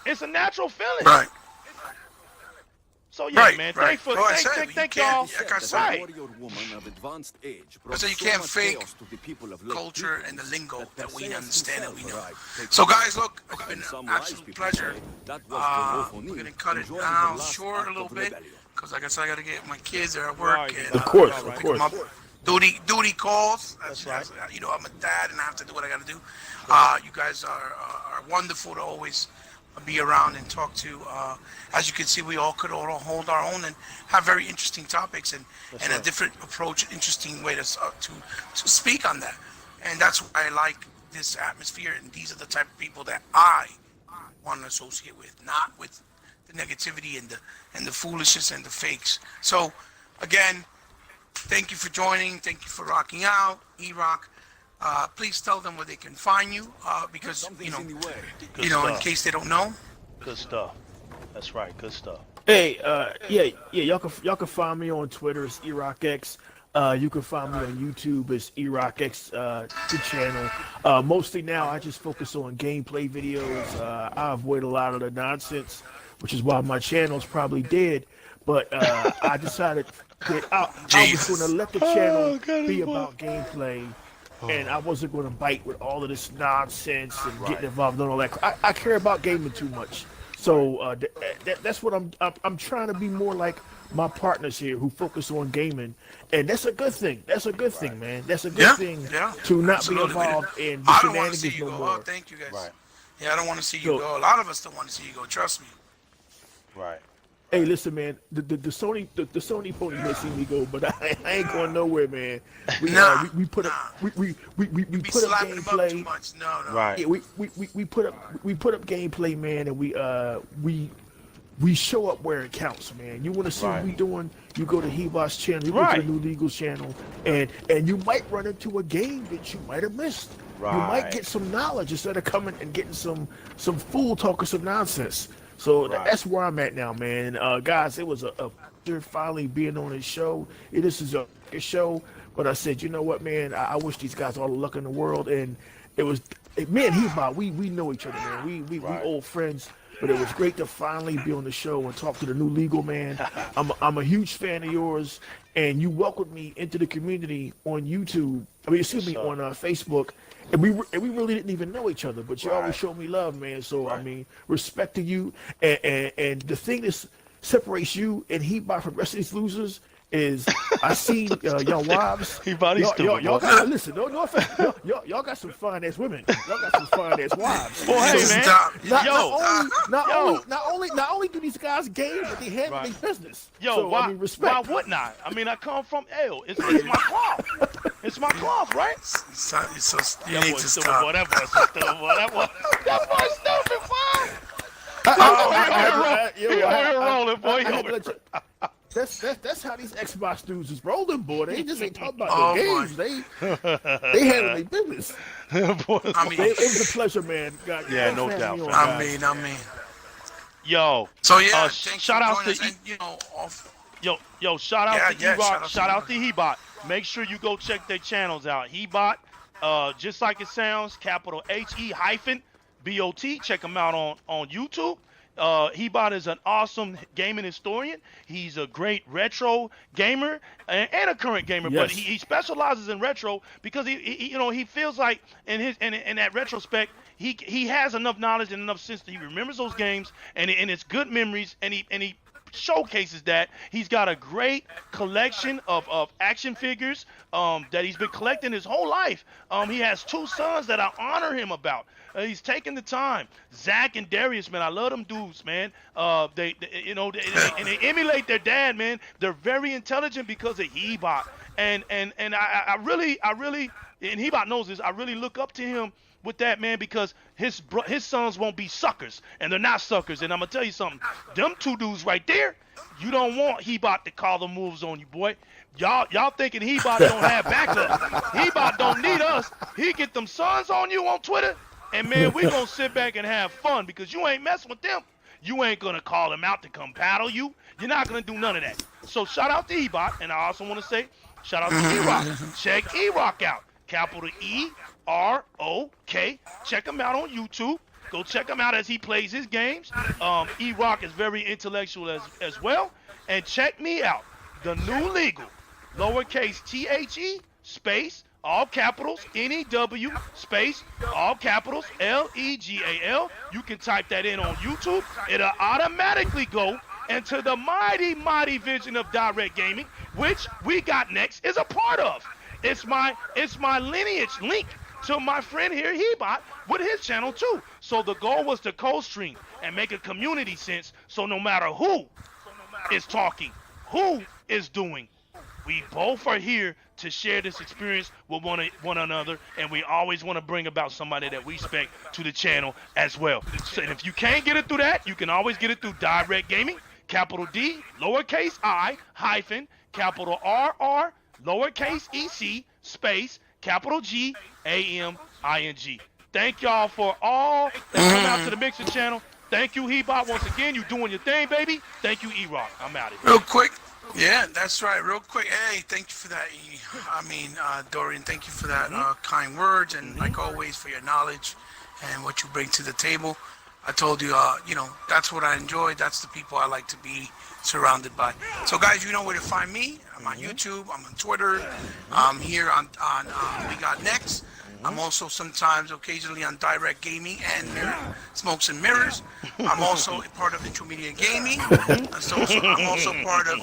Speaker 1: It's a natural feeling.
Speaker 2: Right.
Speaker 1: So yeah, man. Thank y'all.
Speaker 2: Right. So you can't fake culture and the lingo that we understand and we know. So guys, look, it's been an absolute pleasure. We're gonna cut it down short a little bit because, like I said, I gotta get my kids there at work. And,
Speaker 3: of course.
Speaker 2: Duty calls. That's right. You know, I'm a dad and I have to do what I gotta do. You guys are wonderful to always be around and talk to. As you can see, we all could all hold our own and have very interesting topics and a different approach, interesting way to speak on that. And that's why I like this atmosphere, and these are the type of people that I want to associate with, not with the negativity and the foolishness and the fakes. So again, thank you for joining. Thank you for rocking out, EROK. Please tell them where they can find you, because in case they don't know.
Speaker 1: Good stuff. That's right. Good stuff.
Speaker 3: Hey, y'all can find me on Twitter as EROKX. You can find me on YouTube as EROKX, the channel. Mostly now, I just focus on gameplay videos. I avoid a lot of the nonsense, which is why my channel's probably dead. But I decided that I was going to let the channel be about gameplay. And I wasn't going to bite with all of this nonsense and getting involved in all that. I care about gaming too much, so that's what I'm trying to be more like my partners here who focus on gaming, and that's a good thing. That's a good thing, man. That's a good thing to not be involved in the shenanigans no more.
Speaker 2: Thank you guys. Right. Yeah, I don't want to see you go. A lot of us don't want to see you go. Trust me.
Speaker 1: Right.
Speaker 3: Hey, listen, man. The Sony pony may see me go, but I ain't going nowhere, man. We put up gameplay.
Speaker 2: Too much. No.
Speaker 1: Right.
Speaker 3: Yeah, we put up gameplay, man, and we show up where it counts, man. You want to see what we doing? You go to Hebot's channel, you go to the New Legal channel, and you might run into a game that you might have missed. Right. You might get some knowledge instead of coming and getting some fool talk or some nonsense. So that's where I'm at now, man. Guys, it was a pleasure finally being on this show. This is a show, but I said, you know what, man? I wish these guys all the luck in the world. And it was, me and Heba, we know each other, man. We old friends. But it was great to finally be on the show and talk to the new legal man. I'm a huge fan of yours, and you welcomed me into the community on YouTube. I mean, excuse me, on Facebook, and we really didn't even know each other. But you always showed me love, man. So I mean, respect to you, and the thing that separates you and Heba from the rest of these losers is I seen y'all wives. Y'all got listen. No offense. Y'all got some fine ass women. Y'all got some fine ass wives.
Speaker 1: Boy, hey man.
Speaker 3: Not only do these guys game, but they handle their business.
Speaker 1: So, why?
Speaker 3: I mean, respect.
Speaker 1: Why wouldn't I? I mean, I come from It's my cloth. It's my cloth, right?
Speaker 2: You need to stop.
Speaker 1: Boy, that boy stupid, boy. You're rolling, boy.
Speaker 3: That's how these Xbox dudes is rolling, boy. They just ain't talking about their games. They handle their business.
Speaker 2: I mean,
Speaker 3: it was a pleasure, man. God,
Speaker 1: yeah, no doubt.
Speaker 2: I mean.
Speaker 1: Yo.
Speaker 2: So yeah,
Speaker 1: shout out to shout out to E-ROK. Shout out to Hebot. Make sure you go check their channels out. Hebot, just like it sounds, capital HE-BOT. Check them out on YouTube. Hebot is an awesome gaming historian. He's a great retro gamer and a current gamer, but he specializes in retro because he feels like in that retrospect he has enough knowledge and enough sense that he remembers those games and it's good memories and he showcases that. He's got a great collection of action figures that he's been collecting his whole life. He has 2 sons that I honor him about. He's taking the time. Zach and Darius, man, I love them dudes, man. They emulate their dad, man. They're very intelligent because of Hebot, and I really, and Hebot knows this. I really look up to him with that, man, because his sons won't be suckers, and they're not suckers. And I'm gonna tell you something. Them 2 dudes right there, you don't want Hebot to call the moves on you, boy. Y'all thinking Hebot don't have backup. Hebot don't need us. He get them sons on you on Twitter. And, man, we going to sit back and have fun because you ain't messing with them. You ain't going to call them out to come paddle you. You're not going to do none of that. So shout out to Ebot. And I also want to say shout out to EROK. Check EROK out. Capital E-R-O-K. Check him out on YouTube. Go check him out as he plays his games. EROK is very intellectual as well. And check me out. The new legal. Lowercase T-H-E space. All capitals, N-E-W, space, all capitals, L-E-G-A-L. You can type that in on YouTube. It'll automatically go into the mighty, mighty vision of Di-RREC Gaming, which We Got Next is a part of. It's my lineage link to my friend here, Hebot, with his channel too. So the goal was to co-stream and make a community sense so no matter who is talking, who is doing, we both are here to share this experience with one another, and we always want to bring about somebody that we respect to the channel as well. So, and if you can't get it through that, you can always get it through Di-RREC Gaming, capital D, lowercase I, hyphen, capital R-R, lowercase E-C, space, capital G, A-M-I-N-G. Thank y'all for all that come out to the Mixer channel. Thank you, Hebot, once again. You doing your thing, baby. Thank you, E-ROK. I'm out of here.
Speaker 2: Real quick. Yeah, that's right. Real quick. Hey, thank you for that, E. I mean, Dorian, thank you for that kind words and, like always, for your knowledge and what you bring to the table. I told you, that's what I enjoy. That's the people I like to be surrounded by. So, guys, you know where to find me. I'm on YouTube. I'm on Twitter. I'm here on We Got Next. I'm also occasionally on Di-RREC Gaming and Smokes and Mirrors. I'm also a part of Intermedia Gaming. I'm also part of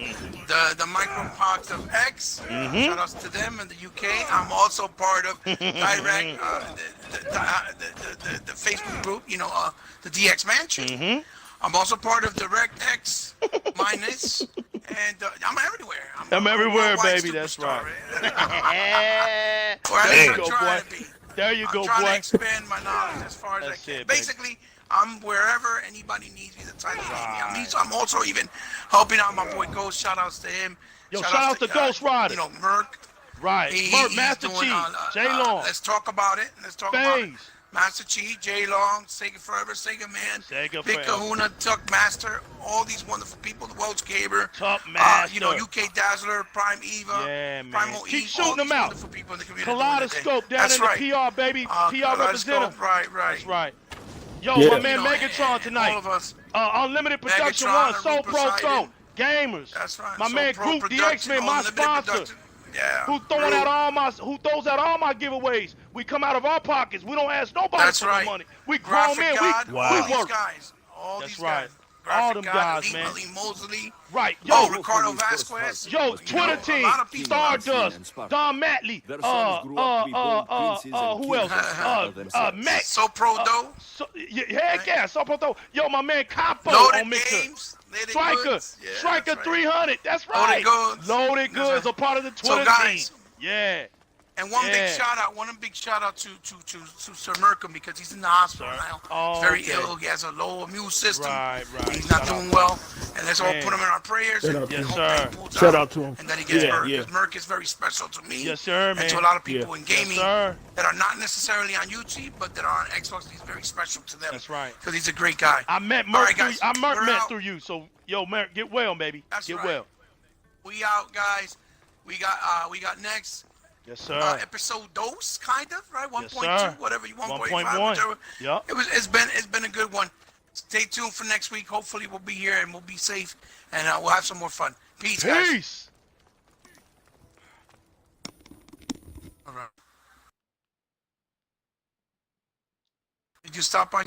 Speaker 2: the Micropact of X. Shout outs to them in the UK. I'm also part of Di-RREC, the Facebook group, the DX Mansion. I'm also part of DirectX Minus, and I'm everywhere.
Speaker 1: I'm everywhere, baby. That's right.
Speaker 2: There you go, boy.
Speaker 1: There you go, boy.
Speaker 2: I'm trying to expand my knowledge as far as I can. Basically, I'm wherever anybody needs me to type me. I'm also even helping out my boy Ghost. Shout outs to him.
Speaker 1: Yo, shout out to Ghost Rider.
Speaker 2: Merc.
Speaker 1: Right. Merc, Master Chief, J-Long.
Speaker 2: Let's talk about it. Master Chief, J Long, Sega Forever, Sega Man,
Speaker 1: Sega
Speaker 2: Big
Speaker 1: Forever.
Speaker 2: Kahuna, Tuck Master, all these wonderful people, the Welch Gaber,
Speaker 1: Tuck
Speaker 2: you
Speaker 1: Master.
Speaker 2: know, UK Dazzler, Prime Eva,
Speaker 1: Yeah, man.
Speaker 2: Primal
Speaker 1: Keep
Speaker 2: Eve,
Speaker 1: shooting
Speaker 2: all
Speaker 1: them
Speaker 2: these
Speaker 1: out.
Speaker 2: wonderful people in the community. doing their thing.
Speaker 1: Kaleidoscope down
Speaker 2: That's
Speaker 1: in
Speaker 2: right.
Speaker 1: the PR, baby. PR representative.
Speaker 2: Right.
Speaker 1: That's right. Yo,
Speaker 3: Yeah.
Speaker 1: my man
Speaker 2: You know,
Speaker 1: Megatron
Speaker 2: and
Speaker 1: tonight.
Speaker 2: all of us.
Speaker 1: Unlimited Production
Speaker 2: Megatron,
Speaker 1: 1, Soul
Speaker 2: Arupa
Speaker 1: Pro
Speaker 2: Poseidon.
Speaker 1: Gamers.
Speaker 2: That's right.
Speaker 1: My
Speaker 2: So
Speaker 1: man
Speaker 2: Pro
Speaker 1: Group the
Speaker 2: Production,
Speaker 1: X-Men, my
Speaker 2: Unlimited
Speaker 1: sponsor.
Speaker 2: Production. Yeah.
Speaker 1: Who throwing
Speaker 2: Group.
Speaker 1: out who throws out all my giveaways. We come out of our pockets. We don't ask nobody
Speaker 2: That's
Speaker 1: for
Speaker 2: right.
Speaker 1: no money. We grown
Speaker 2: Graphic
Speaker 1: men.
Speaker 2: God,
Speaker 1: We
Speaker 2: all these
Speaker 1: work.
Speaker 2: guys. All
Speaker 1: That's
Speaker 2: these
Speaker 1: right.
Speaker 2: guys.
Speaker 1: All
Speaker 2: Graphic
Speaker 1: them
Speaker 2: God,
Speaker 1: guys,
Speaker 2: Elite
Speaker 1: man.
Speaker 2: Malie Mosley.
Speaker 1: Right.
Speaker 2: Oh,
Speaker 1: Yo,
Speaker 2: Ricardo
Speaker 4: Hopefully first
Speaker 2: Vasquez.
Speaker 4: husband
Speaker 1: yo,
Speaker 4: was
Speaker 1: Twitter
Speaker 2: a
Speaker 1: team,
Speaker 2: lot of people.
Speaker 1: Stardust, Don Matley,
Speaker 4: Their sons grew up to be bold princes and
Speaker 1: who else?
Speaker 4: kings and style themselves.
Speaker 1: Mac.
Speaker 2: So Pro Doe.
Speaker 1: Heck yeah, so Pro. Yo, my man Capo
Speaker 2: Loaded
Speaker 1: on mixer.
Speaker 2: Games. Loaded
Speaker 1: Striker,
Speaker 2: Goods. Yeah,
Speaker 1: Striker
Speaker 2: that's right.
Speaker 1: 300. That's
Speaker 2: Loaded
Speaker 1: right.
Speaker 2: Goods.
Speaker 1: Loaded
Speaker 2: That's
Speaker 1: Goods
Speaker 2: right.
Speaker 1: are part of the
Speaker 2: So,
Speaker 1: Twitter
Speaker 2: guys,
Speaker 1: team. Yeah.
Speaker 2: And one big shout out to Sir Merkham because he's in the hospital
Speaker 1: Sir.
Speaker 2: now.
Speaker 1: Oh,
Speaker 2: He's very
Speaker 1: okay.
Speaker 2: ill. He has a low immune system.
Speaker 1: Right.
Speaker 2: He's not
Speaker 1: Shout
Speaker 2: doing
Speaker 1: out.
Speaker 2: well. And let's all
Speaker 1: Man.
Speaker 2: put him in our prayers.
Speaker 3: Shout
Speaker 2: And
Speaker 3: out to
Speaker 1: him.
Speaker 2: hope
Speaker 1: Yes,
Speaker 2: that
Speaker 1: sir.
Speaker 2: he pulls
Speaker 3: Shout out to him.
Speaker 2: And that he gets
Speaker 3: Yeah,
Speaker 2: Merk.
Speaker 3: yeah.
Speaker 2: Because Merk is very special to me.
Speaker 1: Yes, sir, man.
Speaker 2: And to a lot of people in
Speaker 1: Yes,
Speaker 2: gaming
Speaker 1: sir.
Speaker 2: that are not necessarily on YouTube, but that are on Xbox. He's very special to them.
Speaker 1: That's right.
Speaker 2: Because he's a great guy.
Speaker 1: I met
Speaker 2: All
Speaker 1: Merk
Speaker 2: right, guys, we're
Speaker 1: met
Speaker 2: out.
Speaker 1: through you. So, yo, Merk, get well, baby.
Speaker 2: That's
Speaker 1: get
Speaker 2: right.
Speaker 1: well.
Speaker 2: We out, guys. We got next.
Speaker 1: Yes, sir.
Speaker 2: Episode dose, kind of, right? 1.2,
Speaker 1: sir.
Speaker 2: whatever you
Speaker 1: 1.1.
Speaker 2: 1.5, whichever.
Speaker 1: Yep.
Speaker 2: It's been a good one. Stay tuned for next week. Hopefully we'll be here and we'll be safe and we'll have some more fun. Peace, guys.
Speaker 1: Peace.
Speaker 2: All right. Did you stop on